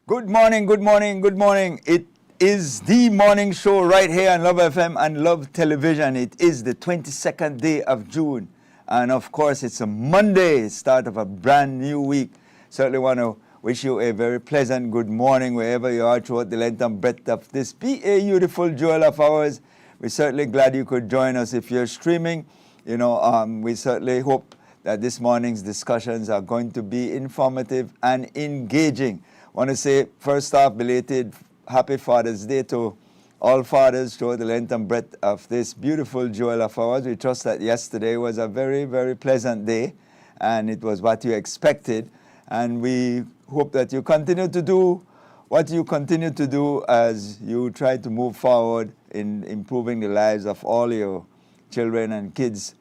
Good morning, good morning, good morning. It is the morning show right here on Love FM and Love Television. It is the 22nd day of June. And of course, it's a Monday, start of a brand new week. Certainly want to wish you a very pleasant good morning wherever you are throughout the length and breadth of this beautiful jewel of ours. We're certainly glad you could join us. If you're streaming, we certainly hope that this morning's discussions are going to be informative and engaging. I want to say, first off, belated Happy Father's Day to all fathers throughout the length and breadth of this beautiful jewel of ours. We trust that yesterday was a very, very pleasant day, and it was what you expected. And we hope that you continue to do what you continue to do as you try to move forward in improving the lives of all your children and kids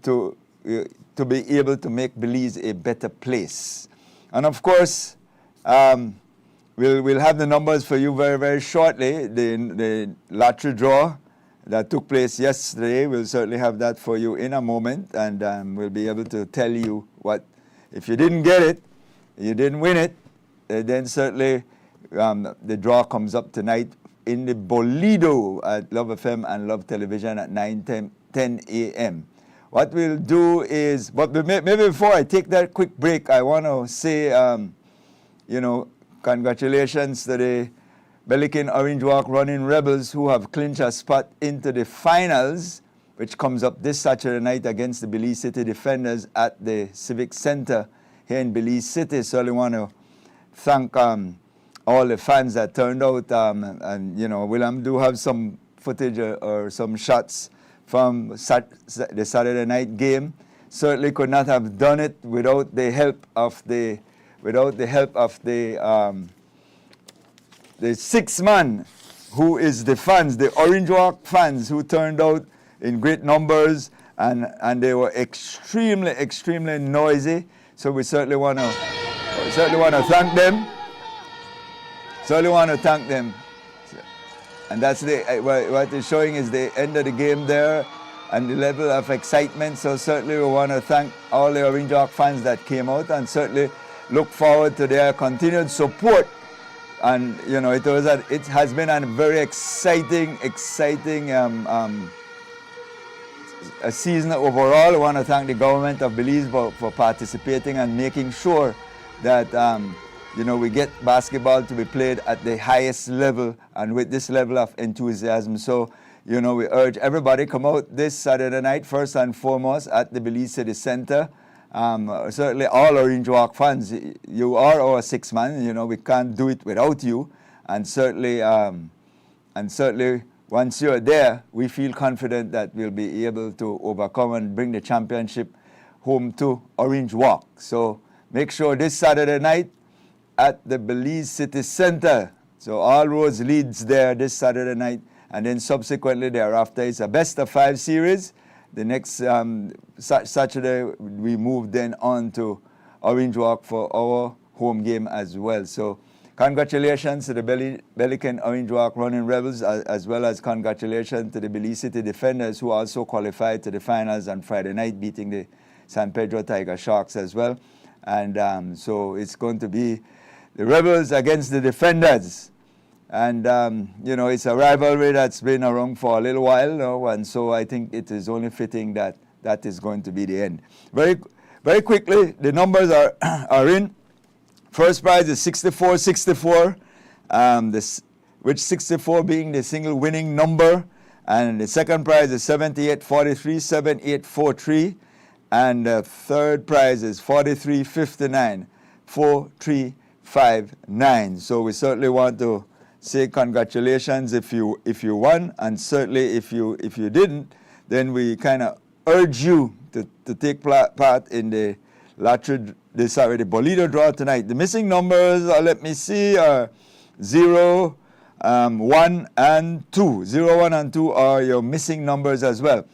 to be able to make Belize a better place. And of course, we'll have the numbers for you very, very shortly. The lottery draw that took place yesterday, we'll certainly have that for you in a moment, and we'll be able to tell you what, if you didn't get it, you didn't win it, then certainly the draw comes up tonight in the Bolido at Love FM and Love Television at 10 a.m. What we'll do is, but maybe before I take that quick break, I want to say, congratulations to the Pelican Orange Walk Running Rebels who have clinched a spot into the finals, which comes up this Saturday night against the Belize City Defenders at the Civic Center here in Belize City. So I want to thank all the fans that turned out, William do have some footage or some shots from the Saturday night game. Certainly could not have done it without the help of the sixth man, who is the fans, the Orange Walk fans, who turned out in great numbers, and they were extremely, extremely noisy. So we certainly want to thank them. And that's what it's showing is the end of the game there and the level of excitement. So certainly we want to thank all the Orange Walk fans that came out, and certainly look forward to their continued support. And it has been a very exciting a season overall. I want to thank the government of Belize for participating and making sure that we get basketball to be played at the highest level and with this level of enthusiasm. So, we urge everybody come out this Saturday night, first and foremost, at the Belize City Center. Certainly all Orange Walk fans, you are our sixth man. We can't do it without you. And certainly once you're there, we feel confident that we'll be able to overcome and bring the championship home to Orange Walk. So make sure this Saturday night at the Belize City Center. So all roads leads there this Saturday night, and then subsequently thereafter it's a best of 5 series. The next Saturday we move then on to Orange Walk for our home game as well. So congratulations to the Pelican Orange Walk Running Rebels, as well as congratulations to the Belize City Defenders, who also qualified to the finals on Friday night, beating the San Pedro Tiger Sharks as well. And so it's going to be the Rebels against the Defenders. And, it's a rivalry that's been around for a little while now, and so I think it is only fitting that that is going to be the end. Very, very quickly, the numbers are in. First prize is 64-64, which 64 being the single winning number. And the second prize is 78-43, 78-43. And the third prize is 43-59, 4359. So we certainly want to say congratulations if you won, and certainly if you didn't, then we kind of urge you to take part in the Bolido draw tonight. The missing numbers, let me see, are 0, 1, and 2. 0, 1, and 2 are your missing numbers as well.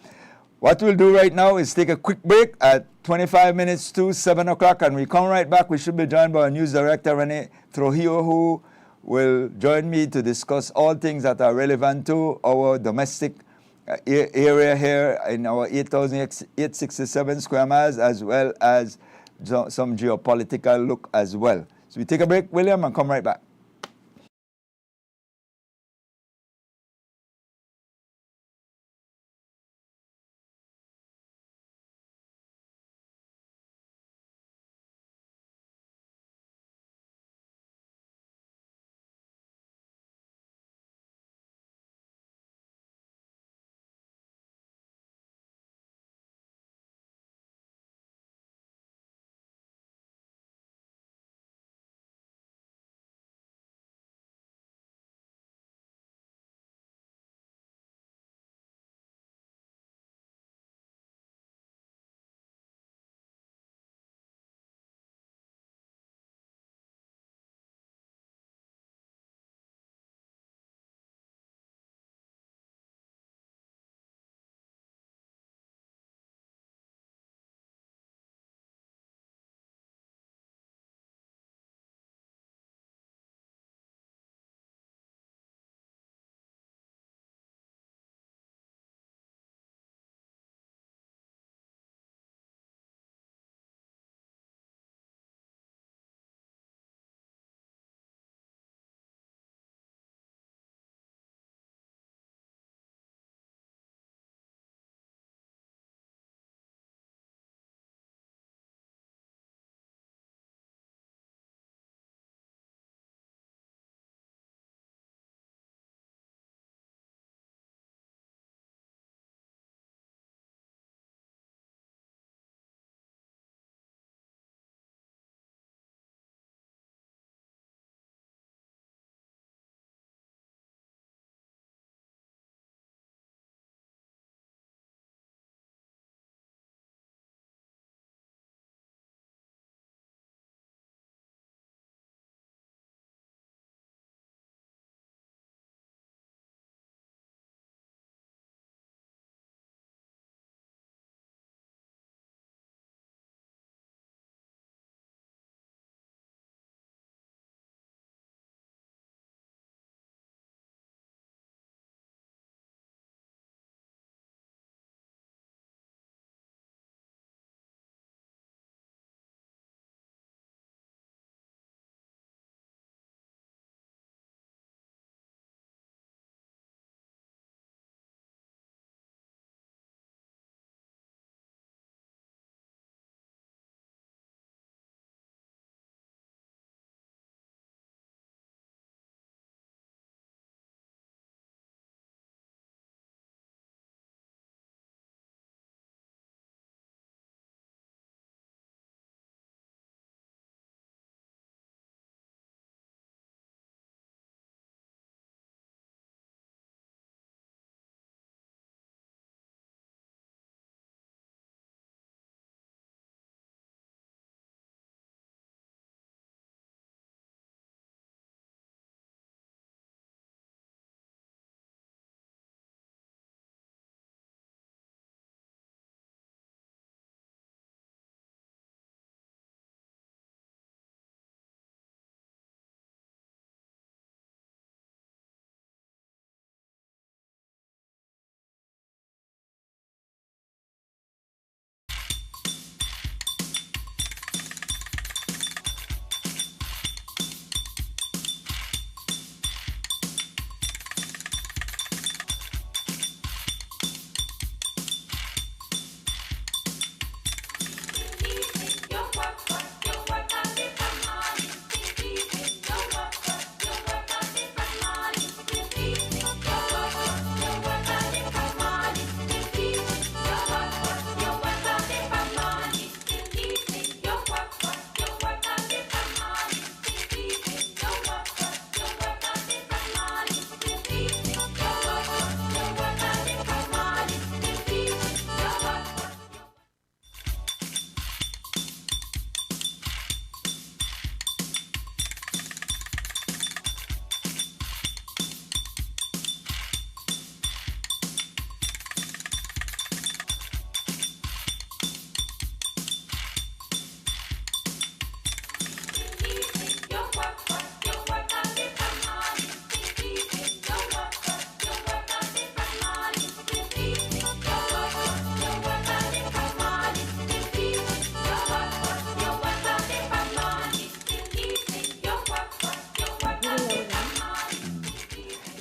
What we'll do right now is take a quick break at 25 minutes to 7 o'clock, and we come right back. We should be joined by our news director, Rene Trujillo, who will join me to discuss all things that are relevant to our domestic area here in our 8,867 square miles, as well as some geopolitical look as well. So we take a break, William, and come right back.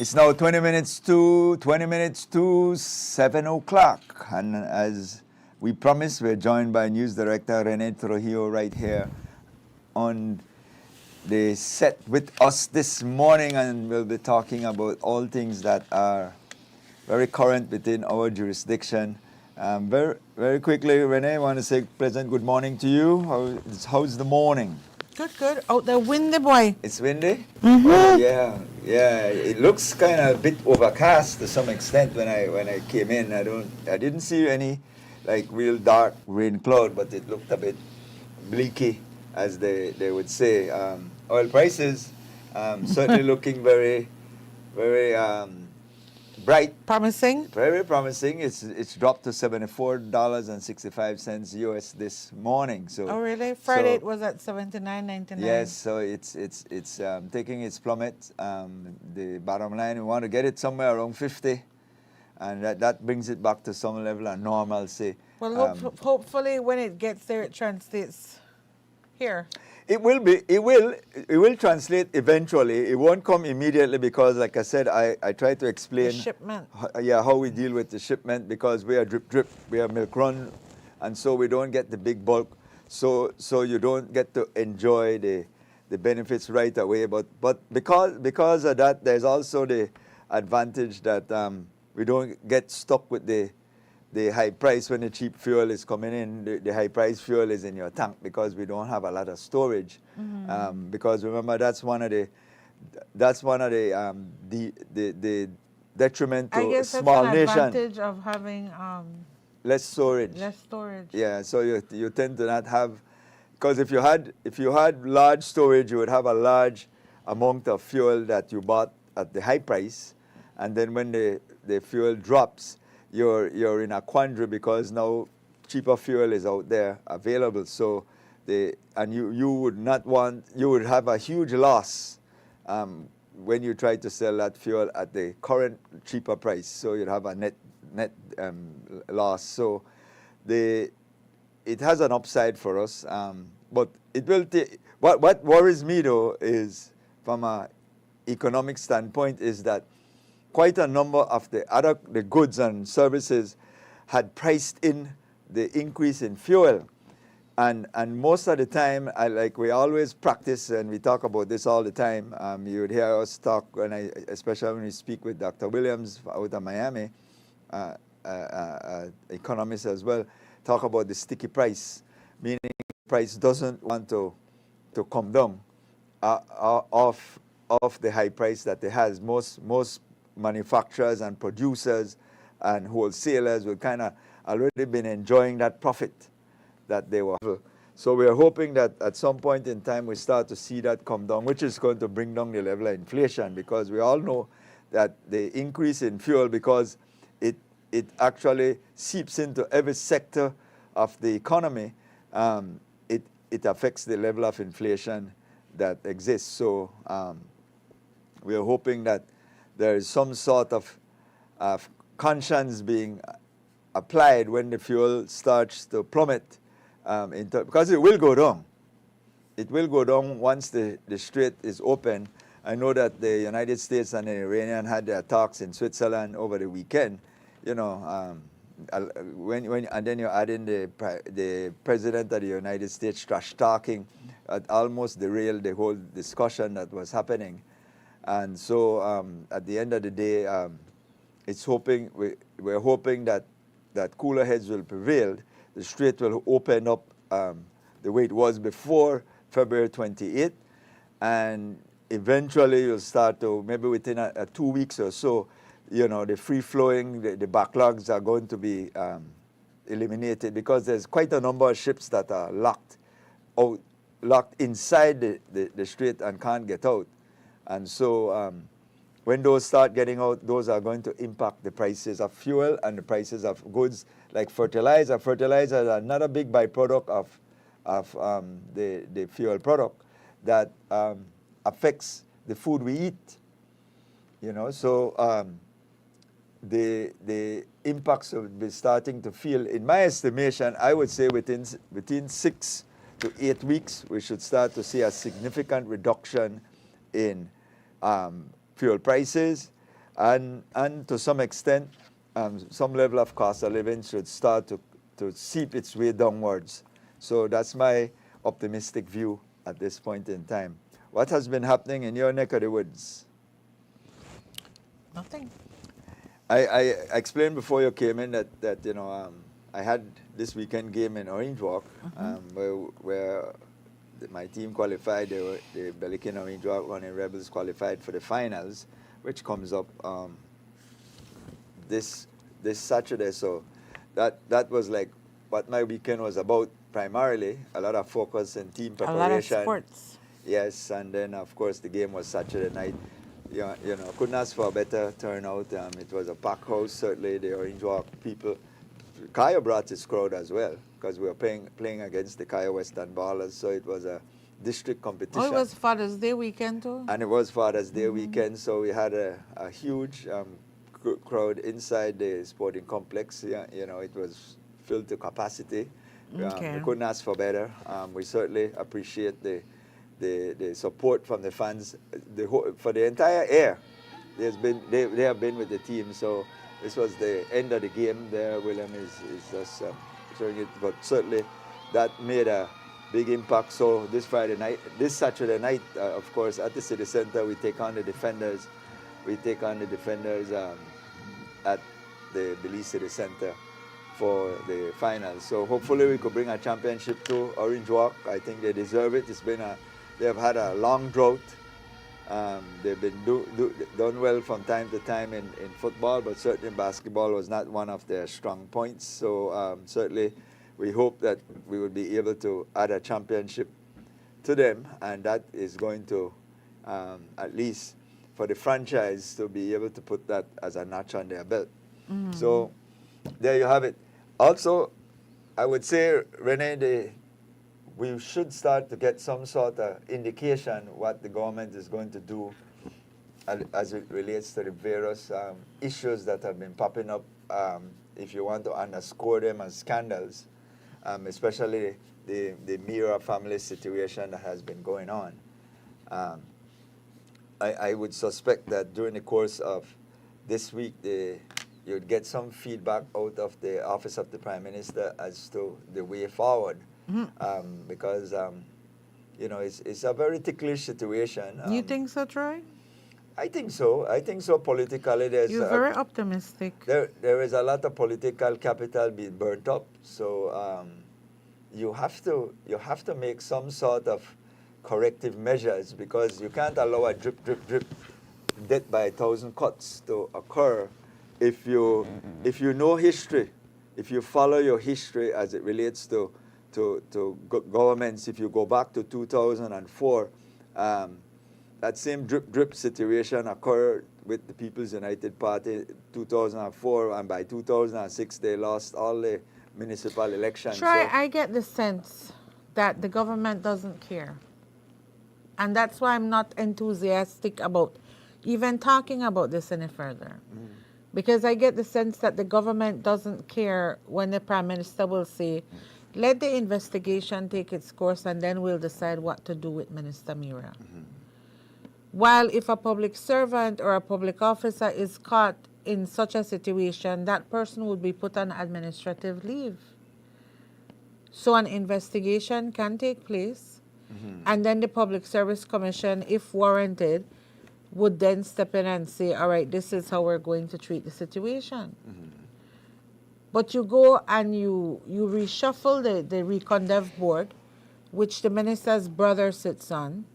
It's now 20 minutes to 7 o'clock. And as we promised, we're joined by News Director Rene Trujillo right here on the set with us this morning. And we'll be talking about all things that are very current within our jurisdiction. Very quickly, Rene, I want to say pleasant good morning to you. How's the morning? Good. Out there windy, boy. It's windy? Mm-hmm. Oh, yeah. It looks kind of a bit overcast to some extent when I came in. I didn't see any like real dark rain cloud, but it looked a bit bleaky, as they would say. Oil prices certainly looking very, very bright. Promising. Very promising. It's dropped to $74.65 US this morning. So. Oh, really? Friday it was at $79.99. Yes, so it's taking its plummet. The bottom line, we want to get it somewhere around 50, and that brings it back to some level of normalcy. Well, hopefully when it gets there, it translates here. It will translate eventually. It won't come immediately because, like I said, I try to explain The shipment. How we deal with the shipment, because we are drip, we are milk run, and so we don't get the big bulk. So you don't get to enjoy the benefits right away. But because of that, there's also the advantage that we don't get stuck with the high price when the cheap fuel is coming in. The high price fuel is in your tank because we don't have a lot of storage. Mm-hmm. Because remember, that's one of the detriment to a small nation. I guess that's an advantage of having less storage. Yeah, so you tend to not have, because if you had large storage, you would have a large amount of fuel that you bought at the high price, and then when the fuel drops, you're in a quandary because now cheaper fuel is out there available. So you would have a huge loss when you try to sell that fuel at the current cheaper price. So you'd have a net loss. So it has an upside for us, but it will take. What worries me though is, from an economic standpoint, is that quite a number of the goods and services had priced in the increase in fuel, and most of the time, we always practice, and we talk about this all the time. You would hear us talk especially when we speak with Dr. Williams out of Miami, economist as well, talk about the sticky price, meaning the price doesn't want to come down off the high price that it has. Most manufacturers and producers and wholesalers will kind of already been enjoying that profit that they were. So we are hoping that at some point in time we start to see that come down, which is going to bring down the level of inflation, because we all know that the increase in fuel, because it actually seeps into every sector of the economy, it affects the level of inflation that exists. So we are hoping that there is some sort of conscience being applied when the fuel starts to plummet, because it will go down. It will go down once the strait is open. I know that the United States and the Iranian had their talks in Switzerland over the weekend. And then you add in the president of the United States trash talking, almost derailed the whole discussion that was happening. And so at the end of the day, we're hoping that cooler heads will prevail. The strait will open up the way it was before February 28th, and eventually you'll start to, maybe within 2 weeks or so, the free-flowing, the backlogs are going to be eliminated, because there's quite a number of ships that are locked inside the strait and can't get out. And so when those start getting out, those are going to impact the prices of fuel and the prices of goods like fertilizer. Fertilizer is another big byproduct of the fuel product that affects the food we eat. So the impacts will be starting to feel, in my estimation, I would say within 6 to 8 weeks, we should start to see a significant reduction in fuel prices, And to some extent, some level of cost of living should start to seep its way downwards. So that's my optimistic view at this point in time. What has been happening in your neck of the woods? Nothing. I explained before you came in that I had this weekend game in Orange Walk, where my team qualified. The Belikin Orange Walk Running Rebels qualified for the finals, which comes up this Saturday. So that was like what my weekend was about primarily. A lot of focus and team A preparation. lot of sports. Yes, and then of course the game was Saturday night. Couldn't ask for a better turnout. It was a packed house, certainly. The Orange Walk people. Kaya brought his crowd as well, because we were playing against the Kaya Western Ballers, so it was a district competition. Oh, it was Father's Day weekend too? And it was Father's Day weekend, so we had a huge crowd inside the sporting complex. It was filled to capacity. Okay. We couldn't ask for better. We certainly appreciate the support from the fans for the entire year. They have been with the team, so this was the end of the game there. William is just showing it, but certainly that made a big impact. So this Saturday night, of course, at the City Center, we take on the Defenders. At the Belize City Center for the finals. So hopefully we could bring a championship to Orange Walk. I think they deserve it. They have had a long drought. They've been done well from time to time in football, but certainly basketball was not one of their strong points. So certainly we hope that we will be able to add a championship to them, and that is going to, at least for the franchise, to be able to put that as a notch on their belt. So there you have it. Also, I would say, Renee, we should start to get some sort of indication what the government is going to do as it relates to the various issues that have been popping up, if you want to underscore them as scandals, especially the Mira family situation that has been going on. I would suspect that during the course of this week, you would get some feedback out of the Office of the Prime Minister as to the way forward. Because it's a very ticklish situation. You think so, Troy? I think so. Politically, You're very optimistic. There is a lot of political capital being burnt up. So you have to make some sort of corrective measures, because you can't allow a drip, death by 1,000 cuts to occur. If you know history, if you follow your history as it relates to governments, if you go back to 2004, that same drip situation occurred with the People's United Party 2004, and by 2006 they lost all the municipal elections. Troy, I get the sense that the government doesn't care. And that's why I'm not enthusiastic about even talking about this any further. Because I get the sense that the government doesn't care when the Prime Minister will say, let the investigation take its course and then we'll decide what to do with Minister Mira. While if a public servant or a public officer is caught in such a situation, that person would be put on administrative leave. So an investigation can take place, and then the Public Service Commission, if warranted, would then step in and say, all right, this is how we're going to treat the situation. But you go and you reshuffle the Recondev board, which the minister's brother sits on.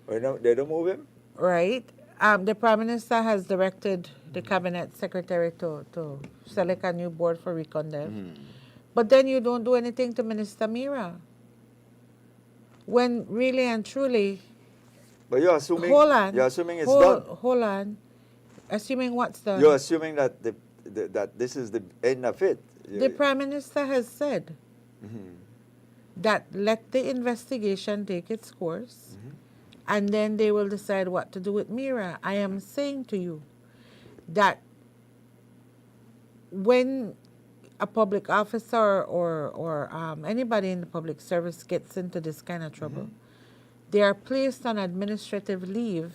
They don't move him? Right. The Prime Minister has directed the Cabinet Secretary to select a new board for Recondev. But then you don't do anything to Minister Mira. When really and truly... But you're assuming, it's done. Hold on. Assuming what's done? You're assuming that that this is the end of it. The Prime Minister has said that let the investigation take its course, and then they will decide what to do with Mira. I am saying to you that when a public officer or anybody in the public service gets into this kind of trouble, they are placed on administrative leave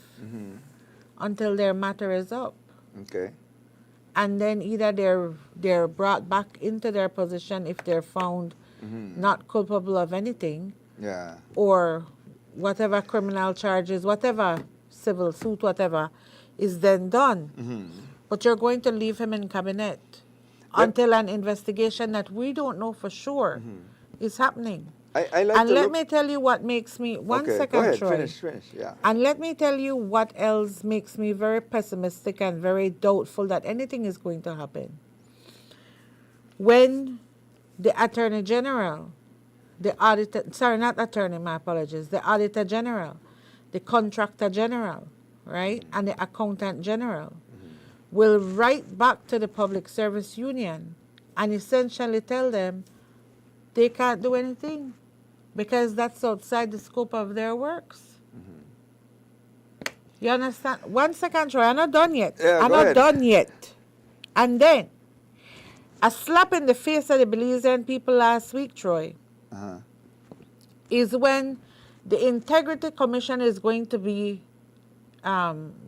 until their matter is up. Okay. And then either they're brought back into their position if they're found not culpable of anything, Yeah. or whatever criminal charges, whatever civil suit, whatever, is then done. But you're going to leave him in cabinet until an investigation that we don't know for sure is happening. I like And to let look. me tell you what makes me, one Okay, second, go ahead. Troy. Finish. Yeah. And let me tell you what else makes me very pessimistic and very doubtful that anything is going to happen. When the Attorney General, the Auditor, sorry, not Attorney, my apologies, the Auditor General, the Contractor General, right, and the Accountant General will write back to the Public Service Union and essentially tell them they can't do anything because that's outside the scope of their works. You understand? One second, Troy. I'm not done yet. Yeah, I'm go not ahead. done yet. And then, a slap in the face of the Belizean people last week, Troy, Uh-huh. is when the Integrity Commission is going to be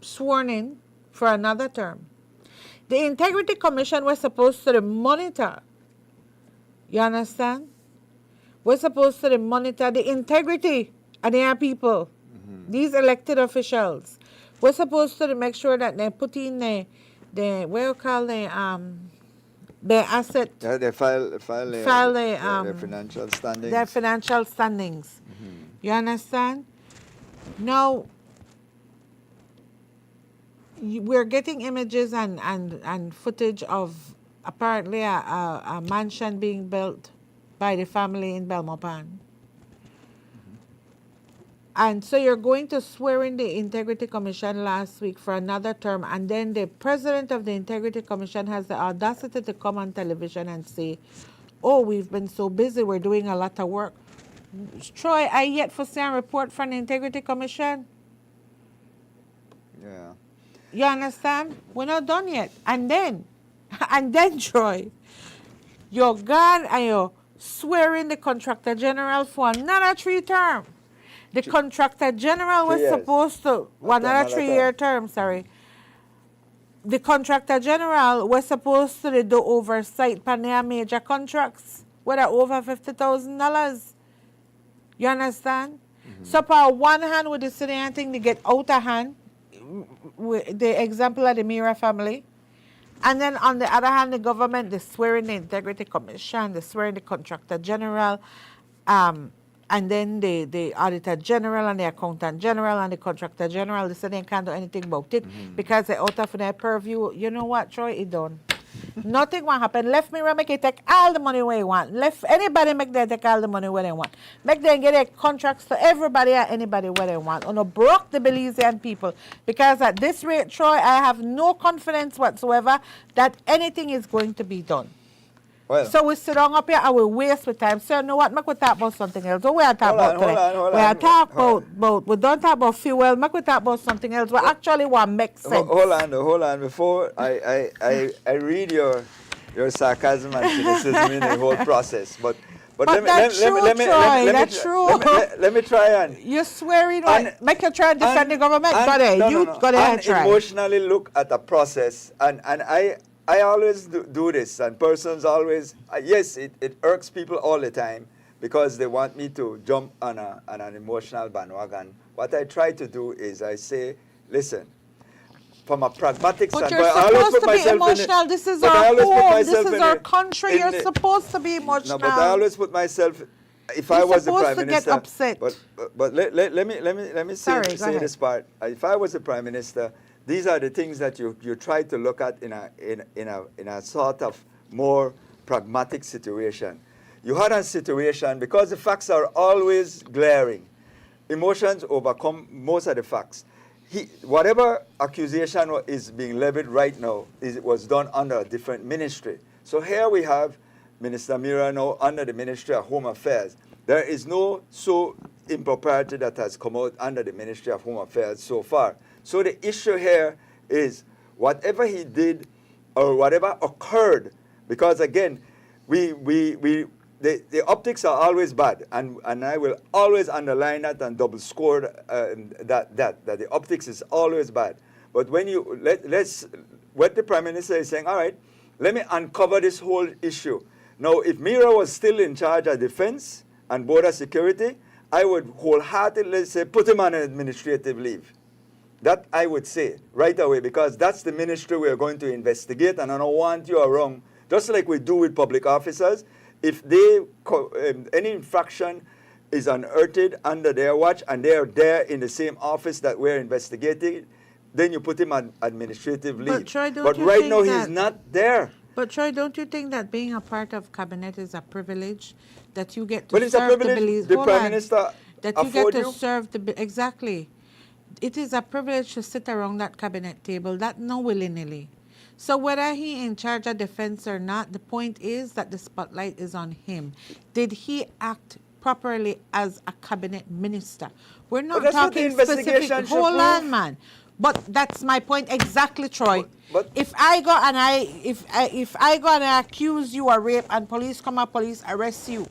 sworn in for another term. The Integrity Commission was supposed to monitor, you understand? We're supposed to monitor the integrity of their people, these elected officials. We're supposed to make sure that they put in the what you call the asset, Yeah, they file their financial standings. their financial standings. You understand? Now, we're getting images and footage of apparently a mansion being built by the family in Belmopan. And so you're going to swear in the Integrity Commission last week for another term, and then the president of the Integrity Commission has the audacity to come on television and say, oh, we've been so busy, we're doing a lot of work. Troy, I yet for see a report from the Integrity Commission. Yeah. You understand? We're not done yet. And then, Troy, you're gone and you're swearing the Contractor General for another 3 term. The Contractor General was 3 years. supposed to, another 3-year term, sorry. The Contractor General was supposed to do oversight for their major contracts, whether over $50,000. You understand? So, on one hand, with the sitting thing, they get out of hand, the example of the Mira family. And then on the other hand, the government, they swear in the Integrity Commission, they swear in the Contractor General, and then the Auditor General and the Accountant General and the Contractor General, they say they can't do anything about it because they're out of their purview. You know what, Troy? It done. Nothing will happen. Left Mira make it take all the money where they want. Left anybody make them take all the money where they want. Make them get their contracts to everybody and anybody where they want. And broke the Belizean people. Because at this rate, Troy, I have no confidence whatsoever that anything is going to be done. Well, So we sit down up here and we waste with time. So you know what? Make we talk about something else. What we are talking about today? We are talking about, we don't talk about fuel. Make we talk about something else. We actually want to make sense. hold on. Before I read your sarcasm and cynicism in the whole process, but that's true, Troy. That's true. Let me try and You're swearing what? Make you try and defend the government? Go there. Go there and try. Emotionally look at the process, and I always do this, and persons always, yes, it irks people all the time because they want me to jump on an emotional bandwagon. What I try to do is I say, listen, from a pragmatic But standpoint, you're I always supposed put to be myself emotional. This is but I our always put home. myself This is in our the- country. in You're the- supposed to be emotional. No, but I always put myself. If I You're was the supposed prime to get minister, upset. but let me Sorry, go say ahead. this part. If I was the prime minister, these are the things that you try to look at in a sort of more pragmatic situation. You had a situation because the facts are always glaring. Emotions overcome most of the facts. Whatever accusation is being levied right now was done under a different ministry. So here we have Minister Mira now under the Ministry of Home Affairs. There is no impropriety that has come out under the Ministry of Home Affairs so far. So the issue here is whatever he did or whatever occurred, because again, the optics are always bad, and I will always underline that and double score that the optics is always bad. But when you let's what the Prime Minister is saying, all right, let me uncover this whole issue. Now, if Mira was still in charge of defense and border security, I would wholeheartedly say put him on administrative leave. That I would say right away, because that's the ministry we're going to investigate, and I don't want you wrong. Just like we do with public officers, if they any infraction is unearthed under their watch and they're there in the same office that we're investigating, then you put him on administrative leave. But Troy, don't but you right think now that- he's not there. But Troy, don't you think that being a part of cabinet is a privilege, that you get to Well, it's a serve the privilege Belize? the Hold Prime on. Minister That you get afford to you? serve the exactly. It is a privilege to sit around that cabinet table. That no willy-nilly. So whether he in charge of defense or not, the point is that the spotlight is on him. Did he act properly as a cabinet minister? We're not that's what the talking investigation specific. should Hold prove. on, man. But that's my point exactly, Troy. But- if I go and I accuse you of rape and police come up, police arrest you,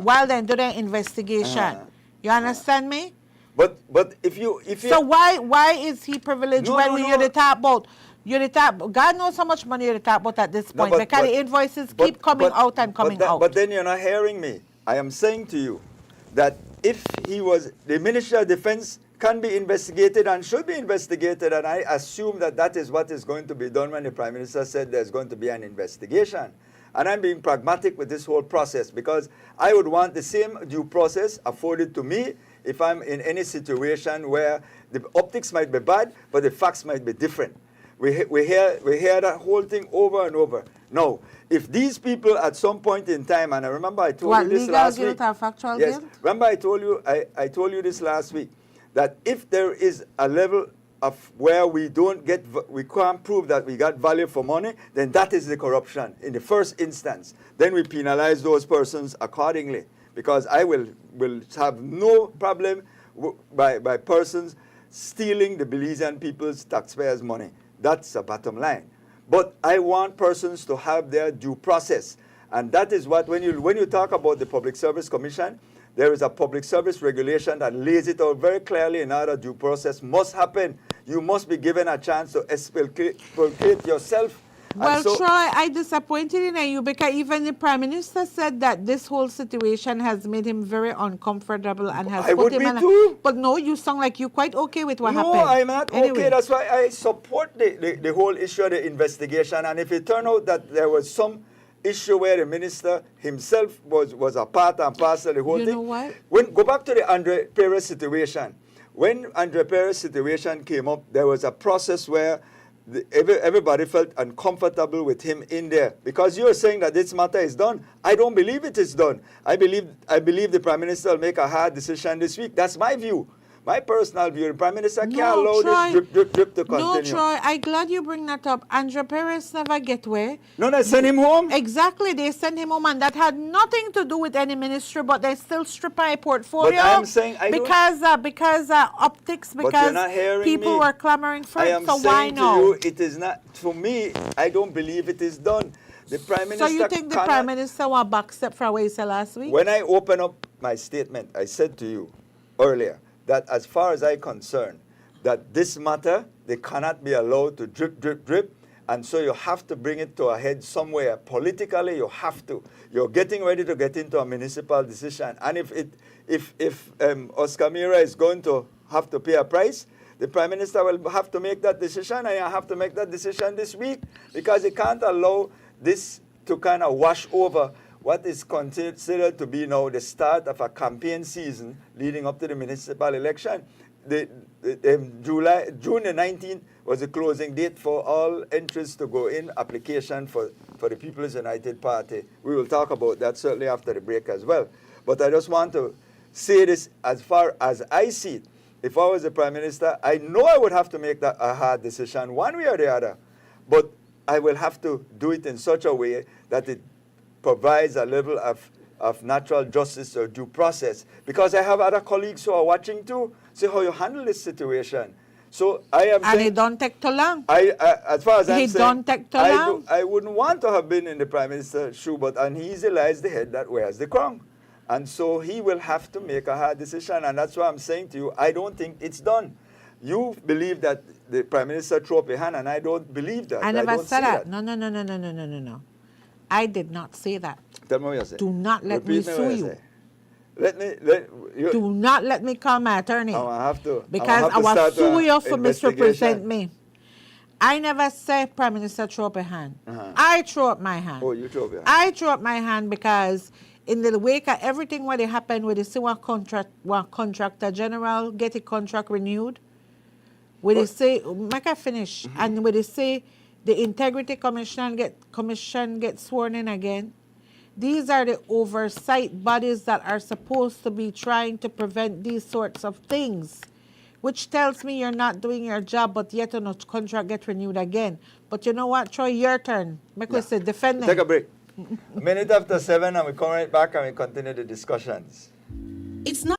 while they do their investigation, you understand me? But if you So why is he privileged No, when no, you're no. the top about? You're the top. God knows how much money you're the top about at this No, point, because the invoices keep coming out and coming out. But then you're not hearing me. I am saying to you that if he was the Minister of Defense can be investigated and should be investigated, and I assume that that is what is going to be done when the Prime Minister said there's going to be an investigation. And I'm being pragmatic with this whole process, because I would want the same due process afforded to me if I'm in any situation where the optics might be bad, but the facts might be different. We hear that whole thing over and over. No, if these people at some point in time, and I remember I told What, you this legal last guilt week. or factual Yes, guilt? remember I told you this last week, that if there is a level of where we can't prove that we got value for money, then that is the corruption in the first instance. Then we penalize those persons accordingly, because I will have no problem by persons stealing the Belizean people's taxpayers' money. That's the bottom line. But I want persons to have their due process. And that is what, when you talk about the Public Service Commission, there is a public service regulation that lays it out very clearly in how the due process must happen. You must be given a chance to explicate yourself. Well, Troy, I disappointed in you, because even the Prime Minister said that this whole situation has made him very uncomfortable and has I put would him be in too. But no, you sound like you're quite okay with what happened. No, I'm not Anyway. okay. That's why I support the whole issue of the investigation. And if it turned out that there was some issue where the minister himself was a part and parcel of the whole You thing. know what? Go back to the Andre Perez situation. When Andre Perez situation came up, there was a process where everybody felt uncomfortable with him in there, because you're saying that this matter is done. I don't believe it is done. I believe the Prime Minister will make a hard decision this week. That's my view. My personal view. The Prime Minister can't allow this drip to continue. No, Troy, I'm glad you bring that up. Andre Perez never get where. No, they send him home. Exactly, they sent him home, and that had nothing to do with any ministry, but they still strip my portfolio. But I'm saying because optics, But you're because not hearing people me. were clamoring for I it. am So why saying to no? you, it is not. For me, I don't believe it is done. The Prime Minister So you think the cannot- Prime Minister will back step for what he said last week? When I open up my statement, I said to you earlier that as far as I'm concerned, that this matter, they cannot be allowed to drip, and so you have to bring it to a head somewhere. Politically, you have to. You're getting ready to get into a municipal decision, and if Oscar Mira is going to have to pay a price, the Prime Minister will have to make that decision, and I have to make that decision this week, because he can't allow this to kind of wash over what is considered to be now the start of a campaign season leading up to the municipal election. June the 19th was the closing date for all entries to go in, application for the People's United Party. We will talk about that certainly after the break as well. But I just want to say this, as far as I see it, if I was the Prime Minister, I know I would have to make that a hard decision one way or the other, but I will have to do it in such a way that it provides a level of natural justice or due process, because I have other colleagues who are watching too, see how you handle this situation. So I am And saying, it don't take too long. as far as I'm He saying, don't take too long. I wouldn't want to have been in the Prime Minister's shoe, and he lies the head that wears the crown. And so he will have to make a hard decision, and that's why I'm saying to you, I don't think it's done. You believe that the Prime Minister threw up a hand, and I don't believe that. I never don't said see that. No, no, no, no, no, no, no, no, no. I did not say that. Tell me what you say. Do not let me Repeat sue what you. say. You. Do not let me call my attorney. I have to. Because I will sue you for misrepresent me. I never said Prime Minister throw up a hand. I throw up my hand. Oh, you throw up your hand. I throw up my hand because in the wake of everything what happened with the see one contractor general get a contract renewed. When they say make I finish and when they say the integrity commission get sworn in again. These are the oversight bodies that are supposed to be trying to prevent these sorts of things, which tells me you're not doing your job, but yet a contract get renewed again. But you know what, Troy, your turn. Make we say defend them. Take a break. Minute after 7, and we come right back and we continue the discussions. It's not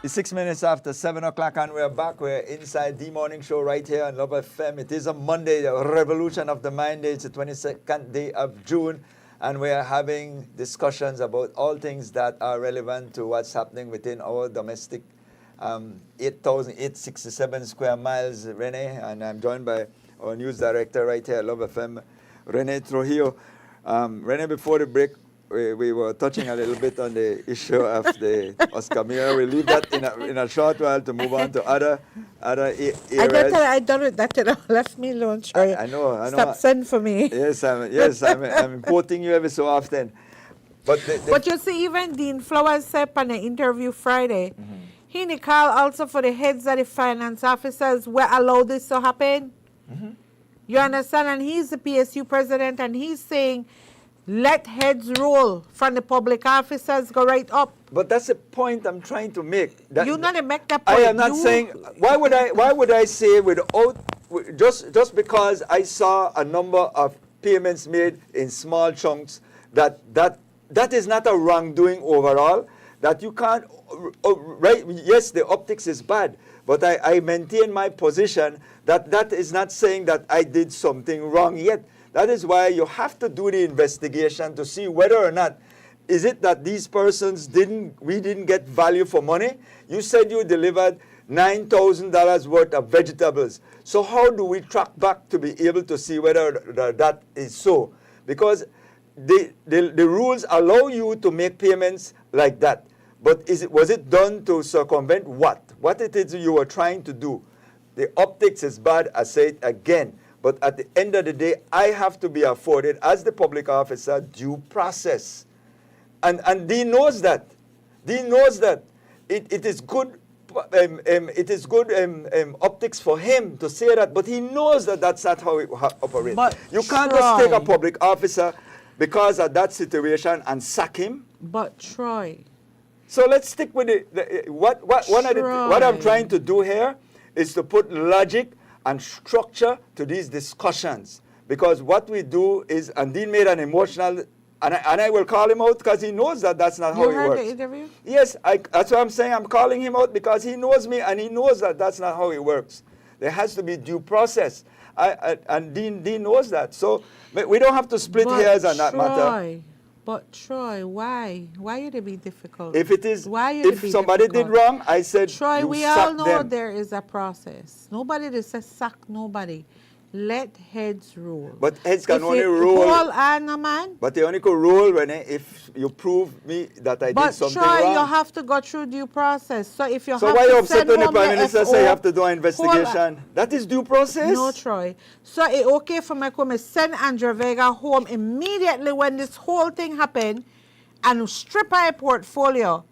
It's 6 minutes after 7 o'clock, and we're back. We're inside the morning show right here on Love FM. It is a Monday, the Revolution of the Mind Day. It's the 22nd day of June, and we're having discussions about all things that are relevant to what's happening within our domestic 8,867 square miles, Rene, and I'm joined by our news director right here at Love FM, Rene Trujillo. Rene, before the break, we were touching a little bit on the issue of the Oscar Mayer. We'll leave that in a short while to move on to other areas. I done with that, you know. Left me alone, Troy. I know. Stop sending for me. Yes, I'm quoting you every so often. But you see, even Dean Flowers said on the interview Friday, he called also for the heads of the finance officers where allowed this to happen. You understand? And he's the PSU president, and he's saying, let heads roll from the public officers, go right up. But that's the point I'm trying to make. You not make that point. I am not saying. Why would I say just because I saw a number of payments made in small chunks that is not a wrongdoing overall. That you can't. Right? Yes, the optics is bad, but I maintain my position that is not saying that I did something wrong yet. That is why you have to do the investigation to see whether or not is it that these persons we didn't get value for money. You said you delivered $9,000 worth of vegetables. So how do we track back to be able to see whether that is so? Because the rules allow you to make payments like that. But was it done to circumvent what? What it is you were trying to do? The optics is bad, I say it again. But at the end of the day, I have to be afforded, as the public officer, due process. And Dean knows that. Dean knows that it is good optics for him to say that, but he knows that that's not how it operates. But you can't just take a public officer because of that situation and sack him. But Troy. So let's stick with what I'm trying to do here is to put logic and structure to these discussions, because what we do is, and Dean made an emotional, and I will call him out because he knows that that's not how it works. You heard the interview? Yes, that's what I'm saying. I'm calling him out because he knows me and he knows that that's not how it works. There has to be due process, and Dean knows that. So we don't have to split hairs on that matter. But Troy, why? Why would it be difficult? If somebody did wrong, I said, Troy, we all know there is a process. Nobody just says sack nobody. Let heads rule. But heads can only rule. But they only could rule when if you prove me that I did something wrong. But Troy, you have to go through due process. So if you so why you upset when the Prime Minister say you have to do an investigation? That is due process. No, Troy. So it's okay for me to send Andrew Vega home immediately when this whole thing happened and strip her portfolio.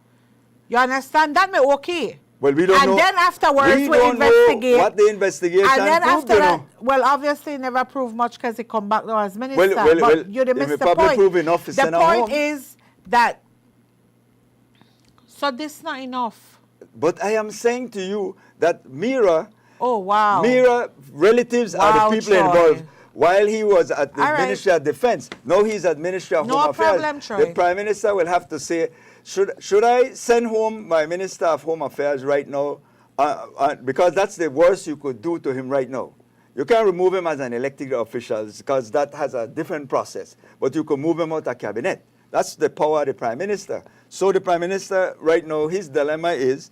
You understand? That may okay. Well, we don't know. And then afterwards, we don't investigate. Know what the investigation and then proved, after that, well, obviously, never proved much because he come back now as minister. But you missed the point. Prove enough the point is that, so this is not enough. But I am saying to you that Mira, relatives are the people involved. While he was at the Ministry of Defense, now he's at Ministry of Home Affairs. Problem, Troy. The Prime Minister will have to say, should I send home my Minister of Home Affairs right now? Because that's the worst you could do to him right now. You can't remove him as an elected official because that has a different process. But you can move him out of cabinet. That's the power of the Prime Minister. So the Prime Minister right now, his dilemma is,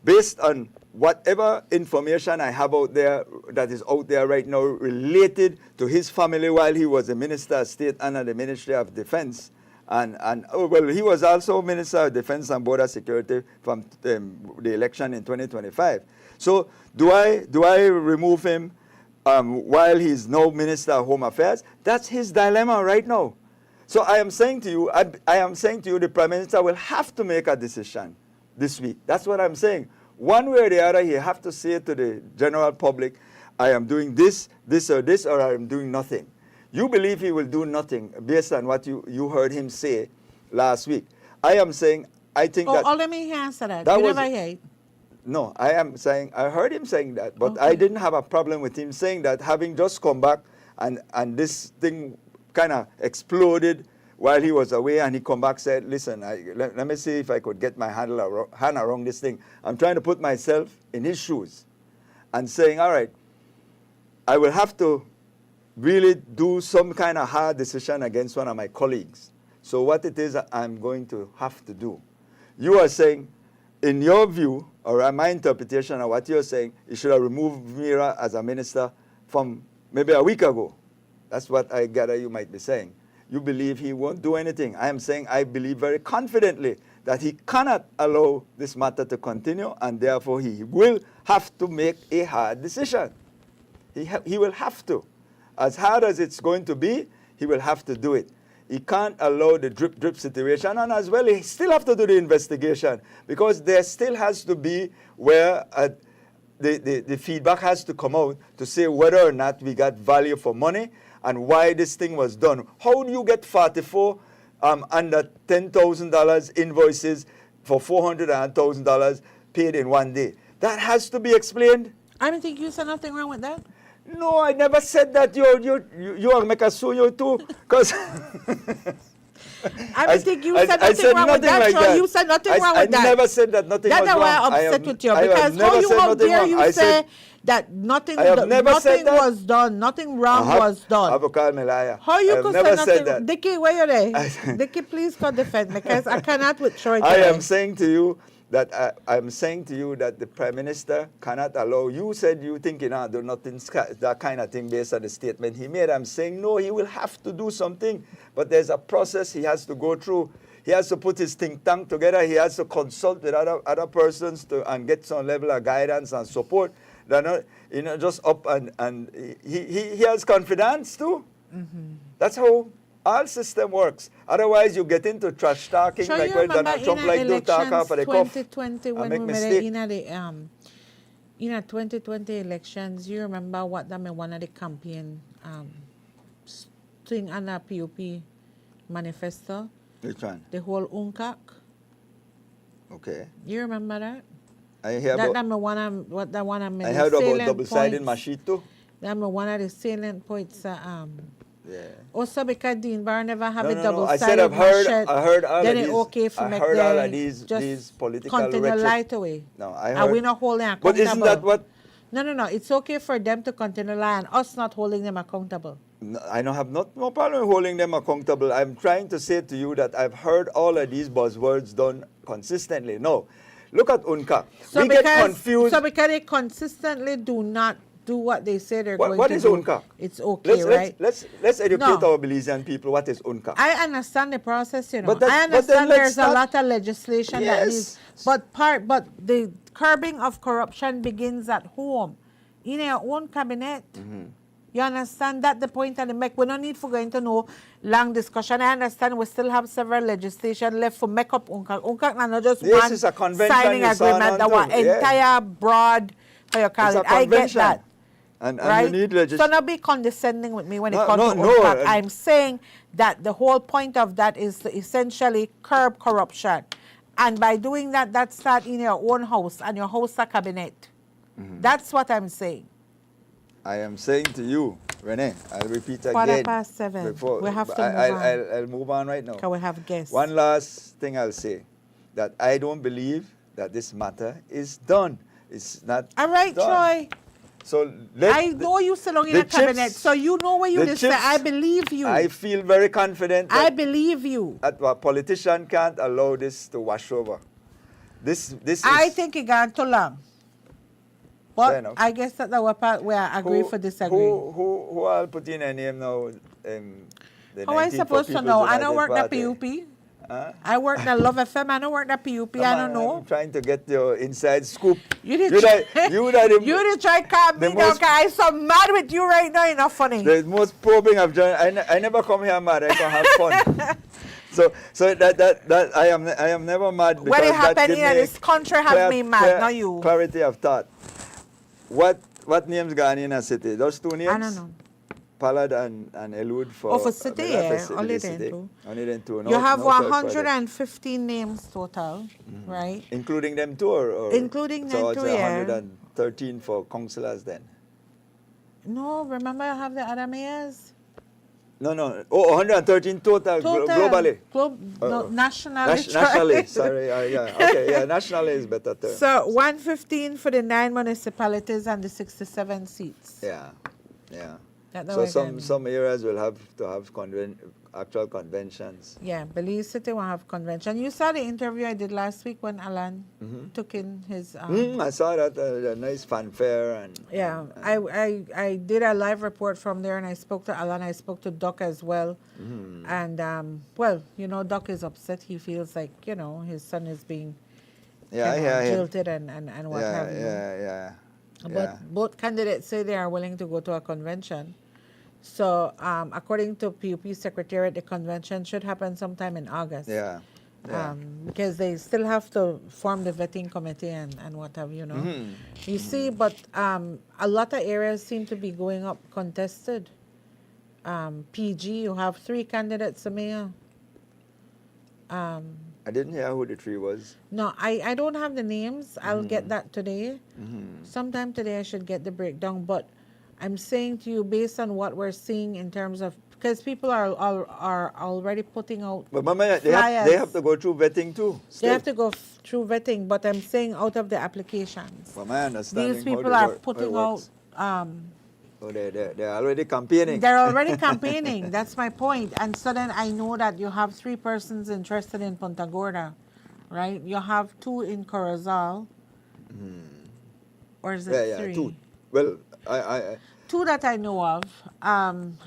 based on whatever information I have out there that is out there right now related to his family while he was a Minister of State under the Ministry of Defense, Well, he was also Minister of Defense and Border Security from the election in 2025. So do I remove him while he's no Minister of Home Affairs? That's his dilemma right now. So I am saying to you, the Prime Minister will have to make a decision this week. That's what I'm saying. One way or the other, he have to say to the general public, I am doing this, or I am doing nothing. You believe he will do nothing based on what you heard him say last week. I am saying, I think that... Oh, let me answer that. That You was- never hate. No, I am saying, I heard him saying that, but Okay. I didn't have a problem with him saying that, having just come back and this thing kind of exploded while he was away, and he come back said, listen, let me see if I could get my hand around this thing. I'm trying to put myself in his shoes and saying, all right, I will have to really do some kind of hard decision against one of my colleagues. So what it is I'm going to have to do. You are saying, in your view, or my interpretation of what you're saying, you should have removed Mira as a minister from maybe a week ago. That's what I gather you might be saying. You believe he won't do anything. I am saying I believe very confidently that he cannot allow this matter to continue, and therefore he will have to make a hard decision. He will have to. As hard as it's going to be, he will have to do it. He can't allow the drip situation, and as well, he still have to do the investigation, because there still has to be where the feedback has to come out to say whether or not we got value for money and why this thing was done. How do you get 44 under $10,000 invoices for $400,000 paid in one day? That has to be explained. I don't think you said nothing wrong with that. No, I never said that. You are make a sue you too, because I don't think you said I nothing said wrong with nothing that. like So that. you said nothing wrong with that. I never said that nothing That's was wrong. why I'm I upset have- with you, I have because never said how nothing dare wrong. you I say said- that nothing, I have never said nothing that. was done, nothing wrong was done. Avocado Melaya. How you I have could never say said nothing? that. Dickie, where you there? I- Dickie, please come defend me, because I cannot with Troy I today. am saying to you that I'm saying to you that the Prime Minister cannot allow. You said you think do nothing, that kind of thing based on the statement he made. I'm saying no, he will have to do something, but there's a process he has to go through. He has to put his think tank together. He has to consult with other persons and get some level of guidance and support. They're not, just up and he has confidence too. Mm-hmm. That's how all system works. Otherwise, you get into trash talking So like you when remember Donald Trump in like do talk elections off of the cuff 2020 and when make we were mistake. in the 2020 elections, you remember what that one of the campaign thing on the PUP manifesto, Which one? the whole UNCAC. Okay. You remember that? I hear That about, one of what that one of I the heard about salient double-sided points. machine too. That one of the salient points. Yeah. Also because Dean Barr never have No, a no, no. double I sided said I heard all then of it these. okay for I make heard all of them these just political continue rhetoric. lie away. No, I And heard. we not holding accountable. But isn't that what? No. It's okay for them to continue lie and us not holding them accountable. No, I don't have no problem with holding them accountable. I'm trying to say to you that I've heard all of these buzzwords done consistently. No, look at UNCA. We get confused. So because they consistently do not do what they say they're going What to is do, UNCA? it's okay, right? Let's educate No. our Belizean people. What is UNCA? I understand the process, you know. But that- I but then understand let's there's a not- lot of legislation that Yes. needs, but the curbing of corruption begins at home, in your own cabinet. Mm-hmm. You understand that the point that they make? We don't need for going to know long discussion. I understand we still have several legislation left for make up UNCAC. UNCAC now not just This one is a convention signing you sign agreement that onto, was yeah. entire broad, how you call It's a it. I get convention. that. And Right? you need So legislation. not be condescending with me when it No, comes no, to no, UNCAC. I'm saying that the whole point of that is to essentially curb corruption. And by doing that, that starts in your own house and your house a cabinet. Mm-hmm. That's what I'm saying. I am saying to you, Renee, I'll repeat again. 7:15. We have to move on. I'll move on right now. Because we have guests. One last thing I'll say, that I don't believe that this matter is done. It's not All right, done. Troy. So I know you sit long in the a cabinet, chips- so you know what you the just say. chips- I believe you. I feel very confident I that, believe you. that a politician can't allow this to wash over. This I is, think it gone too long. Fair But enough. I guess that our part where I agree for disagree. Who I'll put in a name now? the How I 19 for supposed to People's know? I United don't work Party. the PUP. Huh? I work the Love FM. I don't work the PUP. I Come don't on, know. I'm trying to get your inside scoop. You did You try, that, you that the, you did try calm the me down. most- 'Cause I'm so mad with you right now. You're not funny. the most probing I've done. I never come here mad. I can have fun. So that I am never mad because What it that happened give in me this country have me mad, not you. Clarity of thought. What names gone in a city? Those two names? I don't know. Pallad and Elwood for. Oh, for city, I mean, not for yeah. city, Only the them city. two. Only them two. No, You have no third party. 115 names total, right? Including them two, or Including so them it's two, yeah. 113 for councillors then. No, remember I have the other mayors? No. Oh, 113 total, globally. No, nationally. Nationally, sorry. Yeah. Okay, yeah, nationally is better term. So 115 for the 9 municipalities and the 67 seats. Yeah. That's So what I mean. some areas will have to have actual conventions. Yeah, Belize City will have convention. You saw the interview I did last week when Alan took in his. I saw that a nice fanfare and. Yeah, I did a live report from there, and I spoke to Alan. I spoke to Doc as well, and well, Doc is upset. He feels like his son is being jilted and what have you. Yeah. But both candidates say they are willing to go to a convention. So according to PUP Secretariat, the convention should happen sometime in August. Yeah. Because they still have to form the vetting committee and what have you. You see, but a lot of areas seem to be going up contested. PG, you have 3 candidates for mayor. I didn't hear who the 3 was. No, I don't have the names. I'll get that today. Sometime today I should get the breakdown. But I'm saying to you, based on what we're seeing in terms of, because people are already putting out But Mama, they flyers. have to go through vetting too. They have to go through vetting, but I'm saying out of the applications. Well, my understanding These people are putting out. Oh, they're already campaigning. They're already campaigning. That's my point. And so then I know that you have 3 persons interested in Punta Gorda, right? You have 2 in Corozal. Or is it 3? 2. Well, I 2 that I know of. and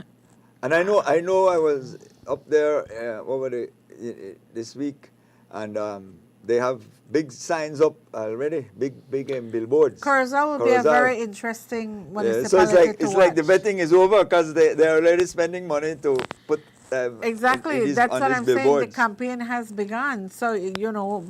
I know I was up there over this week, and they have big signs up already, big billboards. Corozal will be a very interesting municipality so it's to like the watch. vetting is over because they're already spending money to put Exactly. That's what I'm saying. The campaign has begun. So,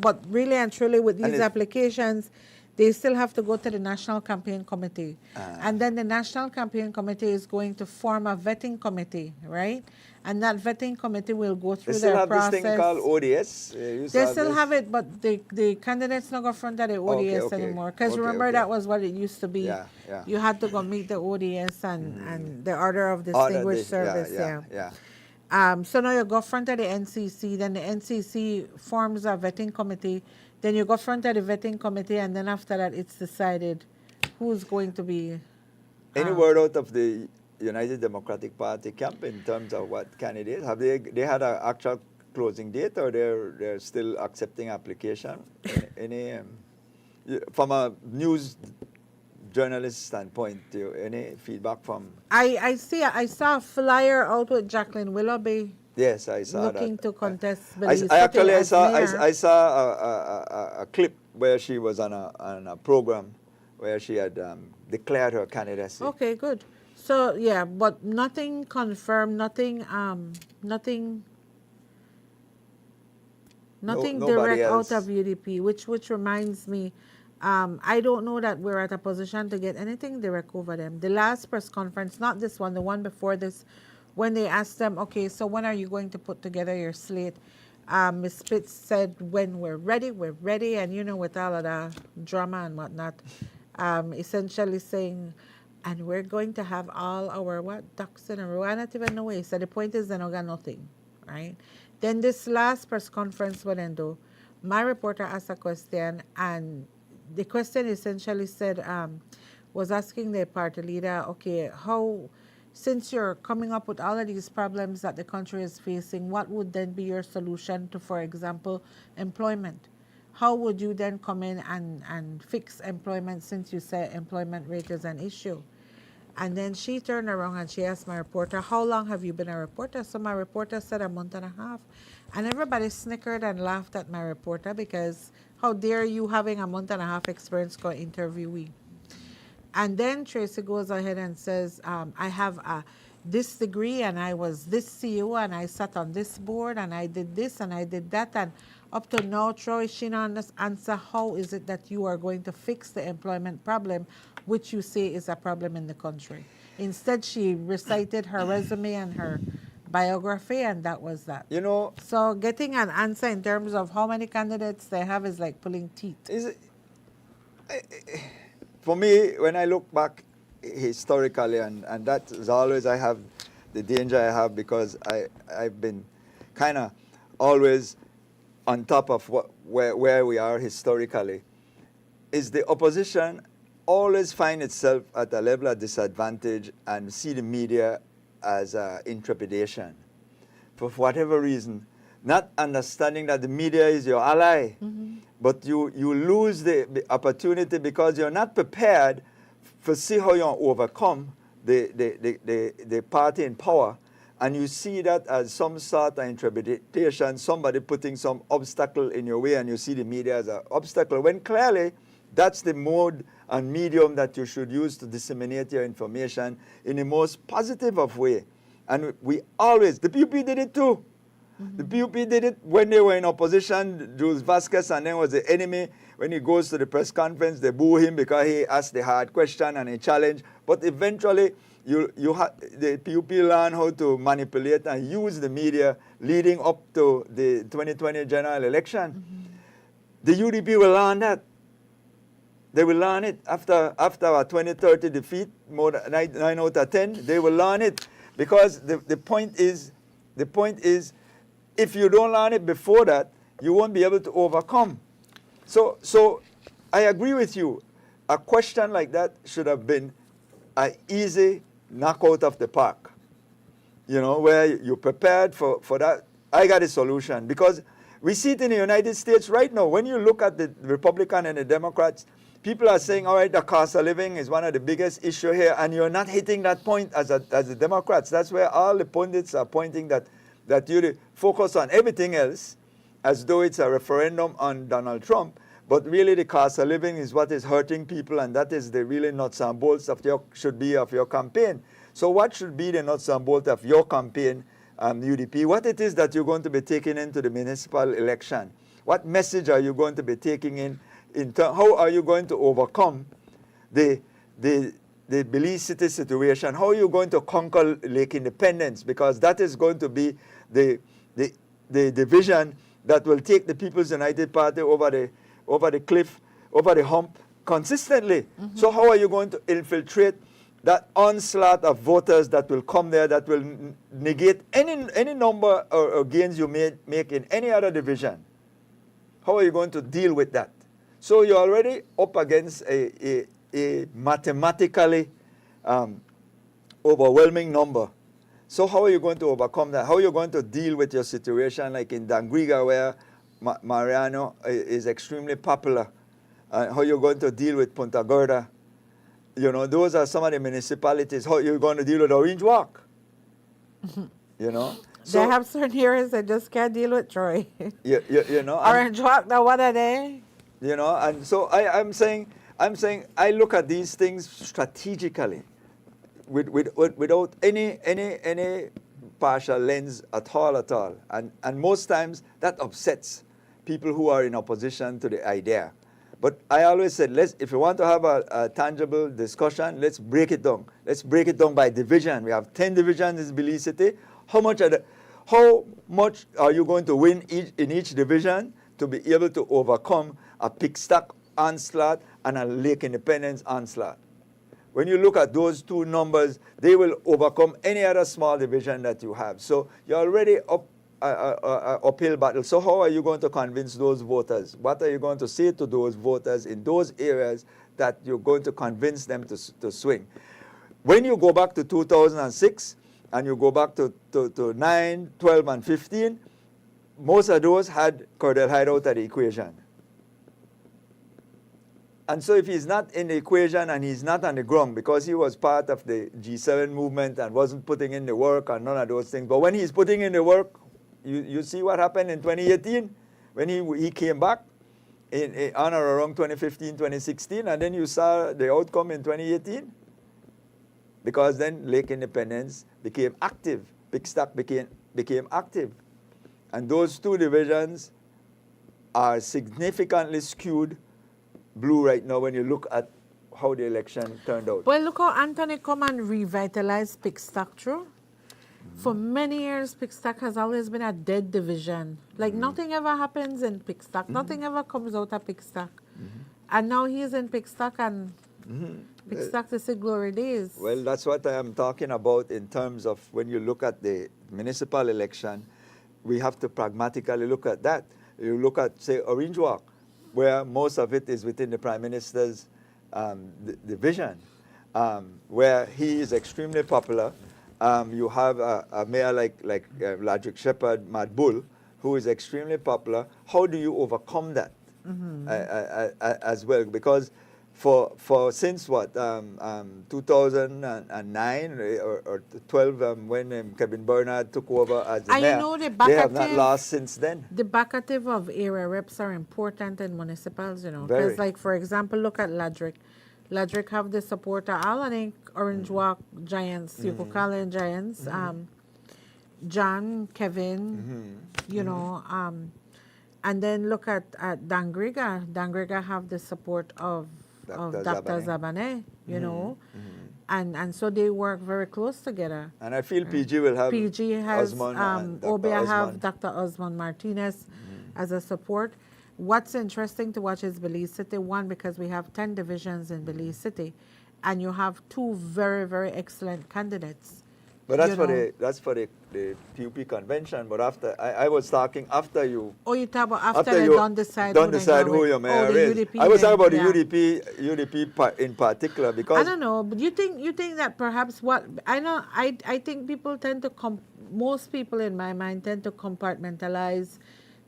but really and truly with these applications, they still have to go to the National Campaign Committee. And then the National Campaign Committee is going to form a vetting committee, right? And that vetting committee will go through their process. They still have this thing called ODS? They still have it, but the candidates not go front of the ODS anymore. Because remember, that was what it used to be. Yeah. You had to go meet the ODS and the Order of Distinguished Service. So now you go front of the NCC, then the NCC forms a vetting committee, then you go front of the vetting committee, and then after that it's decided who's going to be. Any word out of the United Democratic Party camp in terms of what candidates? Have they had an actual closing date, or they're still accepting application? Any from a news journalist standpoint, any feedback from? I saw a flyer out with Jacqueline Willoughby. Yes, I saw looking that. to contest. I saw a clip where she was on a program where she had declared her candidacy. Okay, good. So yeah, but nothing confirmed, nothing direct out of UDP, which reminds me, I don't know that we're at a position to get anything direct over them. The last press conference, not this one, the one before this, when they asked them, okay, so when are you going to put together your slate? Ms. Spitz said, when we're ready, and with all of the drama and whatnot, essentially saying, and we're going to have all our ducks in a row. I don't even know why. So the point is they don't got nothing, right? Then this last press conference went into, my reporter asked a question, and the question essentially said, was asking the party leader, okay, how, since you're coming up with all of these problems that the country is facing, what would then be your solution to, for example, employment? How would you then come in and fix employment, since you say employment rate is an issue? And then she turned around and she asked my reporter, how long have you been a reporter? So my reporter said a month and a half. And everybody snickered and laughed at my reporter because how dare you having a month and a half experience go interviewee. And then Tracy goes ahead and says, I have this degree and I was this CEO and I sat on this board and I did this and I did that. And up to now, Troy, she not answer how is it that you are going to fix the employment problem, which you say is a problem in the country. Instead, she recited her resume and her biography, and that was that. You know, So getting an answer in terms of how many candidates they have is like pulling teeth. is it, for me, when I look back historically, and that is always I have the danger I have because I've been kind of always on top of where we are historically, is the opposition always find itself at a level of disadvantage and see the media as intrepidation. For whatever reason, not understanding that the media is your ally, but you lose the opportunity because you're not prepared to see how you overcome the party in power, and you see that as some sort of interpretation, somebody putting some obstacle in your way, and you see the media as an obstacle, when clearly that's the mode and medium that you should use to disseminate your information in the most positive of way. And we always, the PUP did it too. The PUP did it when they were in opposition. Jules Vasquez and then was the enemy. When he goes to the press conference, they boo him because he asked the hard question and he challenged. But eventually, the PUP learned how to manipulate and use the media leading up to the 2020 general election. The UDP will learn that. They will learn it after a 2030 defeat, more than 9 out of 10. They will learn it because the point is, if you don't learn it before that, you won't be able to overcome. So I agree with you. A question like that should have been an easy knockout of the park. You know, where you prepared for that. I got a solution because we see it in the United States right now. When you look at the Republican and the Democrats, people are saying, all right, the cost of living is one of the biggest issues here, and you're not hitting that point as the Democrats. That's where all the pundits are pointing that you focus on everything else as though it's a referendum on Donald Trump, but really the cost of living is what is hurting people, and that is the really nuts and bolts of should be of your campaign. So what should be the nuts and bolts of your campaign, UDP? What it is that you're going to be taking into the municipal election? What message are you going to be taking in how are you going to overcome the Belize City situation? How are you going to conquer Lake Independence? Because that is going to be the division that will take the People's United Party over the cliff, over the hump consistently. So how are you going to infiltrate that onslaught of voters that will come there that will negate any number or gains you may make in any other division? How are you going to deal with that? So you're already up against a mathematically overwhelming number. So how are you going to overcome that? How are you going to deal with your situation like in Dangriga where Mariano is extremely popular? How are you going to deal with Punta Gorda? You know, those are some of the municipalities. How are you going to deal with Orange Walk? You know? So, they have certain areas that just can't deal with Troy. You know? Orange Walk, now what are they? You know, and so I'm saying I look at these things strategically, without any partial lens at all, and most times that upsets people who are in opposition to the idea. But I always said, if you want to have a tangible discussion, let's break it down. Let's break it down by division. We have 10 divisions in Belize City. How much are you going to win in each division to be able to overcome a Pickstock onslaught and a Lake Independence onslaught? When you look at those two numbers, they will overcome any other small division that you have. So you're already up uphill battle. So how are you going to convince those voters? What are you going to say to those voters in those areas that you're going to convince them to swing? When you go back to 2006 and you go back to 9, 12, and 15, most of those had Cordell Hyde out of the equation. And so if he's not in the equation and he's not on the ground because he was part of the G7 movement and wasn't putting in the work and none of those things, but when he's putting in the work, you see what happened in 2018 when he came back on or around 2015, 2016, and then you saw the outcome in 2018 because then Lake Independence became active, Pickstock became active. And those two divisions are significantly skewed blue right now when you look at how the election turned out. Well, look how Anthony come and revitalized Pickstock, true? For many years, Pickstock has always been a dead division. Like nothing ever happens in Pickstock. Nothing ever comes out of Pickstock. And now he's in Pickstock and Pickstock to see glory days. Well, that's what I am talking about in terms of when you look at the municipal election, we have to pragmatically look at that. You look at, say, Orange Walk, where most of it is within the Prime Minister's division, where he is extremely popular. You have a mayor like Ladrick Shepherd, Mad Bull, who is extremely popular. How do you overcome that as well? Because for since what 2009 or 12 when Kevin Bernard took over as the mayor, they have not lost since then. The bacative of area reps are important in municipals, you know. Very. Because, like, for example, look at Ladrick. Ladrick have the support of all, I think, Orange Walk Giants, you could call it Giants, John, Kevin, you know, and then look at Dangriga. Dangriga have the support of Dr. Zabane, you know, and so they work very close together. And I feel PG will have PG has, Osmond Obia have Dr. Osmond Martinez as a support. What's interesting to watch is Belize City, one, because we have 10 divisions in Belize City, and you have two very, very excellent candidates. But that's for the PUP convention. But after I was talking after you. Oh, you talk about after they you don't decide who your mayor is. UDP I was talking about yeah. the UDP in particular because I don't know, but you think that perhaps what I know I think people tend to most people in my mind tend to compartmentalize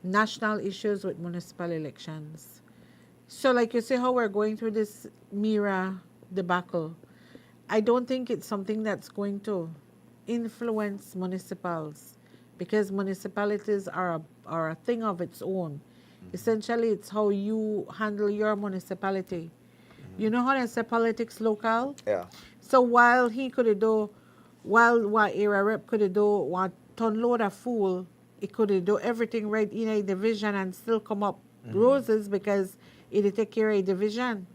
national issues with municipal elections. So, like you say, how we're going through this Mira debacle, I don't think it's something that's going to influence municipals because municipalities are a thing of its own. Essentially, it's how you handle your municipality. You know how they say politics local? Yeah. So while he could do, while area rep could do one ton load of fool, it could do everything right in a division and still come up roses because it take care of a division.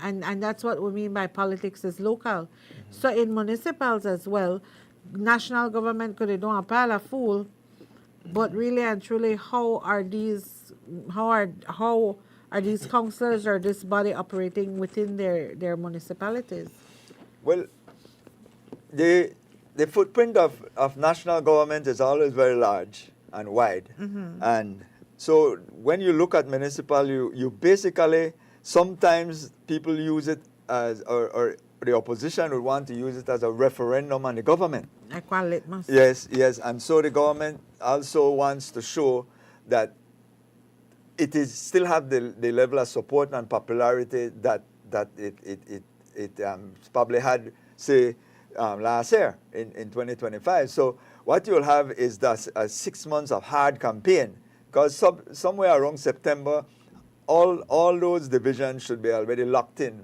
And that's what we mean by politics is local. So in municipals as well, national government could do a pile of fool, but really and truly, how are these councillors or this body operating within their municipalities? Well, the footprint of national government is always very large and wide. And so when you look at municipal, you basically, sometimes people use it as, or the opposition would want to use it as a referendum on the government. I call it litmus. Yes, and so the government also wants to show that it is still have the level of support and popularity that it probably had, say, last year in 2025. So what you'll have is that 6 months of hard campaign, because somewhere around September, all those divisions should be already locked in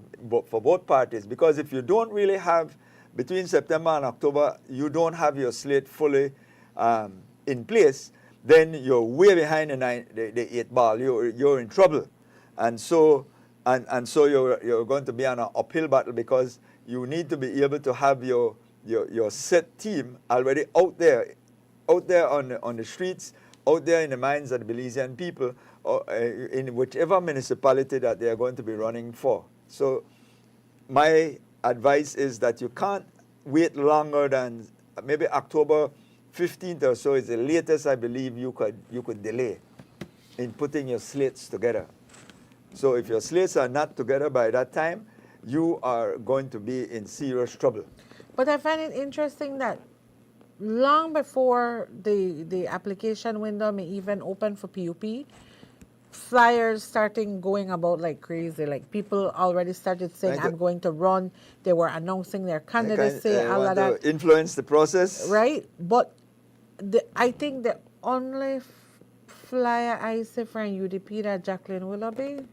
for both parties. Because if you don't really have, between September and October, you don't have your slate fully in place, then you're way behind the 8 ball. You're in trouble. And so you're going to be on an uphill battle because you need to be able to have your set team already out there on the streets, out there in the minds of the Belizean people, or in whichever municipality that they are going to be running for. So my advice is that you can't wait longer than maybe October 15th or so is the latest I believe you could delay in putting your slates together. So if your slates are not together by that time, you are going to be in serious trouble. But I find it interesting that long before the application window may even open for PUP, flyers starting going about like crazy. Like people already started saying, Trying to- "I'm going to run." They were announcing their candidacy, all want of that, to influence the process. right? But I think the only flyer I see from UDP that Jacqueline Willoughby.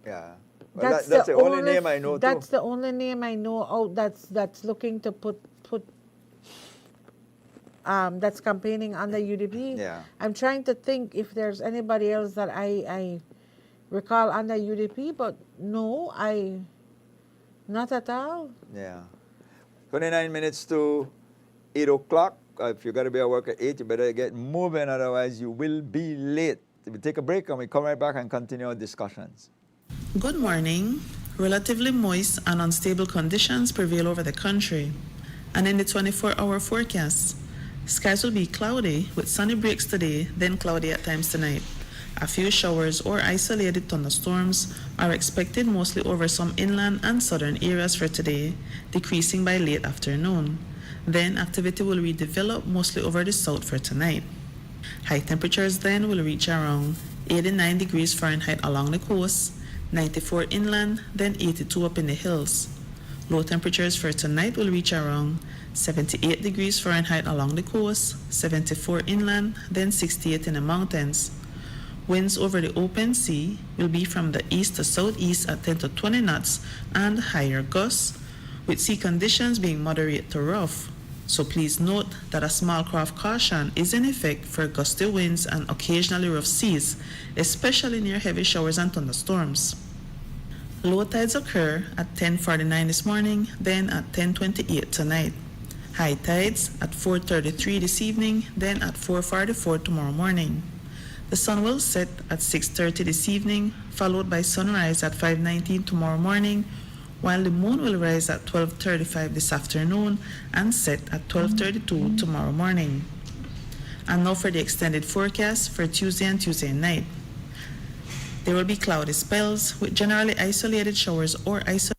Yeah. Well, that's the only name I know That's too. the only name I know out that's looking to put that's campaigning under UDP. Yeah. I'm trying to think if there's anybody else that I recall under UDP, but no, not at all. Yeah. 29 minutes to 8 o'clock. If you're going to be at work at 8, you better get moving, otherwise you will be late. We take a break and we come right back and continue our discussions. Good morning. Relatively moist and unstable conditions prevail over the country. And in the 24-hour forecast, skies will be cloudy with sunny breaks today, then cloudy at times tonight. A few showers or isolated thunderstorms are expected mostly over some inland and southern areas for today, decreasing by late afternoon. Then activity will redevelop mostly over the south for tonight. High temperatures then will reach around 89 degrees Fahrenheit along the coast, 94 inland, then 82 up in the hills. Low temperatures for tonight will reach around 78 degrees Fahrenheit along the coast, 74 inland, then 68 in the mountains. Winds over the open sea will be from the east to southeast at 10 to 20 knots and higher gusts, with sea conditions being moderate to rough. So please note that a small craft caution is in effect for gusty winds and occasionally rough seas, especially near heavy showers and thunderstorms. Low tides occur at 10:49 this morning, then at 10:28 tonight. High tides at 4:33 this evening, then at 4:44 tomorrow morning. The sun will set at 6:30 this evening, followed by sunrise at 5:19 tomorrow morning, while the moon will rise at 12:35 this afternoon and set at 12:32 tomorrow morning. And now for the extended forecast for Tuesday and Tuesday night. There will be cloudy spells with generally isolated showers or isolated.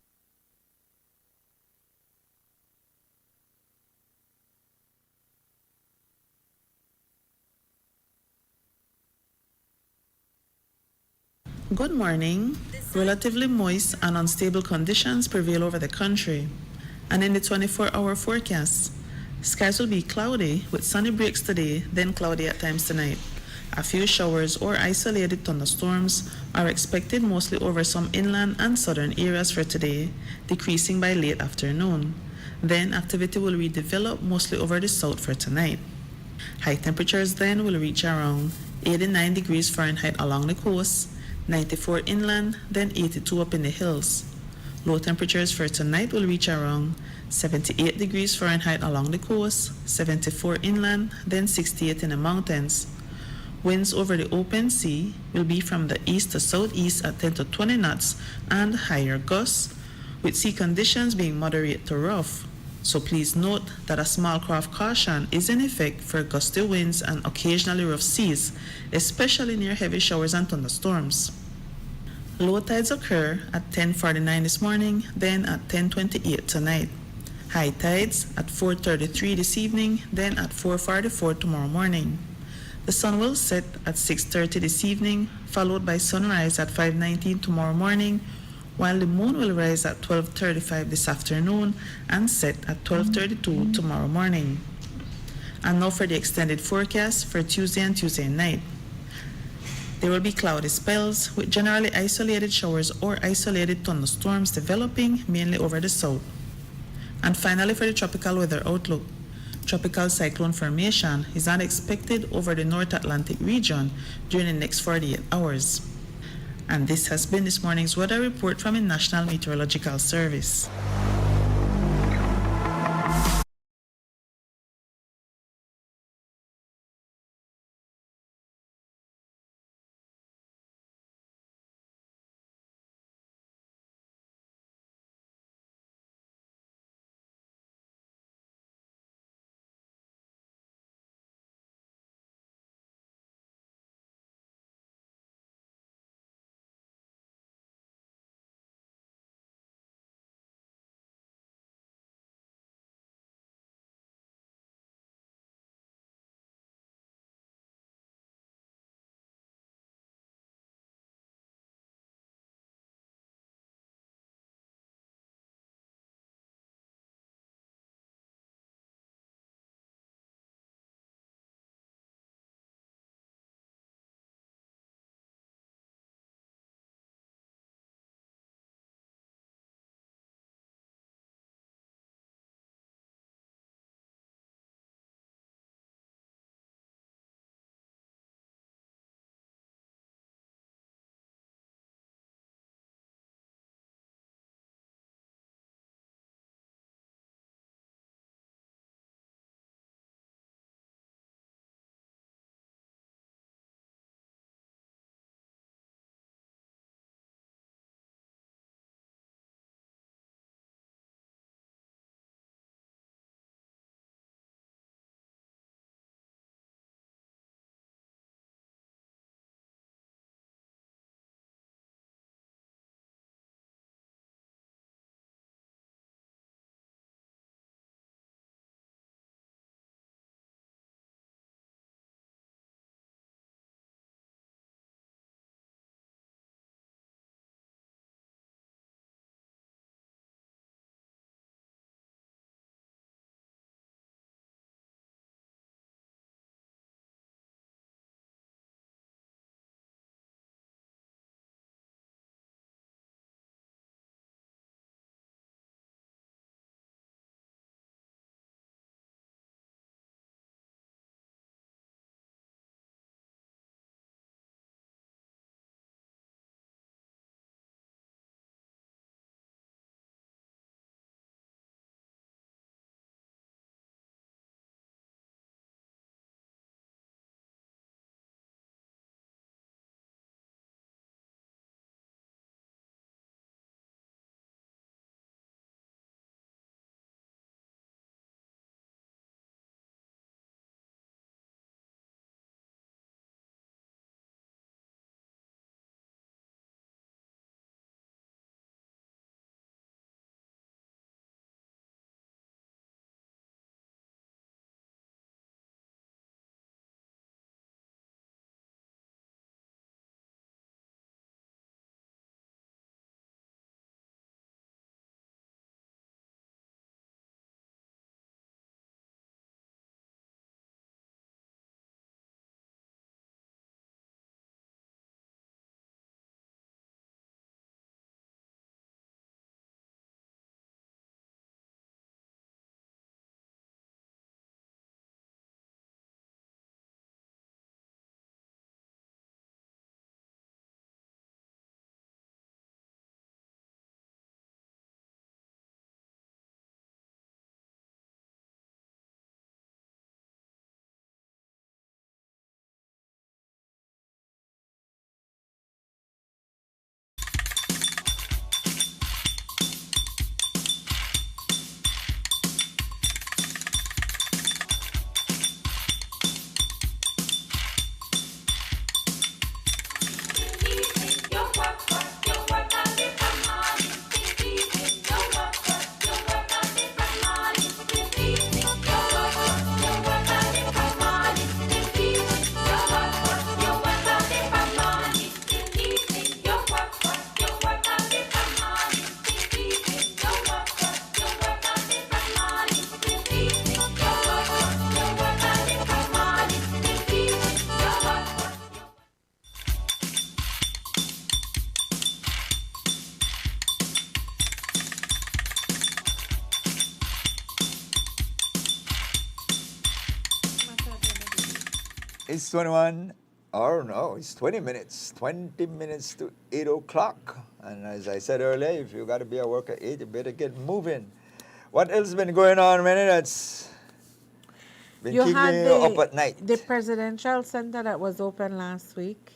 Good morning. Relatively moist and unstable conditions prevail over the country. And in the 24-hour forecast, skies will be cloudy with sunny breaks today, then cloudy at times tonight. A few showers or isolated thunderstorms are expected mostly over some inland and southern areas for today, decreasing by late afternoon. Then activity will redevelop mostly over the south for tonight. High temperatures then will reach around 89 degrees Fahrenheit along the coast, 94 inland, then 82 up in the hills. Low temperatures for tonight will reach around 78 degrees Fahrenheit along the coast, 74 inland, then 68 in the mountains. Winds over the open sea will be from the east to southeast at 10 to 20 knots and higher gusts, with sea conditions being moderate to rough. So please note that a small craft caution is in effect for gusty winds and occasionally rough seas, especially near heavy showers and thunderstorms. Low tides occur at 10:49 this morning, then at 10:28 tonight. High tides at 4:33 this evening, then at 4:44 tomorrow morning. The sun will set at 6:30 this evening, followed by sunrise at 5:19 tomorrow morning, while the moon will rise at 12:35 this afternoon and set at 12:32 tomorrow morning. And now for the extended forecast for Tuesday and Tuesday night. There will be cloudy spells with generally isolated showers or isolated thunderstorms developing mainly over the south. And finally, for the tropical weather outlook, tropical cyclone formation is not expected over the North Atlantic region during the next 48 hours. And this has been this morning's weather report from the National Meteorological Service. It's 21, or no, it's 20 minutes. 20 minutes to 8 o'clock. And as I said earlier, if you got to be at work at 8, you better get moving. What else been going on, Rennie? That's been You keeping had me up at night. the presidential center that was open last week.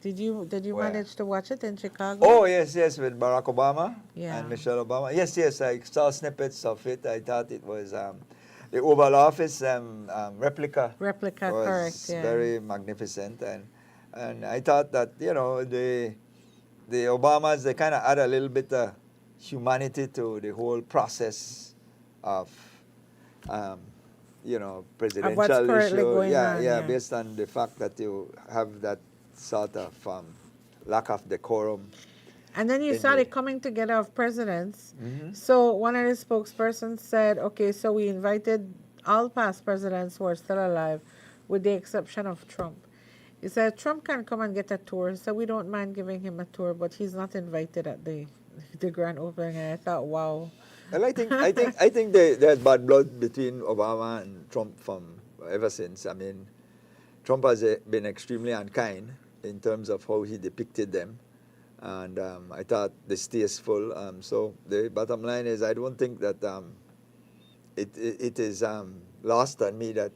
Did you Where? manage to watch it in Chicago? Oh, yes, with Barack Obama Yeah. and Michelle Obama. Yes, I saw snippets of it. I thought it was the Oval Office replica. Replica, was correct, yeah. very magnificent. And I thought that, the Obamas, they kind of add a little bit of humanity to the whole process of, presidential what's currently issue. going on, yeah. Based on the fact that you have that sort of lack of decorum. And then you in saw the- the coming together of presidents. Mhm. So one of the spokespersons said, okay, so we invited all past presidents who are still alive, with the exception of Trump. He said Trump can come and get a tour, so we don't mind giving him a tour, but he's not invited at the grand opening. And I thought, wow. Well, I think there's bad blood between Obama and Trump from ever since. I mean, Trump has been extremely unkind in terms of how he depicted them, and I thought distasteful. So the bottom line is, I don't think that it is lost on me that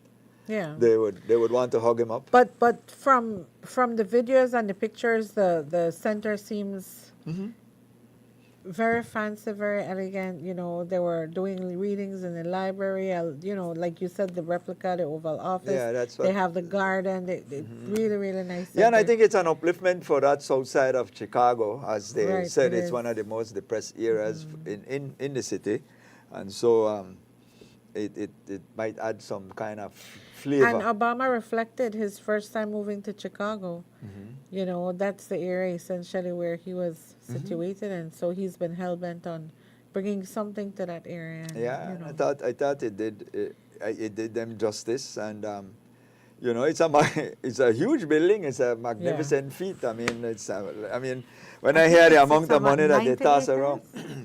Yeah. they would want to hug him up. But from the videos and the pictures, the center seems very fancy, very elegant. You know, they were doing readings in the library. Like you said, the replica, the Oval Office. Yeah, that's They what- have the garden. They really, really nice. Yeah, and I center. think it's an upliftment for that south side of Chicago. As they Right, said, it it's is. one of the most depressed areas in the city. And so it might add some kind of flavor. And Obama reflected his first time moving to Chicago. You know, that's the area essentially where he was situated, and so he's been hell bent on bringing something to that area. And, Yeah, you know. I thought it did them justice, and it's a huge building. It's a magnificent feat. I mean, when I hear the it's amount of about money that they 90 toss acres? around,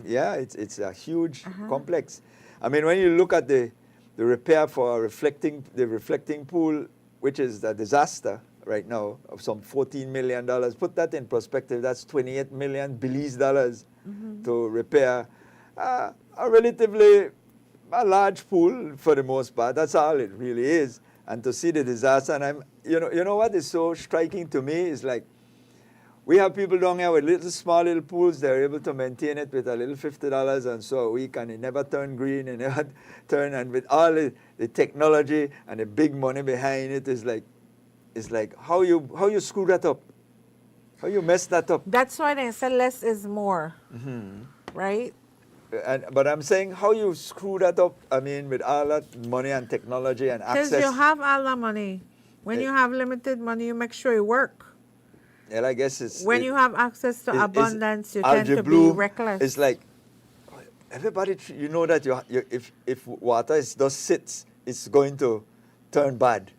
yeah, it's a huge complex. I mean, when you look at the repair for the reflecting pool, which is a disaster right now of some $14 million. Put that in perspective. That's 28 million Belize dollars to repair a relatively large pool for the most part. That's all it really is. And to see the disaster, and you know what is so striking to me is like, we have people down here with small little pools. They're able to maintain it with a little $50 and so a week, and it never turn green, and never turn. And with all the technology and the big money behind it, it's like how you screw that up, how you mess that up. That's why they said less is more, right? But I'm saying how you screw that up. I mean, with all that money and technology and Because access. you have all the money. When you have limited money, you make sure it work. Well, I guess it's When you have access to it's abundance, you tend to be Algebra reckless. It's like everybody, you know that if water just sits, it's going to turn bad.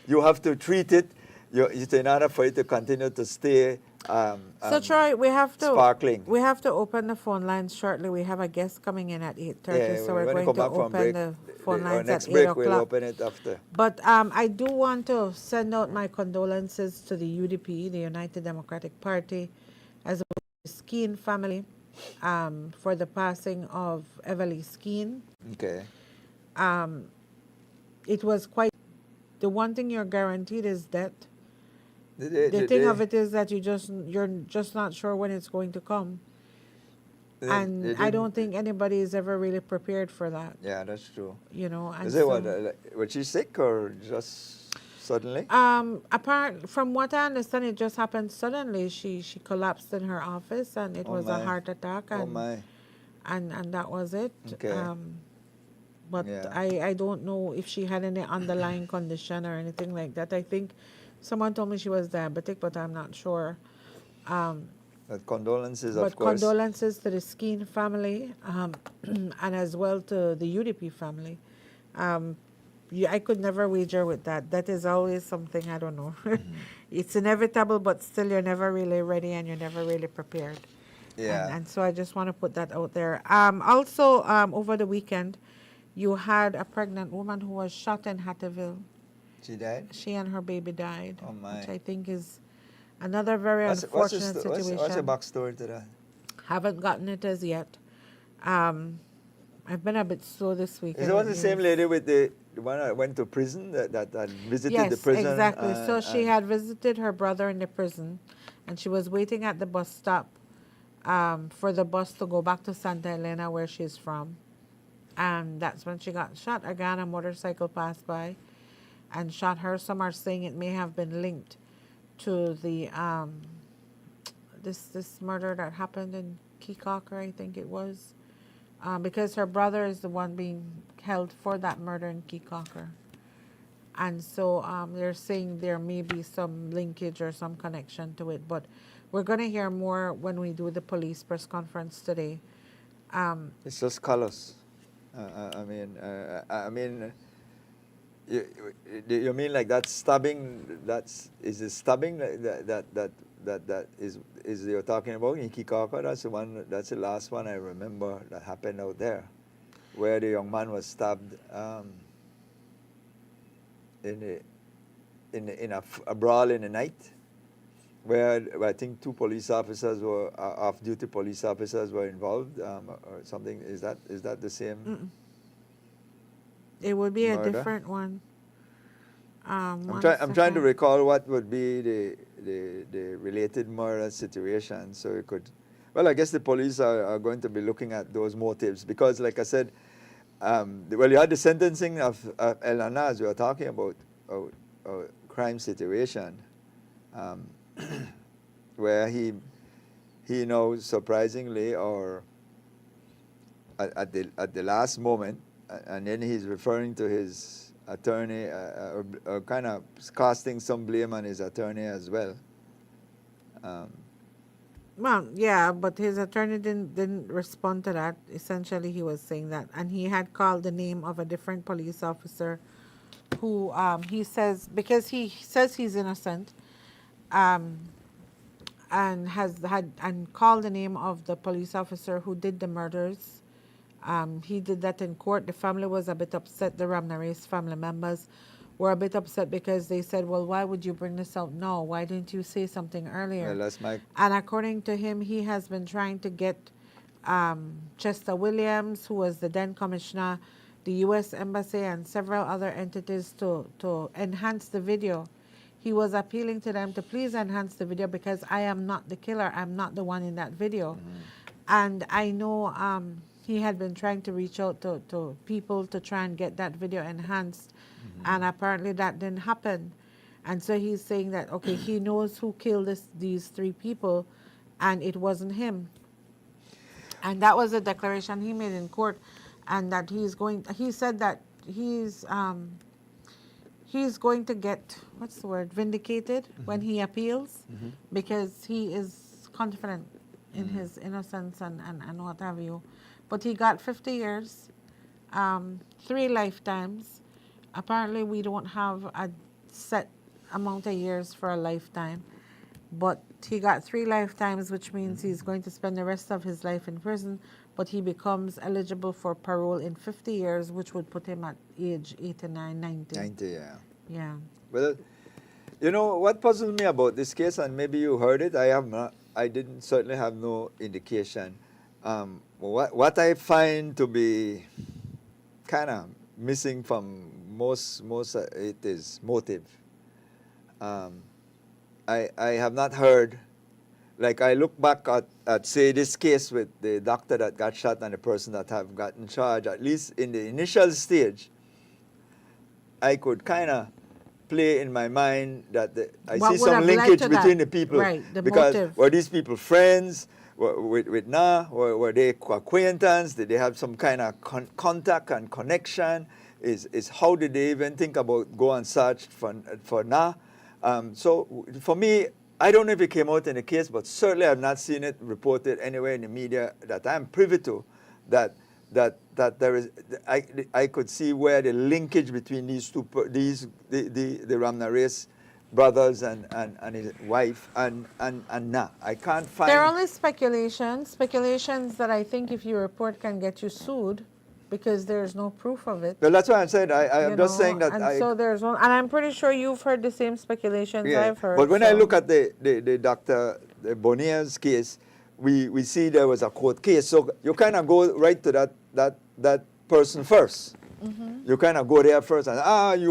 You have to treat it. In order for it to continue to stay. So Troy, we have to sparkling. We have to open the phone lines shortly. We have a guest coming in at 8:30, Yeah, so we're when we going come to back from open break, the phone our lines next at 8 break o'clock. we'll open it after. But I do want to send out my condolences to the UDP, the United Democratic Party, as well as the Skeen family, for the passing of Everly Skeen. Okay. It was quite. The one thing you're guaranteed is death. The thing They- of it is that you're just not sure when it's going to come, and they I don't didn't- think anybody is ever really prepared for that. Yeah, that's true. You know, and Is it so, was she sick or just suddenly? apart from what I understand, it just happened suddenly. She collapsed in her office, and it Oh was my. a heart attack, Oh and my. and that was it. Okay. But Yeah. I don't know if she had any underlying condition or anything like that. I think someone told me she was diabetic, but I'm not sure. But condolences, But of course. condolences to the Skeen family, and as well to the UDP family. I could never wager with that. That is always something, I don't know. It's inevitable, but still you're never really ready and you're never really prepared. Yeah. And so I just want to put that out there. Also, over the weekend, you had a pregnant woman who was shot in Hatterville. She died? She and her baby died, Oh, my. which I think is another very What's unfortunate the situation. what's the backstory to that? Haven't gotten it as yet. I've been a bit slow this week. Is it the same lady with the one that went to prison that visited Yes, the prison? exactly. So she and- had visited her brother in the prison, and she was waiting at the bus stop for the bus to go back to Santa Elena, where she's from. And that's when she got shot. Again, a motorcycle passed by and shot her. Some are saying it may have been linked to the this murder that happened in Keycocker, I think it was, because her brother is the one being held for that murder in Keycocker. And so they're saying there may be some linkage or some connection to it, but we're going to hear more when we do the police press conference today. It's just colors. I mean, you mean like that stabbing? Is it stabbing that is you're talking about in Keycocker? That's the one. That's the last one I remember that happened out there, where the young man was stabbed in a brawl in the night, where I think 2 police officers were off-duty police officers were involved, or something. Is that the same? It would be Murder? a different one. I'm trying to recall what would be the related murder situation. So it could, well, I guess the police are going to be looking at those motives because, like I said, well, you had the sentencing of El Anaz. We were talking about a crime situation where he surprisingly, or at the last moment, and then he's referring to his attorney, kind of casting some blame on his attorney as well. Well, yeah, but his attorney didn't respond to that. Essentially, he was saying that, and he had called the name of a different police officer, who he says, because he says he's innocent, and called the name of the police officer who did the murders. He did that in court. The family was a bit upset. The Ramnareis family members were a bit upset because they said, well, why would you bring this out now? Why didn't you say something earlier? Well, that's my... And according to him, he has been trying to get Chester Williams, who was the then commissioner, the U.S. Embassy, and several other entities to enhance the video. He was appealing to them to please enhance the video because I am not the killer. I'm not the one in that video. And I know he had been trying to reach out to people to try and get that video enhanced. And apparently that didn't happen. And so he's saying that, okay, he knows who killed these 3 people, and it wasn't him. And that was a declaration he made in court, and that he said that he's going to get, what's the word, vindicated when he appeals, because he is confident in his innocence and what have you. But he got 50 years, 3 lifetimes. Apparently, we don't have a set amount of years for a lifetime, but he got 3 lifetimes, which means he's going to spend the rest of his life in prison, but he becomes eligible for parole in 50 years, which would put him at age 89, 90. 90, yeah. Yeah. Well, you know, what puzzles me about this case, and maybe you heard it, I didn't certainly have no indication. What I find to be kind of missing from most it is motive. I have not heard, like I look back at say this case with the doctor that got shot and the person that have gotten charged, at least in the initial stage, I could kind of play in my mind that I What see would some have led linkage to between that? the people. Right, the because motive. were these people friends? With Na? Were they acquaintance? Did they have some kind of contact and connection? Is how did they even think about go and search for Na? So for me, I don't know if it came out in the case, but certainly I've not seen it reported anywhere in the media that I'm privy to, that there is. I could see where the linkage between these two, the Ramnareis brothers and his wife and Na. I can't find. There are only speculations that I think if you report can get you sued. because there's no proof of it. Well, that's why I said I'm you just know, saying that and so there's one, and I'm pretty sure you've heard the same speculations yeah. I've heard. But when I so- look at the Dr. Bonnier's case, we see there was a court case. So you kind of go right to that person first. You kind of go there first, and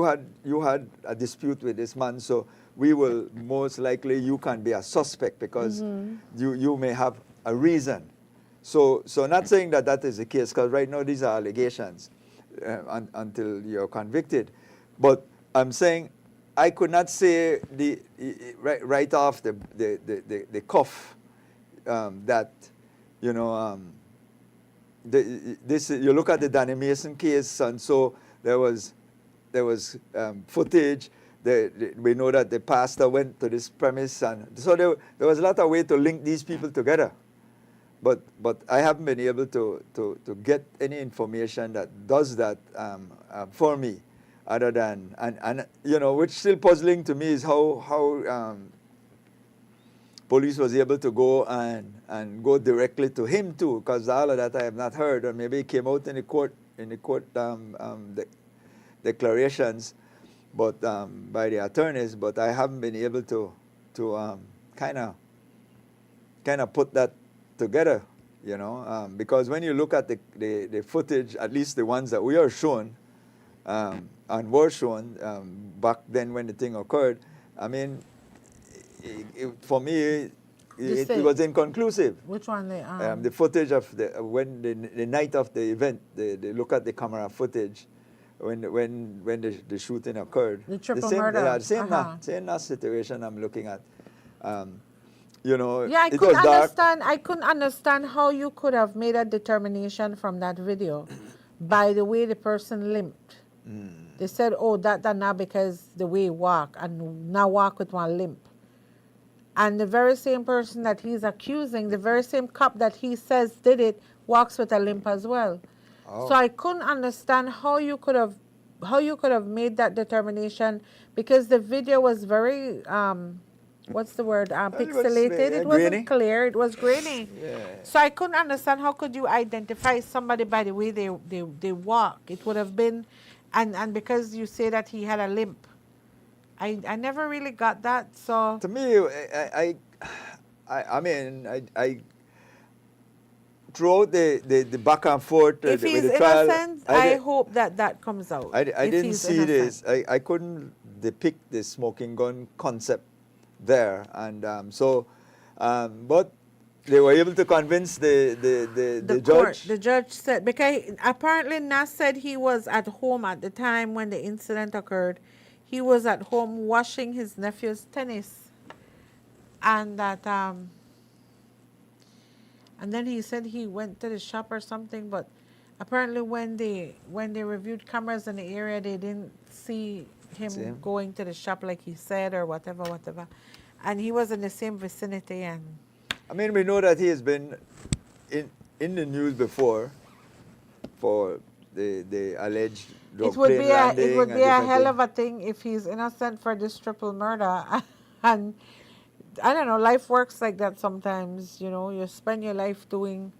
you had a dispute with this man, so we will most likely you can be a suspect because you may have a reason. So not saying that is the case, because right now these are allegations until you're convicted. But I'm saying I could not say right off the cuff that, you know, this you look at the Danny Mason case, and so there was footage. We know that the pastor went to this premise, and so there was a lot of way to link these people together. But I haven't been able to get any information that does that for me, other than and you know, which still puzzling to me is how police was able to go and go directly to him too, because all of that I have not heard, or maybe it came out in the court declarations, but by the attorneys. But I haven't been able to kind of put that together, you know, because when you look at the footage, at least the ones that we are shown and were shown back then when the thing occurred, I mean, for me, it was inconclusive. Which one? The footage of when the night of the event, they look at the camera footage when the shooting occurred. The triple same, murder. Yeah, same situation I'm looking at. You know, Yeah, it was dark. I couldn't understand how you could have made a determination from that video by the way the person limped. They said, oh, that now because the way he walk, and now walk with one limp. And the very same person that he's accusing, the very same cop that he says did it, walks with a limp as well. Oh. So I couldn't understand how you could have made that determination, because the video was very what's the word? Pixelated. It grainy. wasn't clear. It was grainy. Yeah. So I couldn't understand how could you identify somebody by the way they walk. It would have been, and because you say that he had a limp, I never really got that. So To me, I mean, I throughout the back and forth if with he's the trial, innocent, I hope that comes out. I if didn't he's see innocent. this. I couldn't depict the smoking gun concept there, and but they were able to convince the court, judge. the judge said, because apparently Nas said he was at home at the time when the incident occurred. He was at home washing his nephew's tennis, and that and then he said he went to the shop or something. But apparently when they reviewed cameras in the area, they didn't see him going to the shop like he said, or whatever. And he was in the same vicinity. And I mean, we know that he has been in the news before for the alleged drug plane landing. It would and be a different hell things. of a thing if he's innocent for this triple murder. And I don't know, life works like that sometimes. You know, you spend your life doing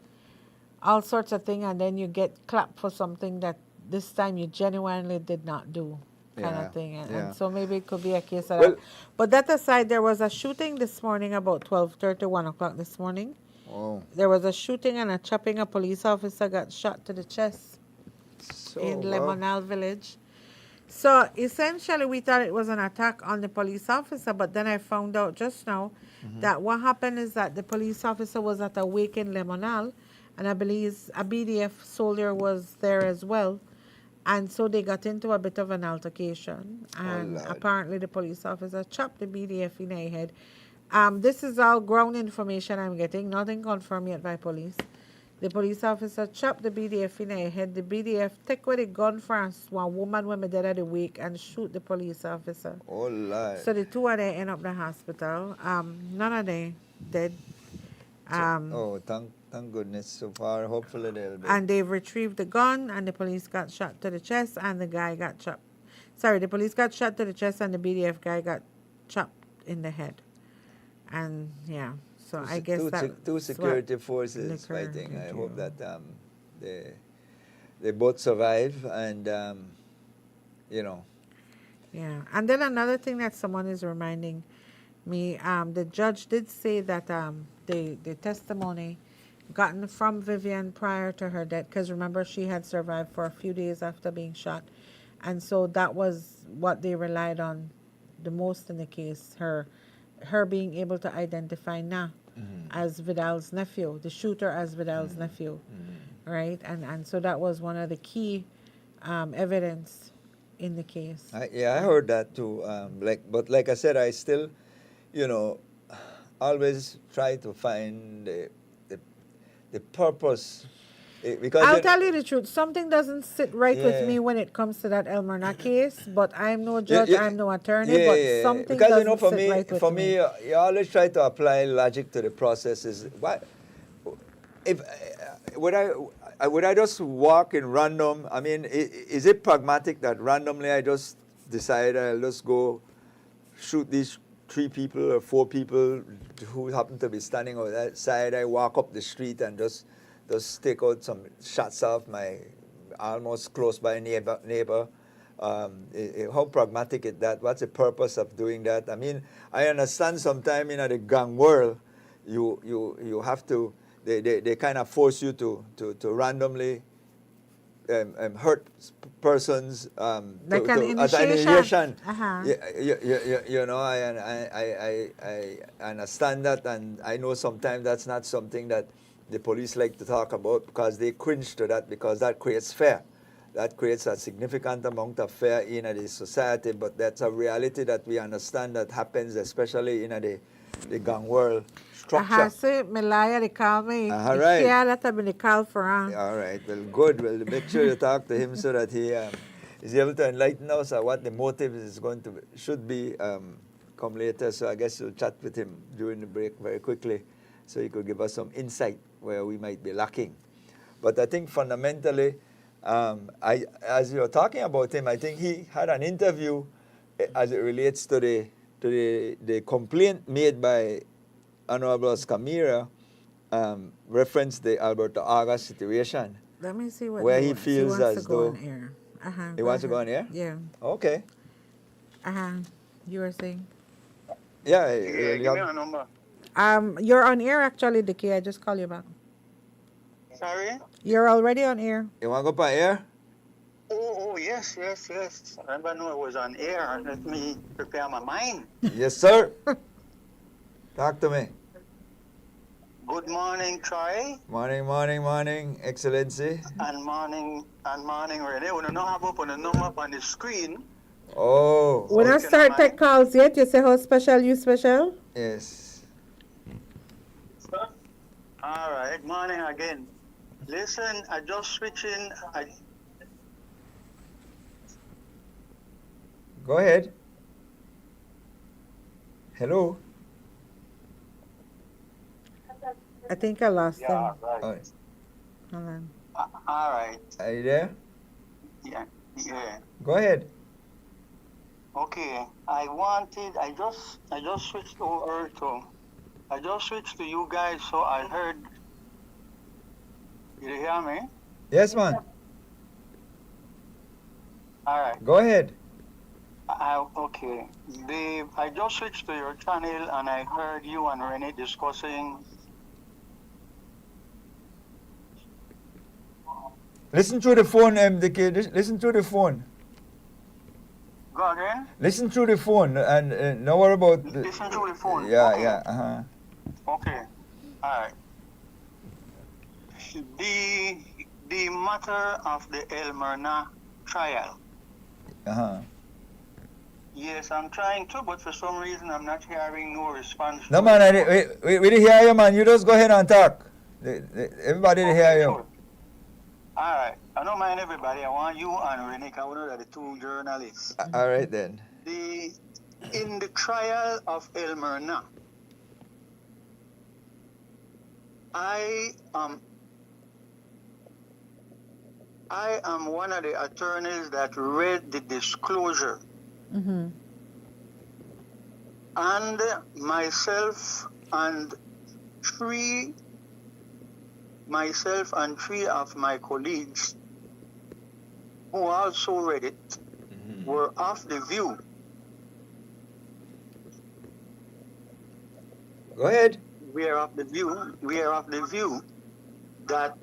all sorts of things, and then you get clapped for something that this time you genuinely did not do, kind Yeah, of thing. yeah. And so maybe it could be a case of Well- that. But that aside, there was a shooting this morning about 12:30, 1 o'clock this morning. Oh, There was a shooting and a chopping. A police officer got shot to the chest so in wow. Lemonal Village. So essentially, we thought it was an attack on the police officer, but then I found out just now that what happened is that the police officer was at a wake in Lemonal, and I believe a BDF soldier was there as well. And so they got into a bit of an altercation, and Lord. apparently the police officer chopped the BDF in the head. This is all ground information I'm getting, nothing confirmed yet by police. The police officer chopped the BDF in the head. The BDF take away the gun from one woman when they dead at the wake and shoot the police officer. Oh, Lord. So the two of them end up in the hospital. None of them dead. Thank goodness. So far, hopefully they'll be. And they've retrieved the gun, and the police got shot to the chest, and the guy got chopped. Sorry, the police got shot to the chest, and the BDF guy got chopped in the head. And yeah, so I guess that two security forces liquor fighting. I did hope you. that they both survive, and you know. Yeah. And then another thing that someone is reminding me, the judge did say that the testimony gotten from Vivian prior to her death, because remember she had survived for a few days after being shot, and so that was what they relied on the most in the case, her being able to identify Na as Vidal's nephew, the shooter as Vidal's nephew, right? And so that was one of the key evidence in the case. I heard that too. But like I said, I still, you know, always try to find the purpose. Because I'll tell you the truth. Something doesn't sit right with Yeah. me when it comes to that Elmerna case. But I'm no judge. Yeah, I'm no attorney. But something because doesn't you know, for sit me, right with for me, you always try to apply logic to the processes. What if would I just walk in random? I mean, is it pragmatic that randomly I just decide I'll just go shoot these 3 people or 4 people who happen to be standing outside? I walk up the street and just take out some shots of my almost close by neighbor. How pragmatic is that? What's the purpose of doing that? I mean, I understand sometime in the gang world, you have to, they kind of force you to randomly hurt persons Like an as an initiation. initiation. You know, I understand that, and I know sometimes that's not something that the police like to talk about, because they cringe to that, because that creates fear. That creates a significant amount of fear in the society, but that's a reality that we understand that happens, especially in the gang world structure. So Malaya, they call me. Right. Yeah, that have been called for. All right, well, good. Well, make sure you talk to him so that he is able to enlighten us on what the motive is going to should be come later. So I guess you'll chat with him during the break very quickly, so he could give us some insight where we might be lacking. But I think fundamentally, as you're talking about him, I think he had an interview as it relates to the complaint made by Honorable Escamilla, referenced the Alberto Aga situation. Let me see what Where he he wants. feels he wants as to go though- on air. He wants to go on air? Yeah. Okay. You were saying. Yeah. Yeah, give me a number. You're on air actually, Dickie. I just call you back. Sorry? You're already on air. You want to go by air? Oh, yes. I never knew I was on air. Let me prepare my mind. Yes, sir. Talk to me. Good morning, Troy. Morning, Excellency. And morning, Rene. We don't have open the number on the screen. Oh, When I Okay, start ma'am. take calls yet, you say how special you special? yes. All right, morning again. Listen, I just switching. Go ahead. Hello. I think I lost Yeah, him. right. Oh, Hold on. All right. are you there? Yeah. Go ahead. Okay. I just switched over to. I just switched to you guys, so I heard. Did you hear me? Yes, man. All right. Go ahead. Okay. I just switched to your channel and I heard you and Rene discussing. Listen through the phone, MDK. Listen through the phone. Go again? Listen through the phone, and don't worry about. Listen through the phone. Yeah, Okay. yeah. Uh-huh. Okay. All right. The matter of the El Myrna trial. Uh-huh. Yes, I'm trying to, but for some reason I'm not hearing no response. No, to man, it. we didn't hear you, man. You just go ahead and talk. Everybody didn't hear Okay, you. sure. All right. I don't mind everybody. I want you and Rene, because we know that the two journalists. All right, then. In the trial of El Myrna, I am one of the attorneys that read the disclosure, Mm-hmm. and myself and three of my colleagues who also read it, were of the view. Go ahead. We are of the view that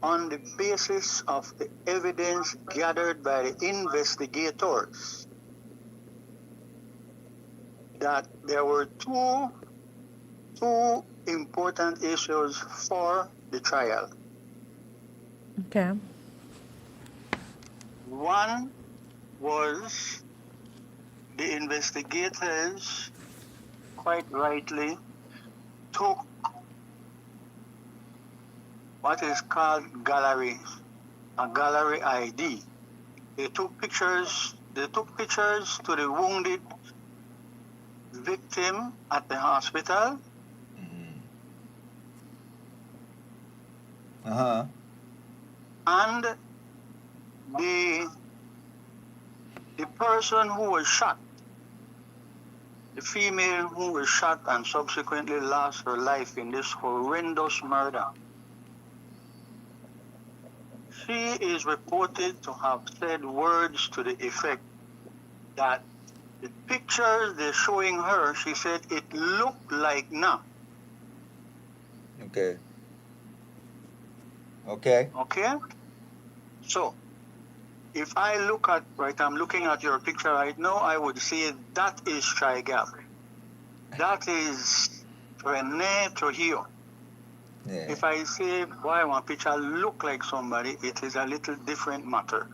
on the basis of the evidence gathered by the investigators, that there were two important issues for the trial. Okay. One was the investigators, quite rightly, took what is called a gallery ID. They took pictures to the wounded victim at the hospital. Uh-huh. And the person who was shot, the female who was shot and subsequently lost her life in this horrendous murder, she is reported to have said words to the effect that the pictures they're showing her, she said, it looked like now. Okay. Okay. Okay? So, if I look at, I'm looking at your picture right now, I would say that is Tri-Gap. That is Rene Trujillo. Yeah. If I say, boy, one picture look like somebody, it is a little different matter.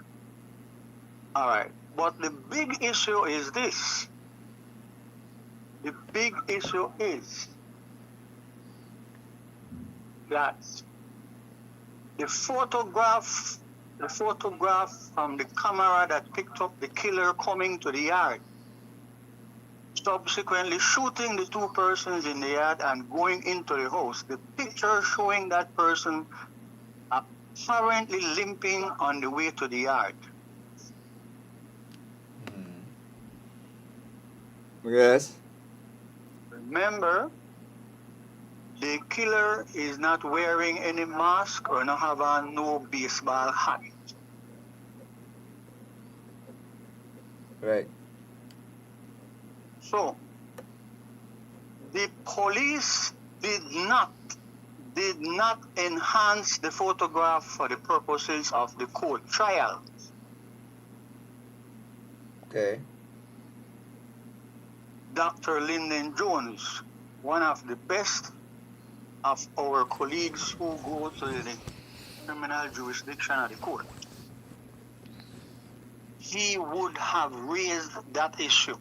All right. But the big issue is this. The big issue is that the photograph from the camera that picked up the killer coming to the yard, subsequently shooting the two persons in the yard and going into the house, the picture showing that person apparently limping on the way to the yard. Yes. Remember, the killer is not wearing any mask or not have on no baseball hat. Right. So, the police did not enhance the photograph for the purposes of the court trial. Okay. Dr. Lyndon Jones, one of the best of our colleagues who go to the criminal jurisdiction of the court, he would have raised that issue,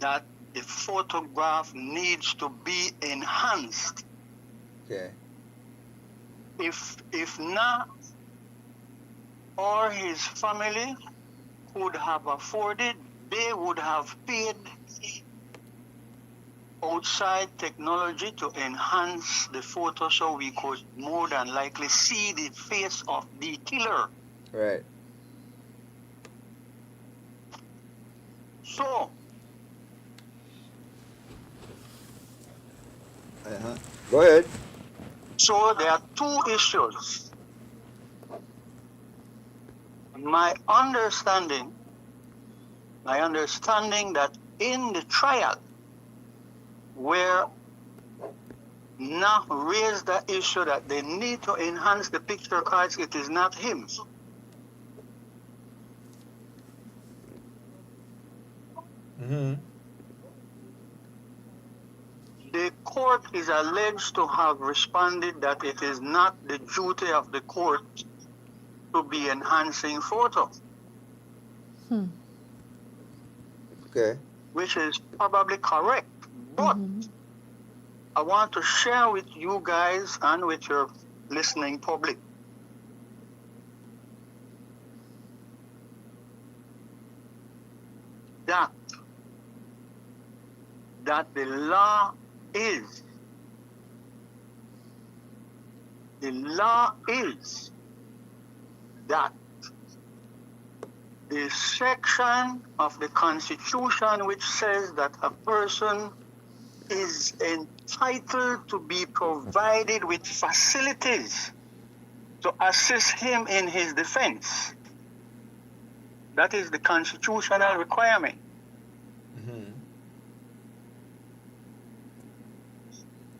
that the photograph needs to be enhanced. Okay. If not, or his family could have afforded, they would have paid outside technology to enhance the photo so we could more than likely see the face of the killer. Right. So, Go ahead. so there are two issues. My understanding that in the trial, where now raised the issue that they need to enhance the picture cards, it is not him. Mm-hmm. The court is alleged to have responded that it is not the duty of the court to be enhancing photo, Okay. which is probably correct. But I want to share with you guys and with your listening public that the law is that the section of the Constitution which says that a person is entitled to be provided with facilities to assist him in his defense That is the constitutional requirement.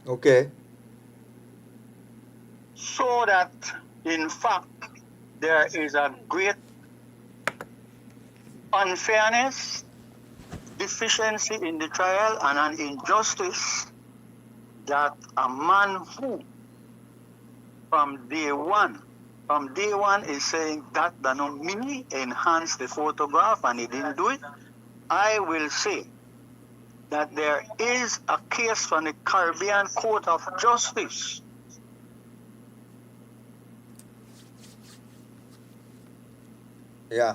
Okay. So that, in fact, there is a great unfairness, deficiency in the trial, and an injustice that a man who, from day one is saying that the nominee enhanced the photograph and he didn't do it, I will say that there is a case from the Caribbean Court of Justice Yeah.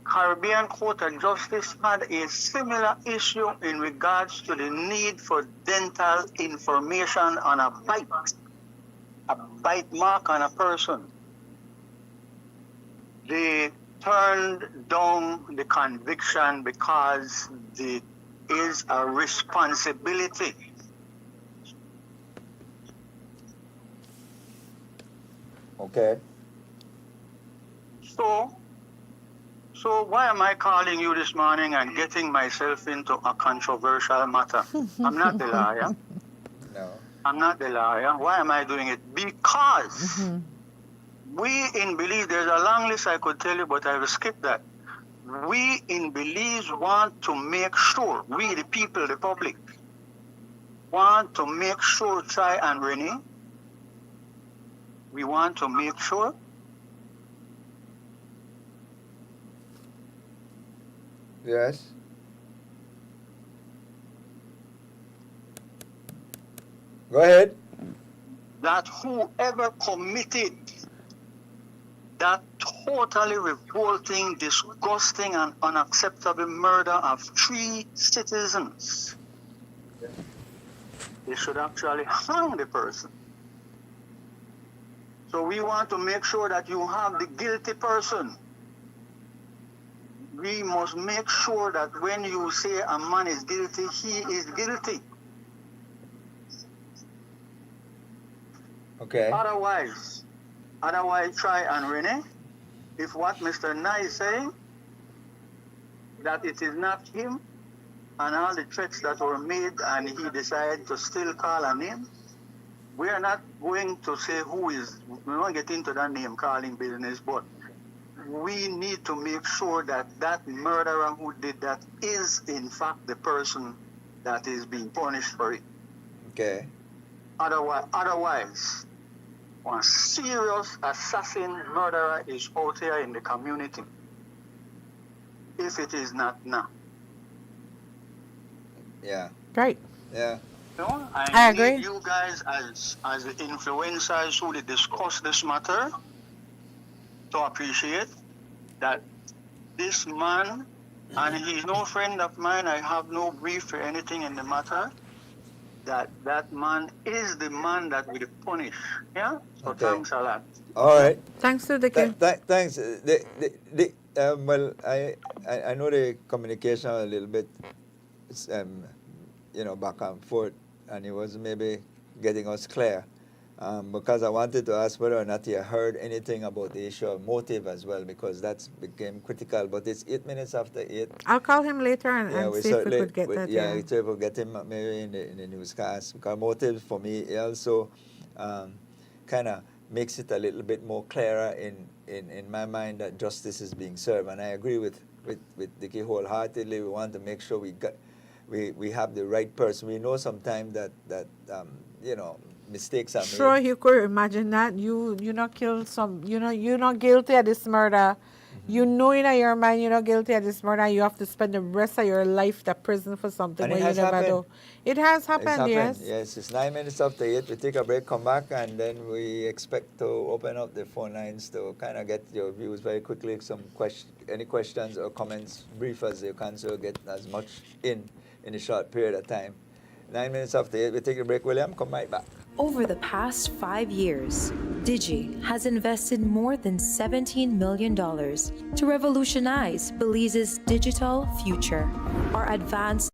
Caribbean Court of Justice had a similar issue in regards to the need for dental information on a bite mark on a person. They turned down the conviction because there is a responsibility. Okay. So why am I calling you this morning and getting myself into a controversial matter? I'm not the lawyer. No. I'm not the lawyer. Why am I doing it? Because we in Belize, there's a long list I could tell you, but I will skip that. We in Belize want to make sure, we the people, the public, want to make sure, Try and Renee, we want to make sure Yes. Go ahead. that whoever committed that totally revolting, disgusting, and unacceptable murder of 3 citizens, they should actually hang the person. So we want to make sure that you have the guilty person. We must make sure that when you say a man is guilty, he is guilty. Okay. Otherwise, Try and Renee, if what Mr. Nye is saying, that it is not him, and all the threats that were made, and he decided to still call a name, we are not going to say who is, we won't get into that name calling business, but we need to make sure that that murderer who did that is in fact the person that is being punished for it. Okay. Otherwise, one serious assassin murderer is out here in the community. If it is not now. Yeah. Right. Yeah. You know, I agree. need you guys as the influencers who they discuss this matter to appreciate that this man, and he's no friend of mine, I have no brief for anything in the matter, that man is the man that will punish. Yeah? So Okay. thanks a lot. All right. Thanks to the kid. Thanks. Well, I know the communication a little bit, back and forth, and it was maybe getting us clear. Because I wanted to ask whether or not you heard anything about the issue of motive as well, because that's became critical. But it's 8 minutes after 8. I'll call him later and see if we could get that. Yeah, see if we get him maybe in the newscast. Because motive for me it also kind of makes it a little bit more clearer in my mind that justice is being served. And I agree with Dickie wholeheartedly. We want to make sure we have the right person. We know sometimes that mistakes are made. Sure, you could imagine that you not killed some, you're not guilty of this murder. You know in your mind you're not guilty of this murder. You have to spend the rest of your life in prison for something And where it you has never happened. do. It has happened, yes. Yes, it's 9 minutes after 8. We take a break, come back, and then we expect to open up the phone lines to kind of get your views very quickly. Any questions or comments, brief as you can, so get as much in a short period of time. 9 minutes after 8, we take a break, William. Come right back. Over the past 5 years, Digi has invested more than $17 million to revolutionize Belize's digital future. Our advanced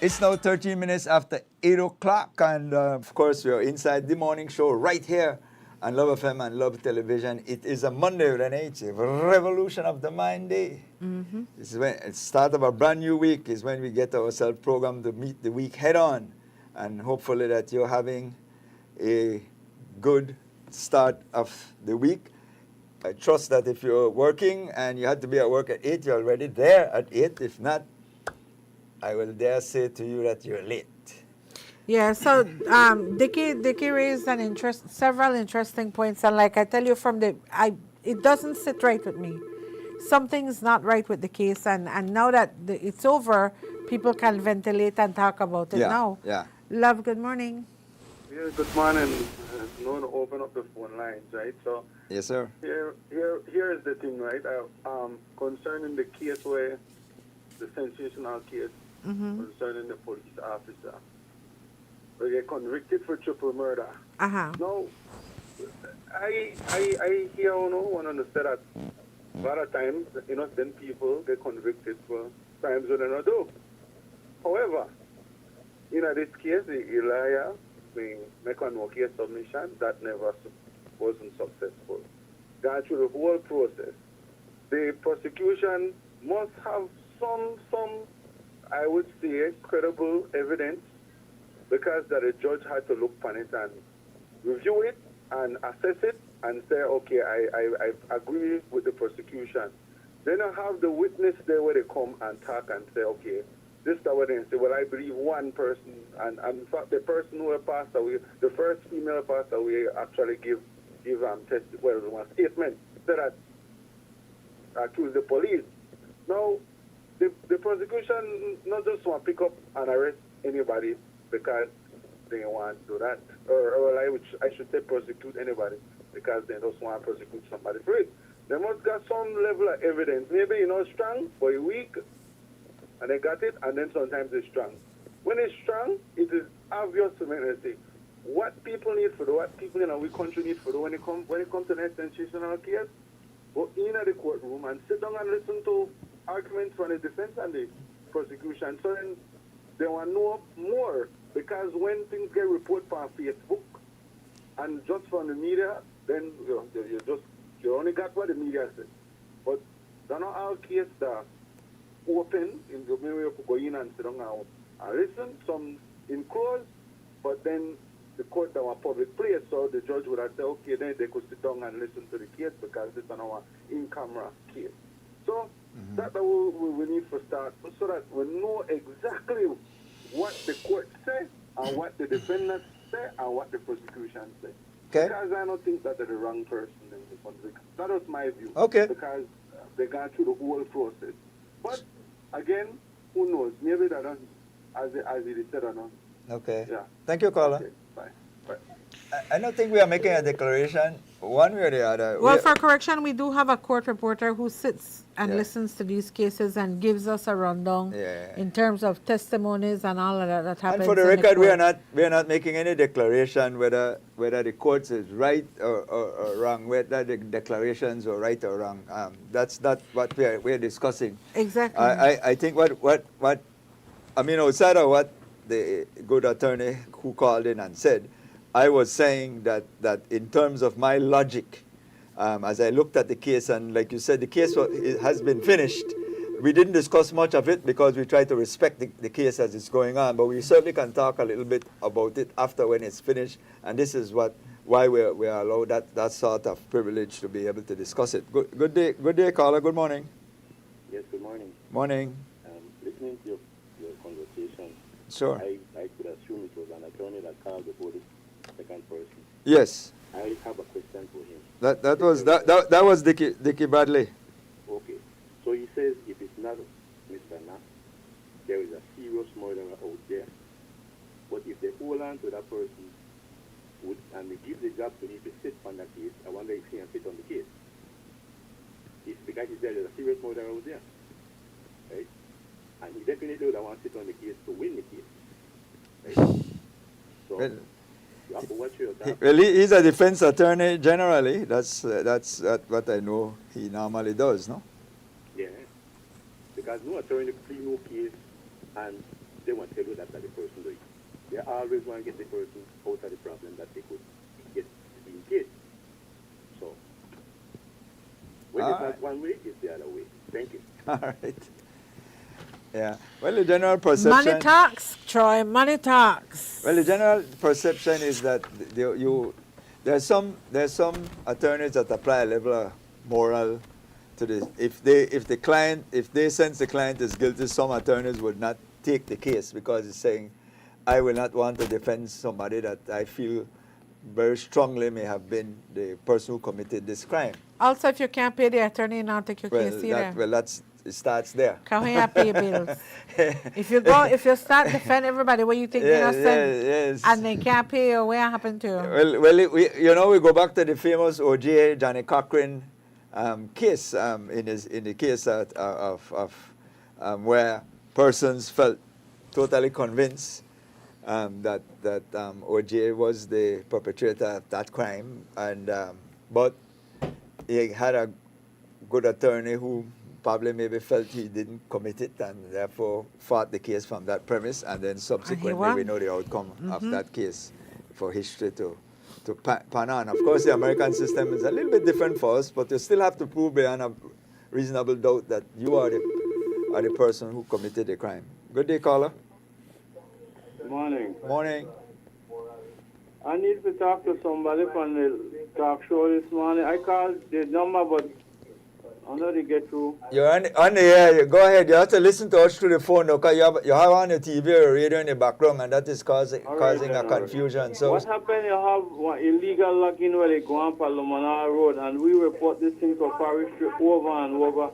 It's now 13 minutes after 8 o'clock, and of course, we are inside the morning show right here on Love FM and Love Television. It is a Monday, Renee. It's a Revolution of the Mind Day. It's when it's start of a brand new week. Is when we get ourselves programmed to meet the week head on, and hopefully that you're having a good start of the week. I trust that if you're working and you had to be at work at 8, you're already there at 8. If not, I will dare say to you that you're late. Yeah, so Dickie raised several interesting points, and like I tell you it doesn't sit right with me. Something's not right with the case, and now that it's over, people can ventilate and talk about it now. Yeah. Love, good morning. Yeah, good morning. No one open up the phone lines, right? So Yes, sir. here is the thing, right? Concerning the case where the sensational case concerning the police officer, where they convicted for triple murder. Uh-huh. Now, I hear one understand that a lot of times innocent people get convicted for crimes they don't do. However, in this case, the Elijah make a no case submission that wasn't successful. Going through the whole process, the prosecution must have some I would say credible evidence, because that the judge had to look upon it and review it and assess it and say, okay, I agree with the prosecution. Then I have the witness there where they come and talk and say, okay, this is what they say, well, I believe one person, and in fact, the person who passed away, the first female passed away, actually give one statement so that accuse the police. Now, the prosecution not just want to pick up and arrest anybody because they want to do that, or I should say prosecute anybody because they just want to prosecute somebody for it. They must got some level of evidence, maybe strong for a week, and they got it, and then sometimes it's strong. When it's strong, it is obvious to me that say what people need for what people in our country need for when it comes to that sensational case. Go in at the courtroom and sit down and listen to arguments from the defense and the prosecution. So then they want to know more, because when things get reported on Facebook and just from the media, then you only got what the media says. But they're not all cases that open in the way you go in and sit down and listen. Some in close, but then the court that was public place, so the judge would have said, okay, then they could sit down and listen to the case because it's an our in-camera case. So that we need to start, so that we know exactly what the court say and what the defendant say and what the prosecution say. Okay. Because I don't think that they're the wrong person in the convict. That was my view. Okay. Because they got through the whole process. But again, who knows? Maybe they don't, as it said or not. Okay. Yeah. Thank you, caller. Okay. Bye. Bye. I don't think we are making a declaration one way or the other. Well, for correction, we do have a court reporter who sits and Yeah. listens to these cases and gives us a rundown Yeah. in terms of testimonies and all of that happens. And for the in record, we court. are not making any declaration whether the courts is right or wrong, whether the declarations are right or wrong. That's not what we're discussing. Exactly. I think what I mean, outside of what the good attorney who called in and said, I was saying that in terms of my logic, as I looked at the case, and like you said, the case has been finished. We didn't discuss much of it because we try to respect the case as it's going on, but we certainly can talk a little bit about it after when it's finished, and this is why we are allowed that sort of privilege to be able to discuss it. Good day, caller. Good morning. Yes, good morning. Morning. Listening to your conversation, Sure. I could assume it was an attorney that called the police second person. Yes. I have a question for him. That was Dickie Bradley. Okay. So he says if it's not Mr. Nass, there is a serious murderer out there. But if they hold on to that person and they give the job to him to sit on that case, I wonder if he can sit on the case. If the guy is there, there's a serious murderer out there. Right? And he definitely would want to sit on the case to win the case. Right? So you have to watch your job. Well, he's a defense attorney generally. That's what I know he normally does, no? Yeah. because no attorney plead no case and they want to tell you that the person doing. They always want to get the person out of the problem that they could get in case. So, when it's not one way, it's the other way. Thank you. All right. Yeah. Well, the general perception. Money talks, Troy. Money talks. Well, the general perception is that there's some attorneys that apply a level of moral to this. If they sense the client is guilty, some attorneys would not take the case because it's saying, I will not want to defend somebody that I feel very strongly may have been the person who committed this crime. Also, if you can't pay the attorney, not take your case either. It starts there. Come here, pay your bills. If you start defend everybody, what you think innocent, yes. and they can't pay you, what happened to you? Well, we go back to the famous O.J. Johnny Cochran case in the case of where persons felt totally convinced that O.J. was the perpetrator of that crime, and but he had a good attorney who probably maybe felt he didn't commit it and therefore fought the case from that premise, and then subsequently we know the outcome of that case for history to pan on. Of course, the American system is a little bit different for us, but you still have to prove beyond a reasonable doubt that you are the person who committed the crime. Good day, caller. Good morning. Morning. I need to talk to somebody from the talk show this morning. I called the number, but I know they get through. You're on the air. Go ahead. You have to listen to us through the phone, because you have on your TV or radio in the background, and that is causing a confusion. So what happened? You have one illegal logging where they go on Palomana Road, and we report this thing to forestry over and over.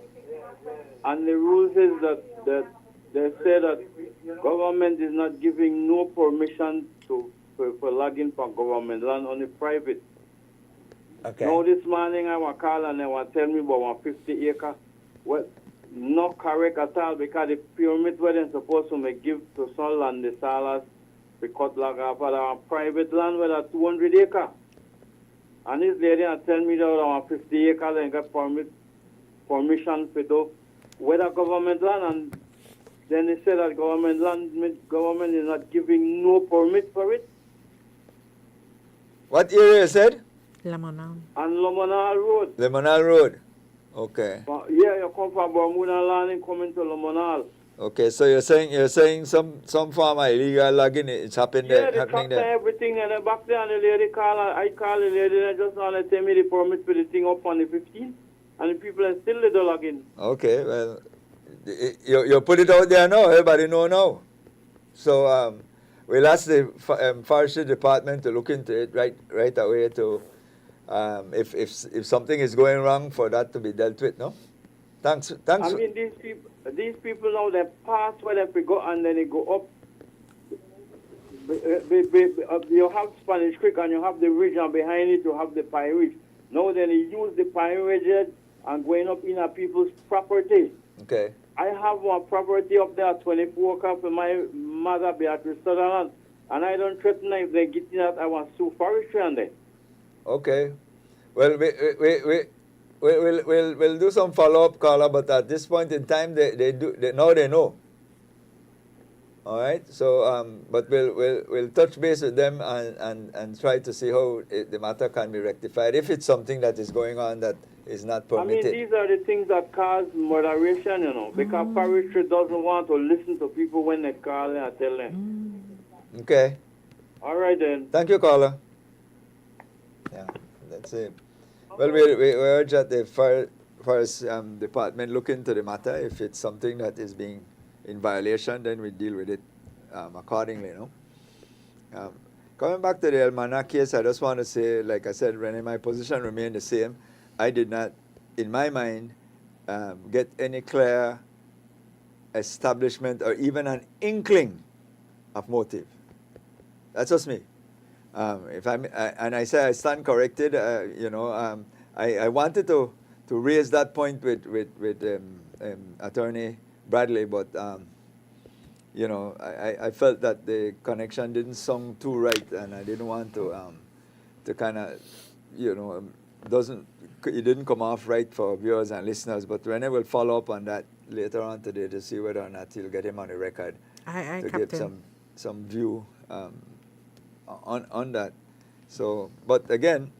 And the rules is that they say that government is not giving no permission for logging for government land, only private. okay. Now this morning I was call and they were tell me about 150 acre. Well, not correct at all, because the pyramid where they're supposed to give to some land, the salas, we cut log off of private land where 200 acre. And this lady tell me that 150 acres and got permission for do whether government land, and then they say that government is not giving no permit for it. What area you said? Lamonal. On Lamonal Road. Lemonal Road. Okay. Yeah, you come from Bermuda land and come into Lamonal. Okay. So you're saying some form of illegal logging is happening Yeah, there. they Happening tractor there. everything, and then back there, and the lady I call the lady, and just now they tell me the permit for the thing up on the 15th, and the people are still the logging. Okay. Well, you put it out there now. Everybody know now. So we'll ask the forestry department to look into it right away to if something is going wrong, for that to be dealt with. No. Thanks. I mean, these people now, they pass where they go and then they go up. You have Spanish Creek and you have the ridge, and behind it you have the Pine Ridge. Now then they use the Pine Ridge and going up in people's property. Okay. I have one property up there, 24 acres for my mother, Beatrice Sutherland, and I don't threaten them if they get in that. I want to sue forestry on them. Okay. Well, we'll do some follow-up, caller, but at this point in time, they know. All right. So, but we'll touch base with them and try to see how the matter can be rectified, if it's something that is going on that is not permitted. I mean, these are the things that cause moderation, because forestry doesn't want to listen to people when they call and tell them. Okay. All right then. Thank you, caller. Yeah, that's it. Well, we urge that the forest department look into the matter. If it's something that is being in violation, then we deal with it accordingly. Coming back to the Elmana case, I just want to say, like I said, Renee, my position remained the same. I did not, in my mind, get any clear establishment or even an inkling of motive. That's just me. And I say I stand corrected. I wanted to raise that point with Attorney Bradley, but I felt that the connection didn't sound too right, and I didn't want to kind of it didn't come off right for viewers and listeners. But Renee will follow up on that later on today to see whether or not he'll get him on the record I to Captain. give some view on that. So, but again,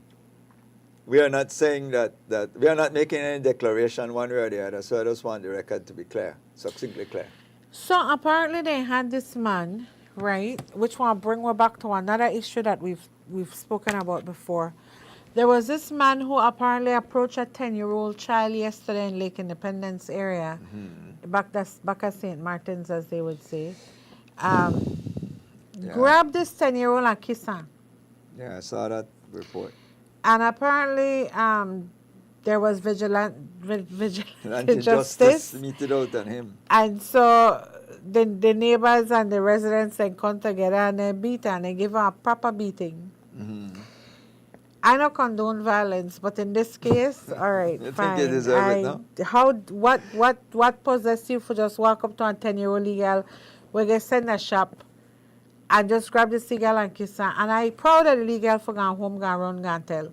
we are not saying that we are not making any declaration one way or the other. So I just want the record to be clear, succinctly clear. So apparently they had this man, right? Which will bring us back to another issue that we've spoken about before. There was this man who apparently approached a 10-year-old child yesterday in Lake Independence area, back at St. Martin's, as they would say. Yeah. Grabbed this 10-year-old and kissed her. Yeah, I saw that report. And apparently there was vigilante Anti-justice meted out on him. And so the neighbors and the residents then come together and they beat her and they give her a proper beating. I don't condone violence, but in this case, all right, You fine. think you deserve it, no? What possessed you for just walk up to a 10-year-old girl where they send a shop and just grab the girl and kiss her? And I proud of the girl for going home, going run, going tell.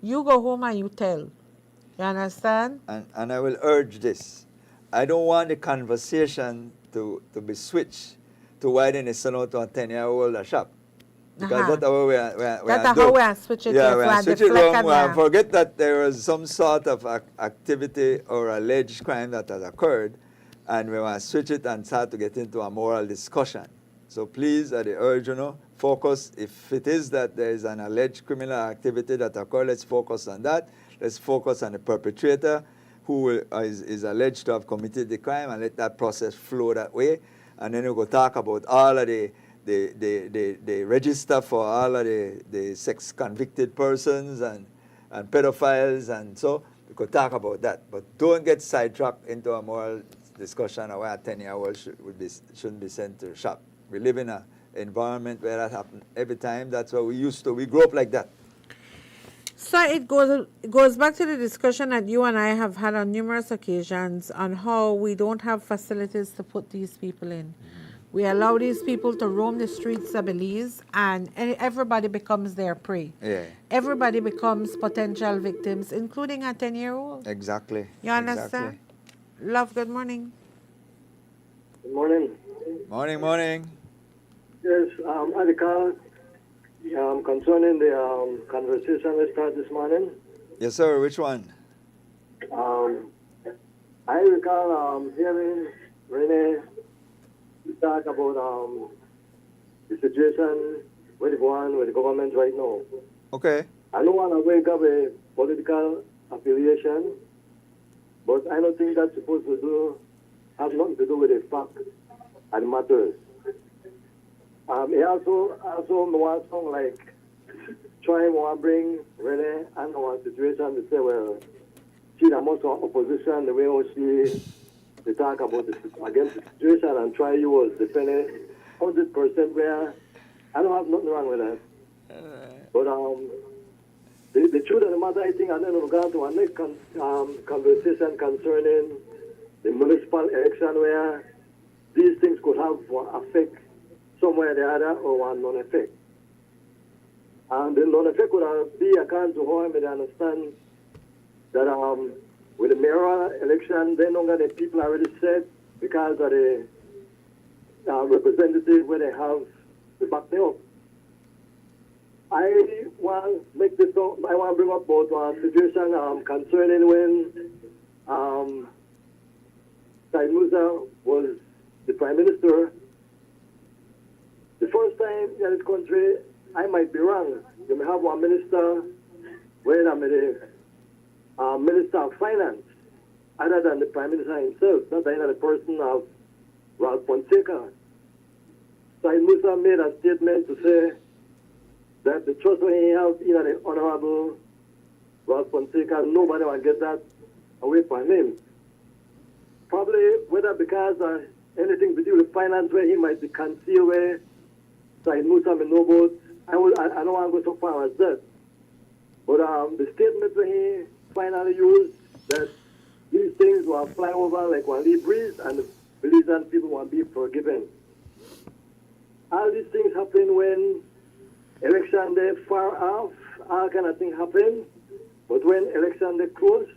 You go home and you tell. You understand? And I will urge this. I don't want the conversation to be switched to why didn't they send out to a 10-year-old a shop. Because that's how we are That's how we are switch it. Yeah, we if are we switch it deflect wrong. We and, are forget that there was some sort of activity or alleged crime that has occurred, and we want to switch it and start to get into a moral discussion. So please, at the urge, focus. If it is that there is an alleged criminal activity that occurred, let's focus on that. Let's focus on the perpetrator who is alleged to have committed the crime and let that process flow that way. And then we'll go talk about all of the register for all of the sex convicted persons and pedophiles, and so we could talk about that. But don't get sidetracked into a moral discussion of why a 10-year-old shouldn't be sent to shop. We live in an environment where that happens every time. That's what we used to. We grew up like that. So it goes back to the discussion that you and I have had on numerous occasions on how we don't have facilities to put these people in. We allow these people to roam the streets of Belize, and everybody becomes their prey. Yeah. Everybody becomes potential victims, including a 10-year-old. Exactly. You understand? Exactly. Love, good morning. Good morning. Morning. Yes, I recall concerning the conversation we started this morning. Yes, sir. Which one? I recall hearing Rene talk about the situation where it's going with the government right now. Okay. I don't want to wake up a political affiliation, but I don't think that's supposed to have nothing to do with the fact and matters. He also wants something like trying to bring Rene and our situation to say, well, she the most opposition, the way how she they talk about against the situation and try you as defending 100% where I don't have nothing wrong with that. But the truth of the matter, I think, and then we're going to our next conversation concerning the municipal election where these things could have one effect somewhere or the other or one non-effect. And the non-effect could be according to how I may understand that with the mayoral election, then longer the people already set because of the representative where they have to back them up. I want to make this up. I want to bring up about a situation concerning when Said Musa was the prime minister. The first time in this country, I might be wrong. You may have one minister where I'm the Minister of Finance, other than the Prime Minister himself, not the person of Ralph Fonseca. Said Musa made a statement to say that the trust he has in the Honorable Ralph Fonseca, nobody will get that away from him. Probably whether because anything to do with finance where he might be concealed where Said Musa may know about, I don't want to go so far as that. But the statement where he finally used that these things will fly over like one leaf breeze and the Belizean people will be forgiven. All these things happen when election day far off, all kind of things happen. But when election day close,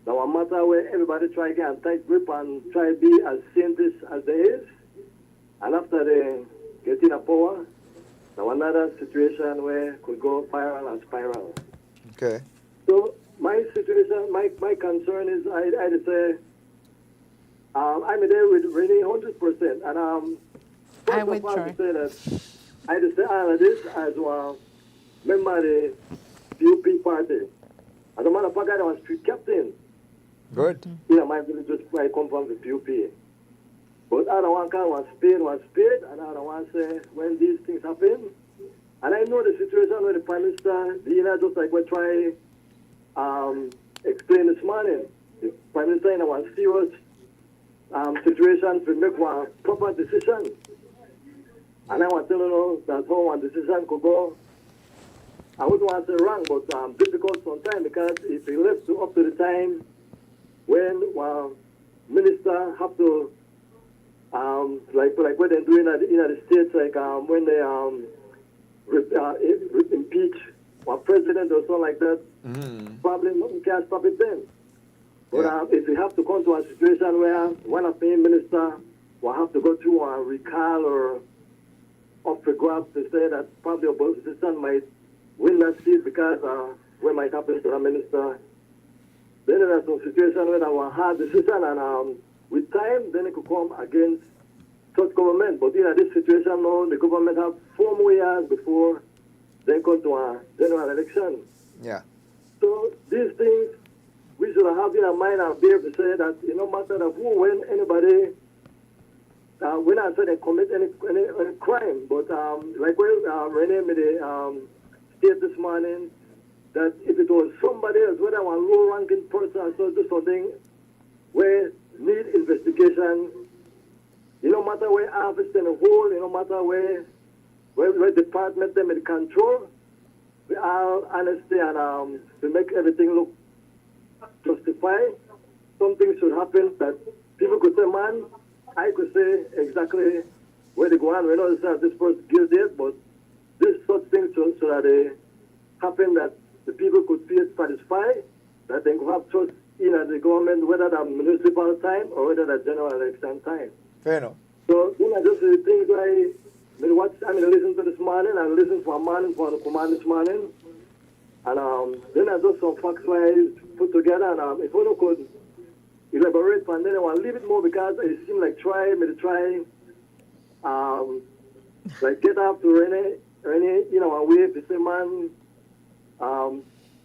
Now a matter where everybody try to get a tight grip and try to be as saintist as there is. And after they get in a power, now another situation where could go viral and spiral. Okay. So my situation, my concern is I'd say I'm there with Renee 100%. And first I of all, withdraw. to say that I just say all of this as well. Member of the PUP party. As a matter of fact, I was street captain. Good. You know, my village just where I come from, the PUP. But I don't want to was paid, and I don't want to say when these things happen. And I know the situation where the Prime Minister, just like we try explain this morning. The Prime Minister in a serious situation to make one proper decision. And I want to know that how one decision could go. I wouldn't want to say wrong, but difficult sometimes because if he left up to the time when minister have to like what they're doing in the states, like when they impeach one president or something like that, probably nothing can stop it then. But if we have to come to a situation where one of the minister will have to go through a recall or off the grab to say that probably opposition might win that seat because what might happen to the minister, then there's a situation where there was a hard decision and with time then it could come against such government. But in this situation now, the government have 4 more years before they come to a general election. Yeah. So these things we should have in our mind and be able to say that it no matter who, when anybody, we're not saying they commit any crime, but like when Renee made a state this morning, that if it was somebody else, whether one low-ranking person or do something where need investigation, it no matter where office in a hole, it no matter where department them in control, we are honesty and to make everything look justified. Something should happen that people could say, man, I could say exactly where they go on. We know that this person guilty, but this such things so that they happen that the people could feel satisfied, that they could have trust in the government, whether the municipal time or whether the general election time. Fair enough. So, just the things I listen to this morning, I listen for a morning for the command this morning, and then I do some facts wise put together, and if one could elaborate, and then I will leave it more because it seems like like get up to Renee, and wave to say, man,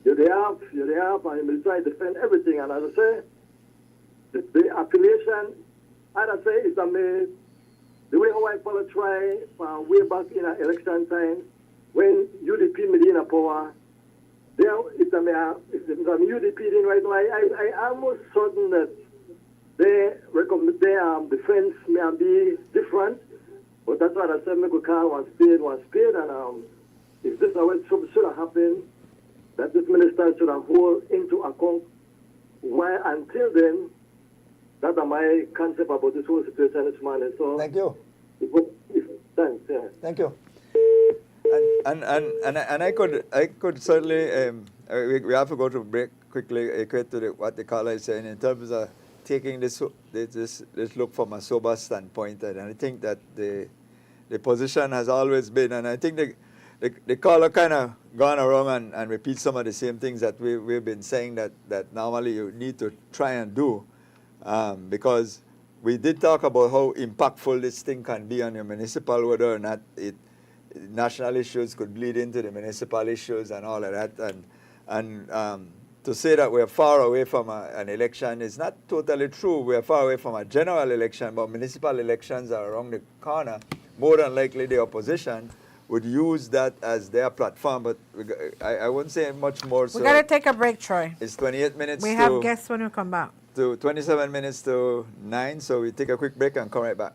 you're there, and we'll try to defend everything. And as I say, the affiliation, as I say, is the way how I follow try way back in election time when UDP Medina power. There, if I'm UDP in right now, I almost certain that their defense may be different. But that's what I said. Me go call one spade, and if this is what should have happened, that this minister should have hold into account. Why until then, that's my concept about this whole situation this morning. So Thank you. Thanks. Yeah. Thank you. And I could certainly we have to go to break quickly. Equate to what the caller is saying in terms of taking this look from a sober standpoint, and I think that the position has always been, and I think the caller kind of gone around and repeat some of the same things that we've been saying that normally you need to try and do, because we did talk about how impactful this thing can be on your municipal, whether or not national issues could bleed into the municipal issues and all of that, and to say that we're far away from an election is not totally true. We're far away from a general election, but municipal elections are around the corner. More than likely the opposition would use that as their platform, but I wouldn't say much more. We got to take a break, Troy. It's 28 minutes We have guests when we come back. to 27 minutes to 9, so we take a quick break and come right back.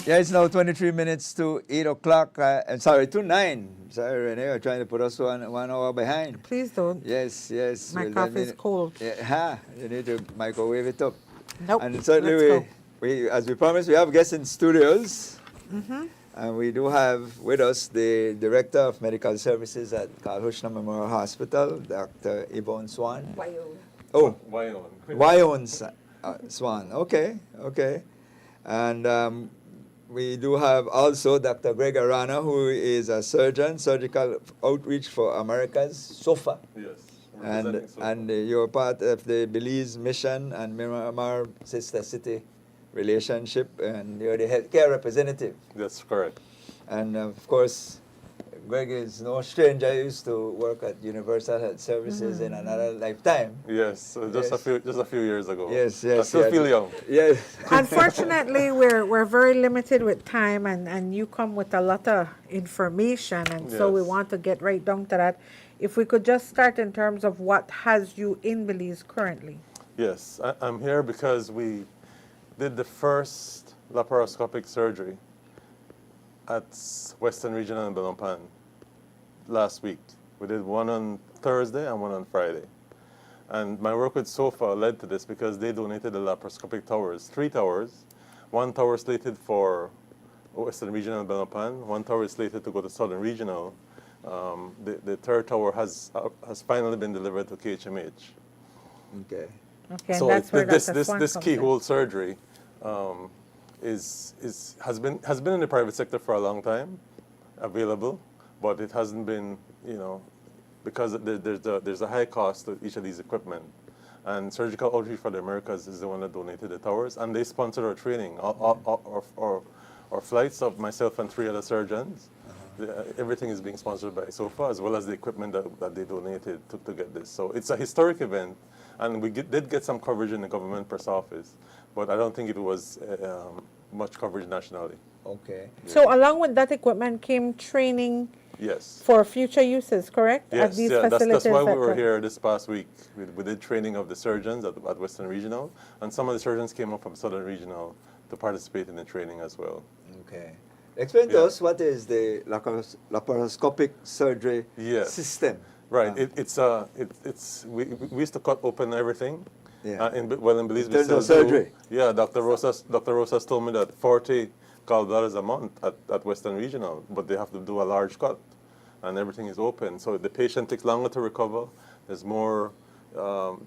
Yeah, it's now 23 minutes to 8 o'clock. To 9. Sorry, Renee, you're trying to put us 1 hour behind. Please don't. Yes, yes. My well, coffee that is cold. you need to microwave it up. Nope. And certainly, Let's go. we, as we promised, we have guests in studios. Mm-hmm. And we do have with us the Director of Medical Services at Carl Hushner Memorial Hospital, Dr. Yvonne Swan. Oh, Wyon Swan. Okay, okay. And we do have also Dr. Greg Arana, who is a surgeon, Surgical Outreach for Americas, SOFA. Yes. And you're part of the Belize Mission and Miramar Sister City relationship, and you're the healthcare representative. That's correct. And of course, Greg is no stranger. I used to work at Universal Health Services in another lifetime. Yes, just a few years ago. Yes, I yes. still feel young. Yes. Unfortunately, we're very limited with time, and you come with a lot of information, and so we Yes. want to get right down to that. If we could just start in terms of what has you in Belize currently. Yes, I'm here because we did the first laparoscopic surgery at Western Regional in Belompan last week. We did one on Thursday and one on Friday. And my work with SOFA led to this because they donated the laparoscopic towers, 3 towers. 1 tower slated for Western Regional in Belompan, 1 tower is slated to go to Southern Regional. The 3rd tower has finally been delivered to KHMH. Okay. Okay, So and that's where this Dr. Swan this comes in. keyhole surgery has been in the private sector for a long time, available, but it hasn't been, because there's a high cost to each of these equipment. And Surgical Outreach for the Americas is the one that donated the towers, and they sponsored our training, our flights of myself and 3 other surgeons. Everything is being sponsored by SOFA, as well as the equipment that they donated to get this. So it's a historic event, and we did get some coverage in the government press office, but I don't think it was much coverage nationally. Okay. So along with that equipment came training Yes. for future uses, correct? At Yes, these yeah, facilities. that's why we that were here this past week. We did training of the surgeons at Western Regional, and some of the surgeons came up from Southern Regional to participate in the training as well. Okay. Explain to Yeah. us what is the laparoscopic surgery system. Right. We used to cut open everything. Yeah. In Belize, In we terms of still do. surgery. Yeah, Dr. Rosas told me that 40 gallbladders a month at Western Regional, but they have to do a large cut, and everything is open. So the patient takes longer to recover. There's more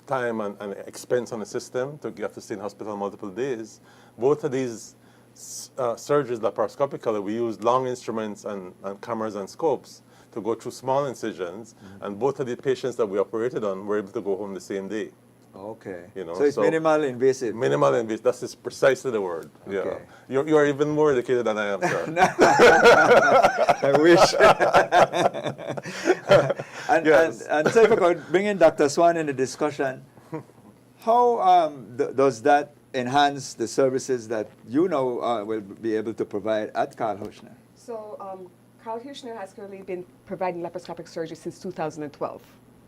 time and expense on the system to have to stay in hospital multiple days. Both of these surgeries laparoscopically, we use long instruments and cameras and scopes to go through small incisions, and both of the patients that we operated on were able to go home the same day. Okay. You know, so it's so- minimal invasive. Minimal invasive, that's just precisely the word. Yeah. Okay. You're even more educated than I am, sir. I wish. Yes. and so if I could bring in Dr. Swan in the discussion, how does that enhance the services that you know will be able to provide at Carl Hushner? So, Carl Hushner has currently been providing laparoscopic surgery since 2012.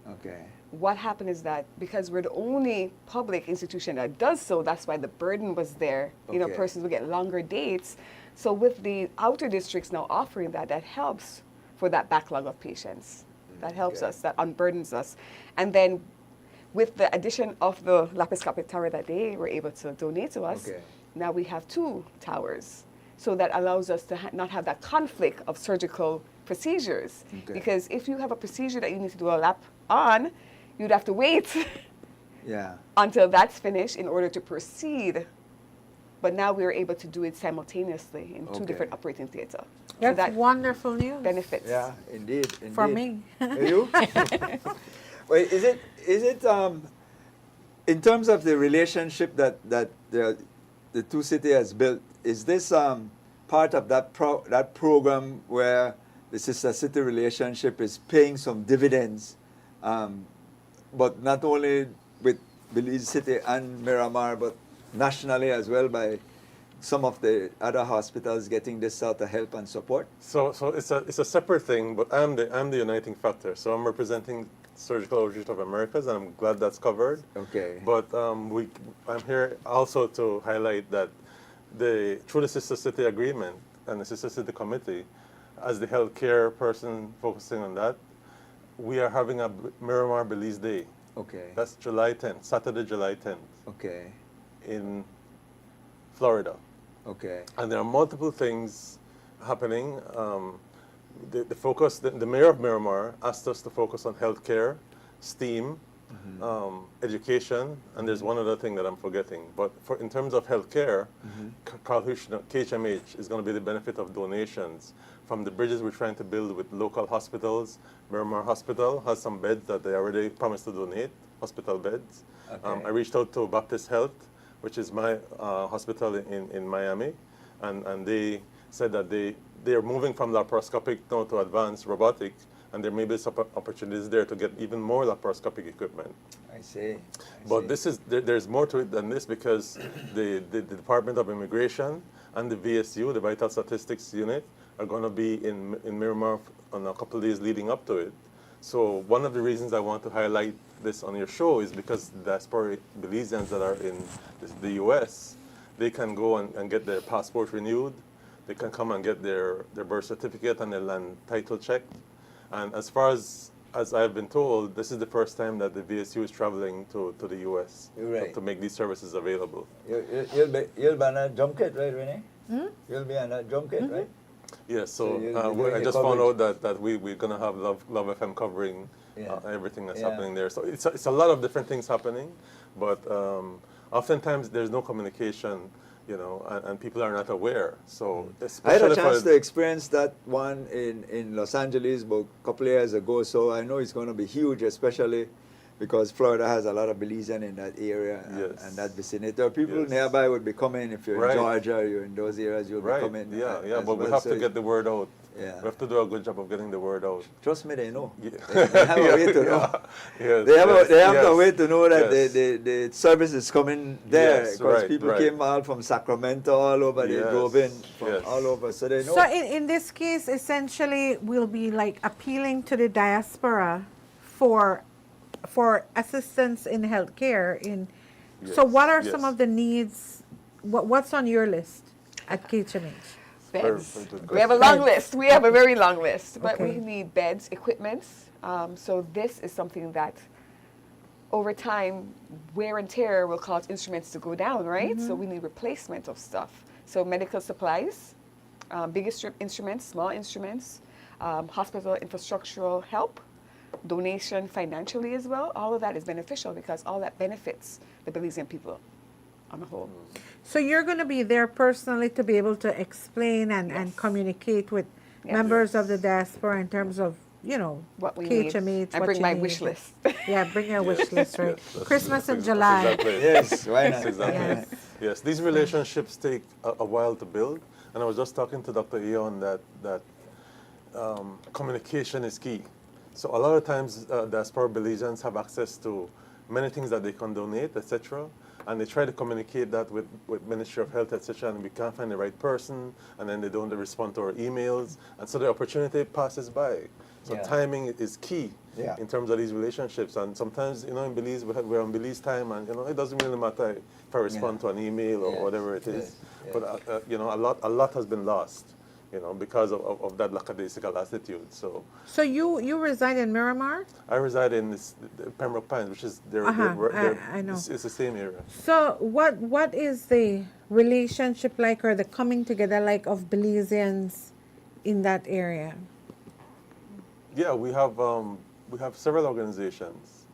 Okay. What happened is that because we're the only public institution that does so, that's why the burden was there. You know, Okay. persons will get longer dates. So with the outer districts now offering that, that helps for that backlog of patients. That helps Okay. us, that unburdens us. And then with the addition of the laparoscopic tower that they were able to donate to us, Okay. now we have 2 towers. So that allows us to not have that conflict of surgical procedures. Okay. Because if you have a procedure that you need to do a lap on, you'd have to wait Yeah. until that's finished in order to proceed. But now we are able to do it simultaneously in 2 Okay. different operating theater. So That's that wonderful news. benefits. Yeah, indeed. For indeed. me. Are you? Wait, is it in terms of the relationship that the 2 cities has built? Is this part of that program where the sister city relationship is paying some dividends, but not only with Belize City and Miramar, but nationally as well by some of the other hospitals getting this sort of help and support? So it's a separate thing, but I'm the uniting factor. So I'm representing Surgical Outreach of Americas, and I'm glad that's covered. Okay. But I'm here also to highlight that through the Sister City agreement and the Sister City committee, as the healthcare person focusing on that, we are having a Miramar Belize Day. Okay. That's July 10th, Saturday, July 10th, Okay. in Florida. Okay. And there are multiple things happening. The mayor of Miramar asked us to focus on healthcare, STEAM, education, and there's one other thing that I'm forgetting. But in terms of healthcare, Carl Hirschner, KHMH, is going to be the benefit of donations from the bridges we're trying to build with local hospitals. Miramar Hospital has some beds that they already promised to donate, hospital beds. Okay. I reached out to Baptist Health, which is my hospital in Miami, and they said that they are moving from laparoscopic now to advanced robotic, and there may be some opportunities there to get even more laparoscopic equipment. I see. But there's more to it than this, because the Department of Immigration and the VSU, the Vital Statistics Unit, are going to be in Miramar on a couple of days leading up to it. So one of the reasons I want to highlight this on your show is because the diasporic Belizeans that are in the U.S., they can go and get their passport renewed. They can come and get their birth certificate and their land title checked. And as far as I've been told, this is the first time that the VSU is traveling to the U.S. Right. to make these services available. You'll be on that jump kit, right, Renee? You'll be on that jump kit, right? Yes, So so you'll be doing I the just found coverage. out that we're going to have Love FM covering Yeah. everything that's Yeah. happening there. So it's a lot of different things happening, but oftentimes there's no communication, and people are not aware. So I had a especially chance for to experience that one in Los Angeles about a couple of years ago, so I know it's going to be huge, especially because Florida has a lot of Belizean in that area Yes. and that vicinity. There are people Yes. nearby would be coming. If you're Right. in Georgia, you're in those areas, you'll right, be coming. yeah, as but we well. have So to get the word out. Yeah. We have to do a good job of getting the word out. Trust me, they know. Yeah. They have a way to know. Yes, They have yes, a way to know that yes. the service is coming there, Yes, because right, people right. came all from Sacramento, all over. They Yes, drove in from yes. all over, so they know. So in this case, essentially, we'll be like appealing to the diaspora for assistance in healthcare. So Yes, what are some yes. of the needs? What's on your list at KHMH? Beds. Very good We have a long Beds. list. We have a very long list, but Okay. we need beds, equipments. So this is something that, over time, wear and tear will cause instruments to go down, right? So we need replacement of stuff. So medical supplies, big instruments, small instruments, hospital infrastructural help, donation financially as well. All of that is beneficial because all that benefits the Belizean people on the whole. So you're going to be there personally to be able to explain and communicate with Yes. members of the diaspora in terms of, What we need. KHMH, I what bring you my need. wish list. Yeah, bring your wish list, right? Yes, that's- Christmas in that's July. exactly it. Yes, why That's not? exactly it. Yes. Yes, these relationships take a while to build, and I was just talking to Dr. Eon that communication is key. So a lot of times diaspora Belizeans have access to many things that they can donate, etc., and they try to communicate that with Ministry of Health, etc., and we can't find the right person, and then they don't respond to our emails, and so the opportunity passes by. So Yeah. timing is key Yeah. in terms of these relationships, and sometimes, in Belize, we're on Belize time, and, it doesn't really matter if I respond to an email or Yes, whatever it is. yes, yes. But, a lot has been lost, because of that lackadaisical attitude. So So you reside in Miramar? I reside in the Pembroke Pines, which is I know. It's the same area. So what is the relationship like, or the coming together like, of Belizeans in that area? Yeah, we have several organizations.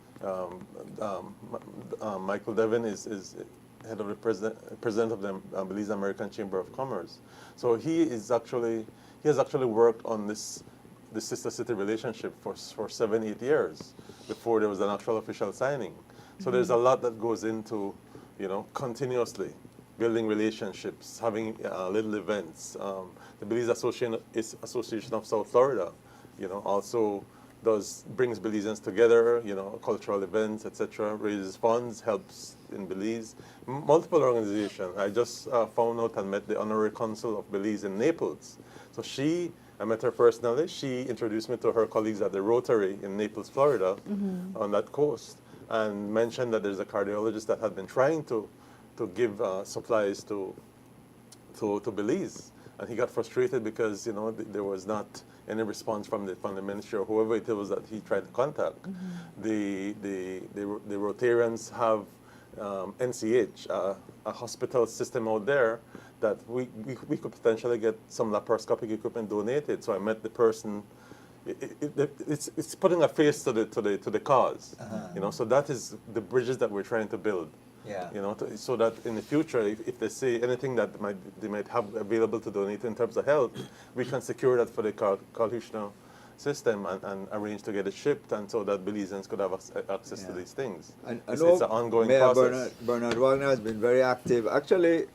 Michael Devin is head of the president of the Belize American Chamber of Commerce. So he has actually worked on this sister city relationship for 7-8 years before there was an actual official signing. So there's a lot that goes into continuously building relationships, having little events. The Belize Association of South Florida, also brings Belizeans together, cultural events, etc., raises funds, helps in Belize. Multiple organizations. I just found out and met the Honorary Consul of Belize in Naples. So I met her personally. She introduced me to her colleagues at the Rotary in Naples, Florida, on that coast, and mentioned that there's a cardiologist that had been trying to give supplies to to Belize, and he got frustrated because there was not any response from the ministry or whoever it was that he tried to contact. The Rotarians have NCH, a hospital system out there that we could potentially get some laparoscopic equipment donated. So I met the person. It's putting a face to the cause, So that is the bridges that we're trying to build. Yeah. So that in the future, if they say anything that they might have available to donate in terms of health, we can secure that for the Carl system and arrange to get it shipped, and so that Belizeans could have access to these things. I It's know an ongoing Mayor process. Bernard Wagner has been very active. Actually,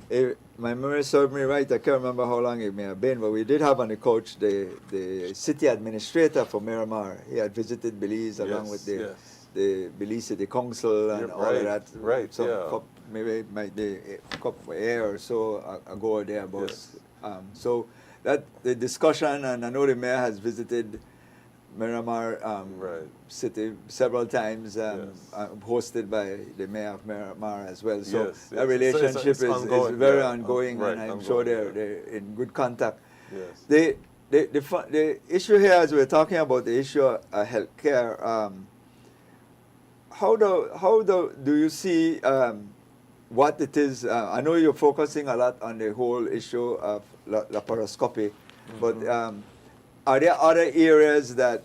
if my memory served me right, I can't remember how long it may have been, but we did have on the couch the city administrator for Miramar. He had visited Belize along with the Belize City Council and all of that. Right, Some yeah. maybe it might be a couple of years or so ago or thereabouts. So that the discussion, and I know the mayor has visited Miramar City several times, hosted by the mayor of Miramar as well. So Yes, that yes. relationship It's is ongoing, very yeah. ongoing, Right, and I'm ongoing, sure yeah. they're in good contact. Yes. The issue here, as we're talking about the issue of healthcare, how do you see what it is? I know you're focusing a lot on the whole issue of laparoscopy, but are there other areas that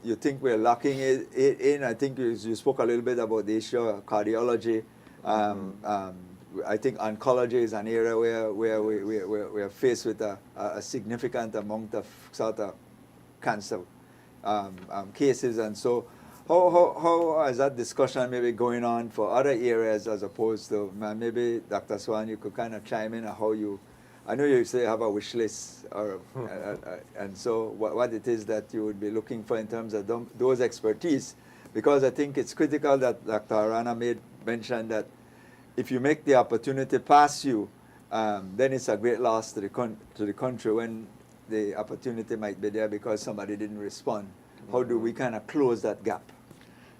you think we're lacking it in? I think you spoke a little bit about the issue of cardiology. I think oncology is an area where we are faced with a significant amount of sort of cancer cases, and so how is that discussion maybe going on for other areas as opposed to maybe Dr. Swan, you could kind of chime in on how you. I know you say you have a wish list, and so what it is that you would be looking for in terms of those expertise, because I think it's critical that Dr. Arana made mention that if you make the opportunity pass you, then it's a great loss to the country when the opportunity might be there because somebody didn't respond. How do we kind of close that gap?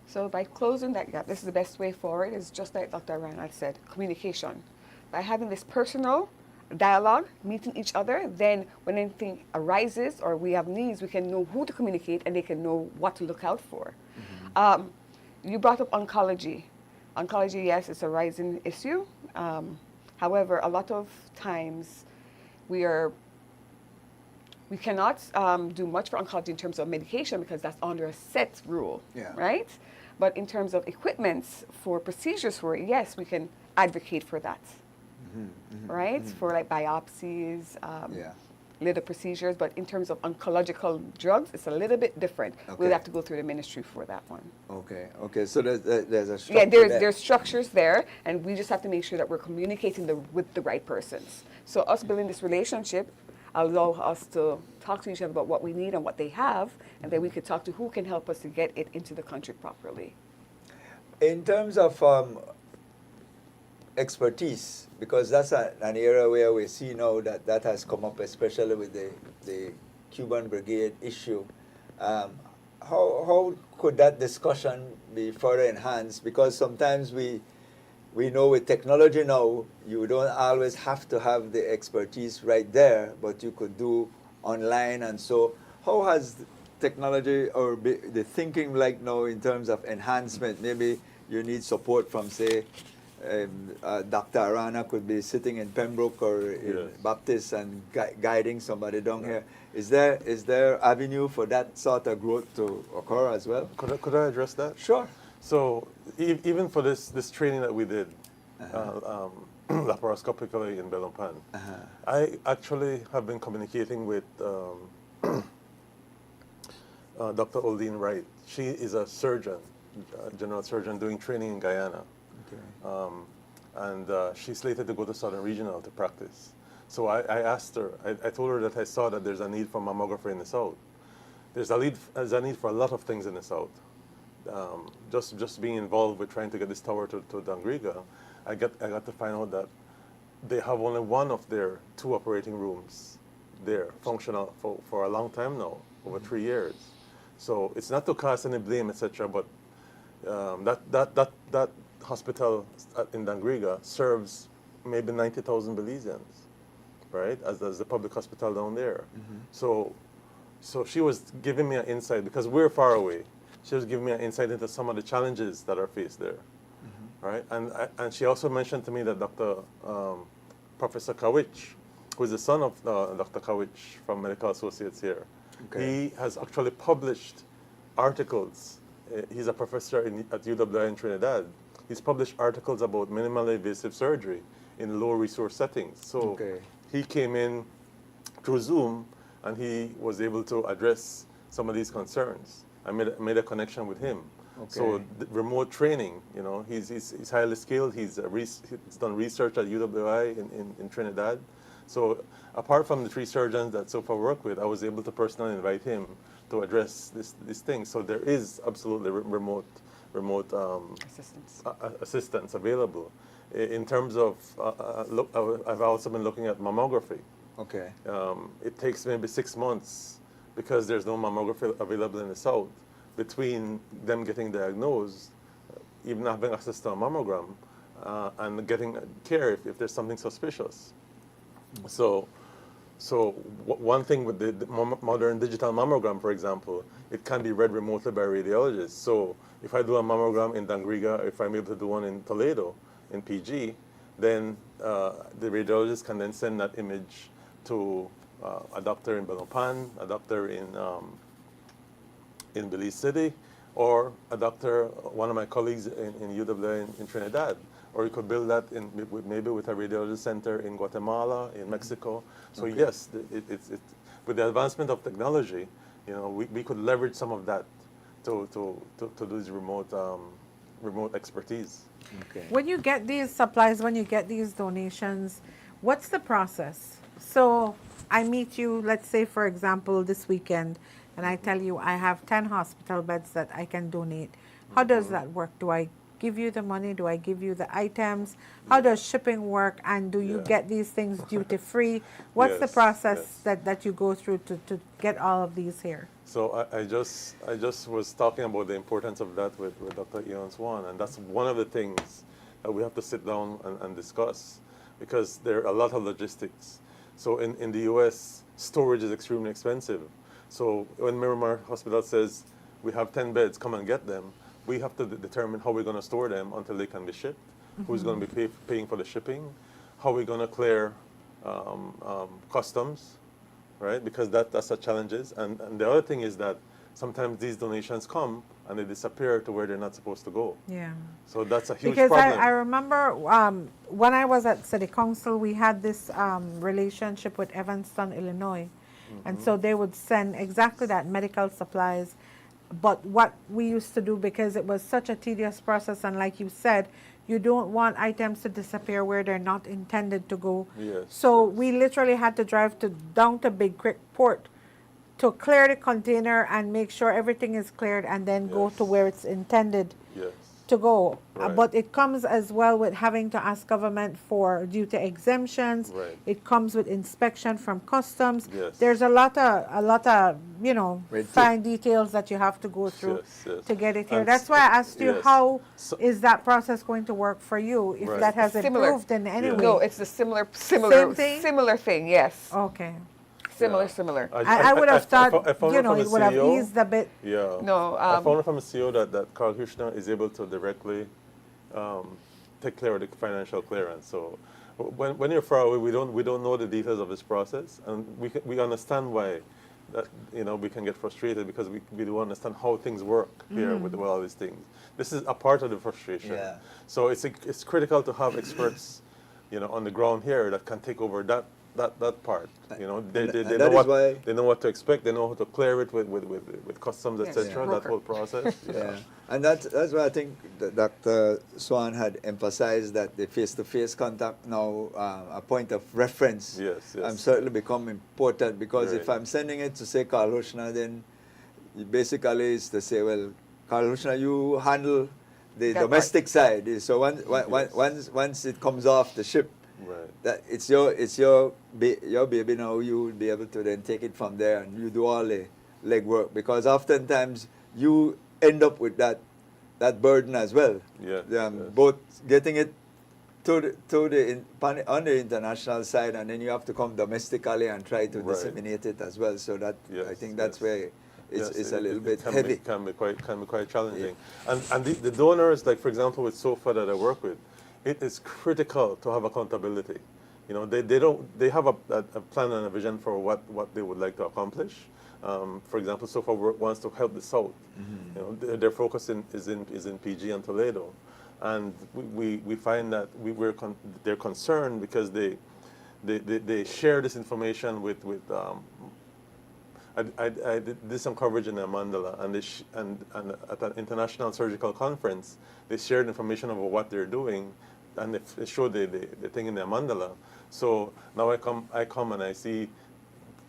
So by closing that gap, this is the best way forward, is just like Dr. Reinhardt said, communication. By having this personal dialogue, meeting each other, then when anything arises or we have needs, we can know who to communicate and they can know what to look out for. You brought up oncology. Oncology, yes, it's a rising issue. However, a lot of times we cannot do much for oncology in terms of medication because that's under a set rule, right? But in terms of equipment for procedures for it, yes, we can advocate for that, right? For like biopsies, little procedures, but in terms of oncological drugs, it's a little bit different. We'll have to go through the ministry for that one. Okay, so there's a structure there's structures there, and we just have to make sure that we're communicating with the right persons. So us building this relationship allow us to talk to each other about what we need and what they have, and then we could talk to who can help us to get it into the country properly. In terms of expertise, because that's an area where we see now that has come up, especially with the Cuban Brigade issue. How could that discussion be further enhanced? Because sometimes we know with technology now, you don't always have to have the expertise right there, but you could do online. And so how has technology or the thinking like now in terms of enhancement? Maybe you need support from, say, Dr. Arana could be sitting in Pembroke or in Baptist and guiding somebody down here. Is there avenue for that sort of growth to occur as well? Could I address that? Sure. So even for this training that we did, laparoscopically in Belompan, I actually have been communicating with Dr. Oldine Wright. She is a surgeon, general surgeon, doing training in Guyana. And she's slated to go to Southern Regional to practice. So I asked her, I told her that I saw that there's a need for mammography in the South. There's a need for a lot of things in the South. Just being involved with trying to get this tower to Dangriga, I got to find out that they have only one of their 2 operating rooms there, functional for a long time now, over 3 years. So it's not to cast any blame, etc., but that hospital in Dangriga serves maybe 90,000 Belizeans, right, as the public hospital down there. So she was giving me an insight, because we're far away. She was giving me an insight into some of the challenges that are faced there, right? And she also mentioned to me that Professor Kawich, who is the son of Dr. Kawich from Medical Associates here, he has actually published articles. He's a professor at UWI in Trinidad. He's published articles about minimally invasive surgery in low resource settings. So he came in through Zoom, and he was able to address some of these concerns. I made a connection with him. So the remote training, you know, he's highly skilled. He's done research at UWI in Trinidad. So apart from the 3 surgeons that so far work with, I was able to personally invite him to address this thing. So there is absolutely remote assistance available. In terms of, I've also been looking at mammography. It takes maybe 6 months, because there's no mammography available in the South, between them getting diagnosed, even having access to a mammogram, and getting care if there's something suspicious. So one thing with the modern digital mammogram, for example, it can be read remotely by radiologists. So if I do a mammogram in Dangriga, if I'm able to do one in Toledo, in PG, then the radiologist can then send that image to a doctor in Belmopan, a doctor in Belize City, or a doctor, one of my colleagues in UWI in Trinidad. Or you could build that maybe with a radiology center in Guatemala, in Mexico. So yes, with the advancement of technology, you know, we could leverage some of that to do this remote expertise. When you get these supplies, when you get these donations, what's the process? So I meet you, let's say, for example, this weekend, and I tell you I have 10 hospital beds that I can donate. How does that work? Do I give you the money? Do I give you the items? How does shipping work? And do you get these things duty free? What's the process that you go through to get all of these here? So I just was talking about the importance of that with Dr. Eon Swan, and that's one of the things that we have to sit down and discuss, because there are a lot of logistics. So in the US, storage is extremely expensive. So when Miramar Hospital says, we have 10 beds, come and get them, we have to determine how we're going to store them until they can be shipped, who's going to be paying for the shipping, how we're going to clear customs, right? Because that's a challenge. And the other thing is that sometimes these donations come and they disappear to where they're not supposed to go. Yeah. So that's a huge because problem. I remember when I was at City Council, we had this relationship with Evanston, Illinois. And so they would send exactly that, medical supplies. But what we used to do, because it was such a tedious process, and like you said, you don't want items to disappear where they're not intended to go. So we literally had to drive down to Big Creek Port to clear the container and make sure everything is cleared, and then go to where it's intended to go. But it comes as well with having to ask government for duty exemptions. It comes with inspection from customs. There's a lot of you know, fine details that you have to go through to get it here. That's why I asked you, how is that process going to work for you, if that has improved in any way? No, it's a similar thing, yes. Okay. Similar. I would have thought, you know, from a it would have CEO, eased a bit. No. I found from a CEO that Carl Hirschner is able to directly take care of the financial clearance. So when you're far away, we don't know the details of this process, and we understand why that, you know, we can get frustrated, because we do understand how things work here with all these things. This is a part of the frustration. So it's critical to have experts, you know, on the ground here that can take over that part. You know, they know what to expect. They know how to clear it with customs, etc. That whole process. And that's why I think that Dr. Swan had emphasized that the face-to-face contact now a point of reference. Certainly become important, because if I'm sending it to, say, Carl Hirschner, then basically it's to say, well, Carl Hirschner, you handle the domestic side. So once it comes off the ship, that it's your baby now, you will be able to then take it from there, and you do all the legwork, because oftentimes you end up with that burden as well. Both getting it on the international side, and then you have to come domestically and try to Right. disseminate it as well. So that I Yes, think that's yes. where Yes, it's a little it bit can heavy. can be quite challenging. And the donors, like for example with SOFA that I work with, it is critical to have accountability. You know, they have a plan and a vision for what they would like to accomplish. For example, SOFA wants to help the South. You know, their focus is in PG and Toledo, and we find that they're concerned because they share this information with I did some coverage in Mandala, and at an international surgical conference, they shared information about what they're doing, and they showed the thing in Mandala. So now I come and I see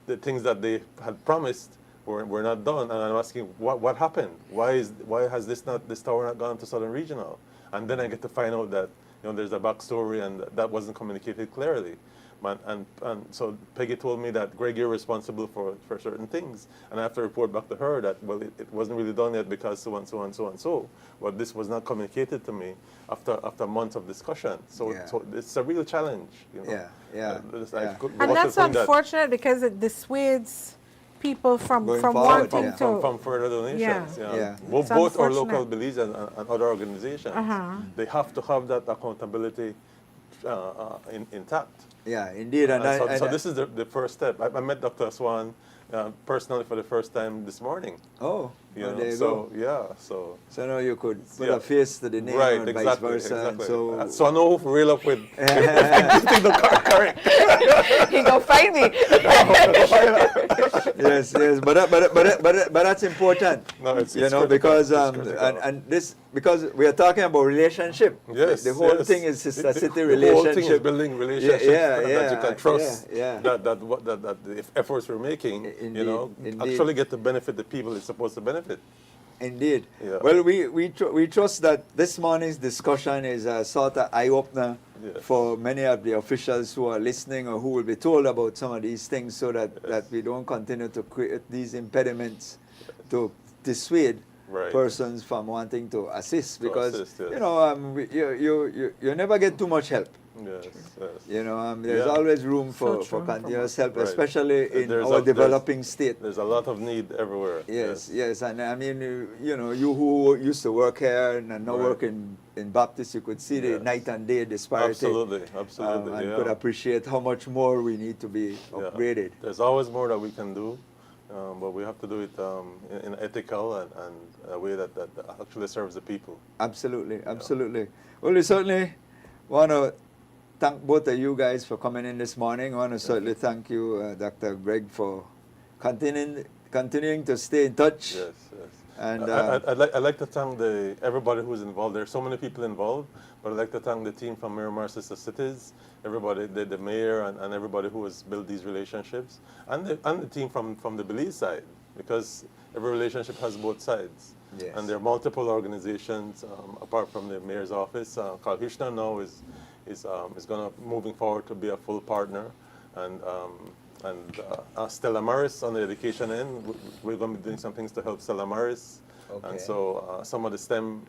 the things that they had promised were not done, and I'm asking what happened? Why has this tower not gone to Southern Regional? And then I get to find out that there's a backstory and that wasn't communicated clearly. And so Peggy told me that Greg, you're responsible for certain things, and I have to report back to her that it wasn't really done yet because so and so and so and so. But this was not communicated to me after months of discussion. So it's a real challenge. And that's unfortunate because it dissuades people from wanting to from further donations. Both our local Belize and other organizations, they have to have that accountability intact. Yeah, indeed. And so this is the first step. I met Dr. Swan personally for the first time this morning. Oh, there you go. go. So now you could put a face to the name and vice versa. Exactly. And so I know who to reel up with. Correct. He go find me. yes, but that's important. No, it's because because we are talking about relationship. Yes, the whole thing is a city relationship. The whole thing is building relationships that you can trust. That the efforts we're making, actually get to benefit the people it's supposed to benefit. Indeed. Yeah. Well, we trust that this morning's discussion is a sort of eye-opener for many of the officials who are listening or who will be told about some of these things, so that we don't continue to create these impediments to dissuade persons from wanting to assist, because you never get too much help. Yes. There's always room for continuous help, especially in our developing state. There's a lot of need everywhere. Yes, and I mean, you who used to work here and now work in Baptist, you could see the night and day disparity. Absolutely. And could appreciate how much more we need to be upgraded. There's always more that we can do, but we have to do it in ethical and a way that actually serves the people. Absolutely. Well, we certainly want to thank both of you guys for coming in this morning. I want to certainly thank you, Dr. Greg, for continuing to stay in touch. Yes. And I'd like to thank everybody who's involved. There's so many people involved, but I'd like to thank the team from Miramar Sister Cities, everybody, the mayor and everybody who has built these relationships, and the team from the Belize side, because every relationship has both sides. Yes. And there are multiple organizations apart from the mayor's office. Carl Hirschner now is going to moving forward to be a full partner, and Stella Maris on the education end, we're going to be doing some things to help Stella Maris. Okay. And so some of the STEM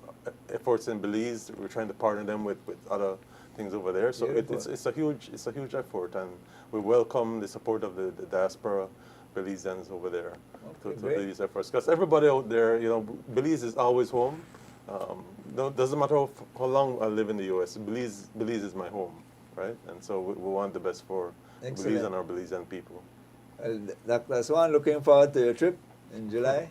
efforts in Belize, we're trying to partner them with other things over there. So it's a huge effort, and we welcome the support of the diaspora Belizeans over there to these efforts. Because everybody out there, Belize is always home. Doesn't matter how long I live in the U.S. Belize is my home, right? And so we want the best for Belize and our Belizean people. Well, Dr. Swan, looking forward to your trip in July.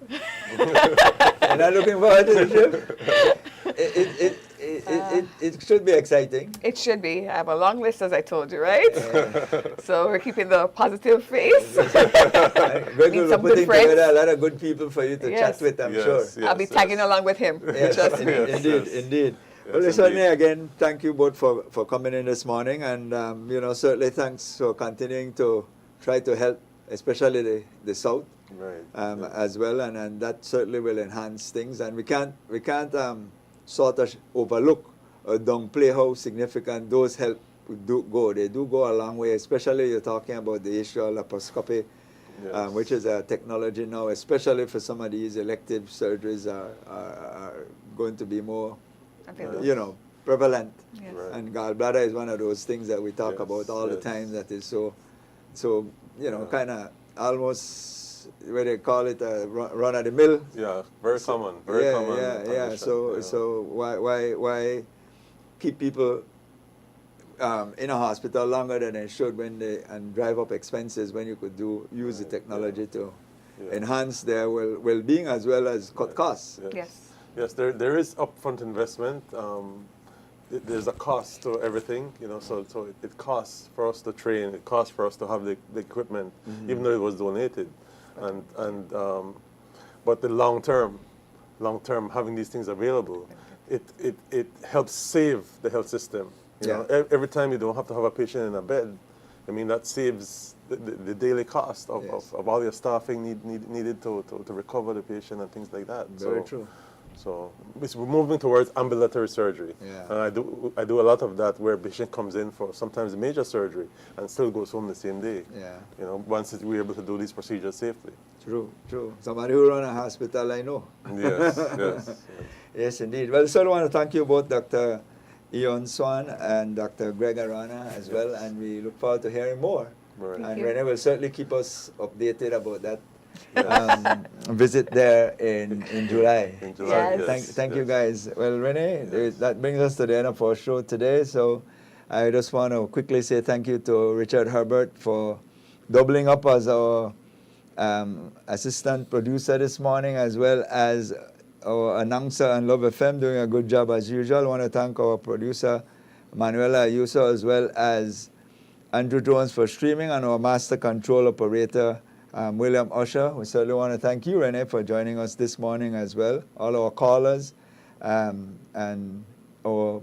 You're not looking forward to the trip? It should be exciting. It should be. I have a long list, as I told you, right? So we're keeping the positive face. Greg will be putting together a lot of good people for you to chat with, I'm sure. I'll be tagging along with him. Indeed. Well, certainly, again, thank you both for coming in this morning, and certainly thanks for continuing to try to help, especially the South, as well, and that certainly will enhance things. And we can't sort of overlook or downplay how significant those help do go. They do go a long way, especially you're talking about the issue of laparoscopy, which is a technology now, especially for some of these elective surgeries are going to be more, prevalent. Yes. Right. And gallbladder is one of those things that we talk Yes, about all the yes. time that is so you know, Yeah. kind of almost what they call it a run of the mill. Yeah, very common. Very yeah, common. yeah. condition, So why keep people in a hospital longer than they should and drive up expenses when you could use the technology to Yeah. enhance their well-being as well as cut costs. Yes. Yes, there is upfront investment. There's a cost to everything, you know. So it costs for us to train. It costs for us to have the equipment, even though it was donated, but the long term, having these things available, it helps save the health system. You know, every time you don't have to have a patient in a bed, I mean that saves the daily cost of all your staffing needed to recover the patient and things like that. Very true. So we're moving towards ambulatory surgery. Yeah. And I do a lot of that where a patient comes in for sometimes a major surgery and still goes home the same day. Yeah. You know, once we're able to do these procedures safely. True. Somebody who run a hospital, I know. Yes, yes. Yes, indeed. Well, so I want to thank you both, Dr. Eon Swan and Dr. Greg Arana as well, and we look forward to hearing more. Right. And you. Renee will certainly keep us updated about that visit there in July. In July, Yes. Thank you guys. Well, Renee, that brings us to the end of our show today. So I just want to quickly say thank you to Richard Herbert for doubling up as our assistant producer this morning, as well as our announcer on Love FM doing a good job as usual. I want to thank our producer, Manuela Ayuso, as well as Andrew Jones for streaming, and our master control operator, William Usher. We certainly want to thank you, Renee, for joining us this morning as well. All our callers and our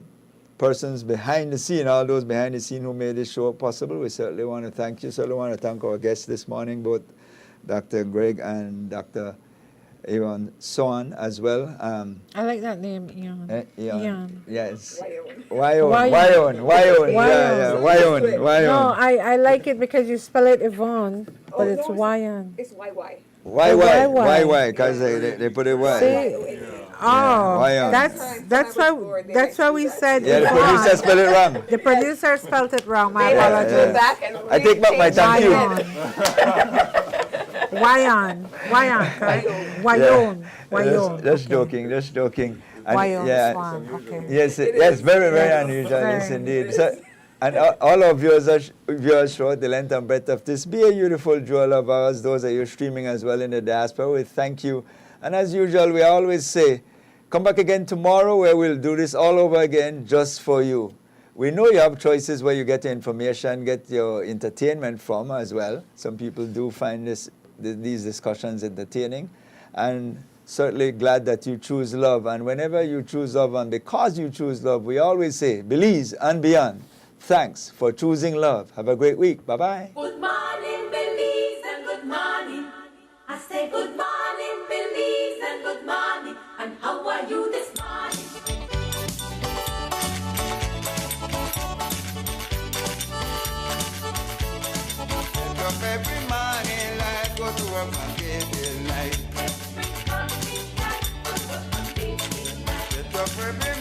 persons behind the scene, all those behind the scene who made this show possible. We certainly want to thank you. Certainly want to thank our guests this morning, both Dr. Greg and Dr. Eon Swan as well. I like that name, Eon. Eon. Yes. Wyon. Wyon. Yeah, Wyon. No, I like it because you spell it Yvonne, but it's Wyon. It's YY. Why? Because they put it Y. See? Oh, Wyon. that's why we said Yeah, the Yvonne. producer spelled it wrong. The producer spelled it wrong. My They have to apologies. go back and I take back my thank you. Wyon, correct? Wyon. Just joking. And, Wyon Swan, okay. Yes, very unusual. Yes, Very. indeed. So, and all our viewers throughout the length and breadth of this, be a beautiful jewel of ours. Those of you streaming as well in the diaspora, we thank you. And as usual, we always say, come back again tomorrow where we'll do this all over again just for you. We know you have choices where you get your information, get your entertainment from as well. Some people do find these discussions entertaining. And certainly glad that you choose love. And whenever you choose love, and because you choose love, we always say, Belize and beyond. Thanks for choosing love. Have a great week. Bye-bye. Good morning, Belize, and good morning. I say good morning, Belize, and good morning. And how are you this morning? Get up every morning, like go to work and get the light. Get up every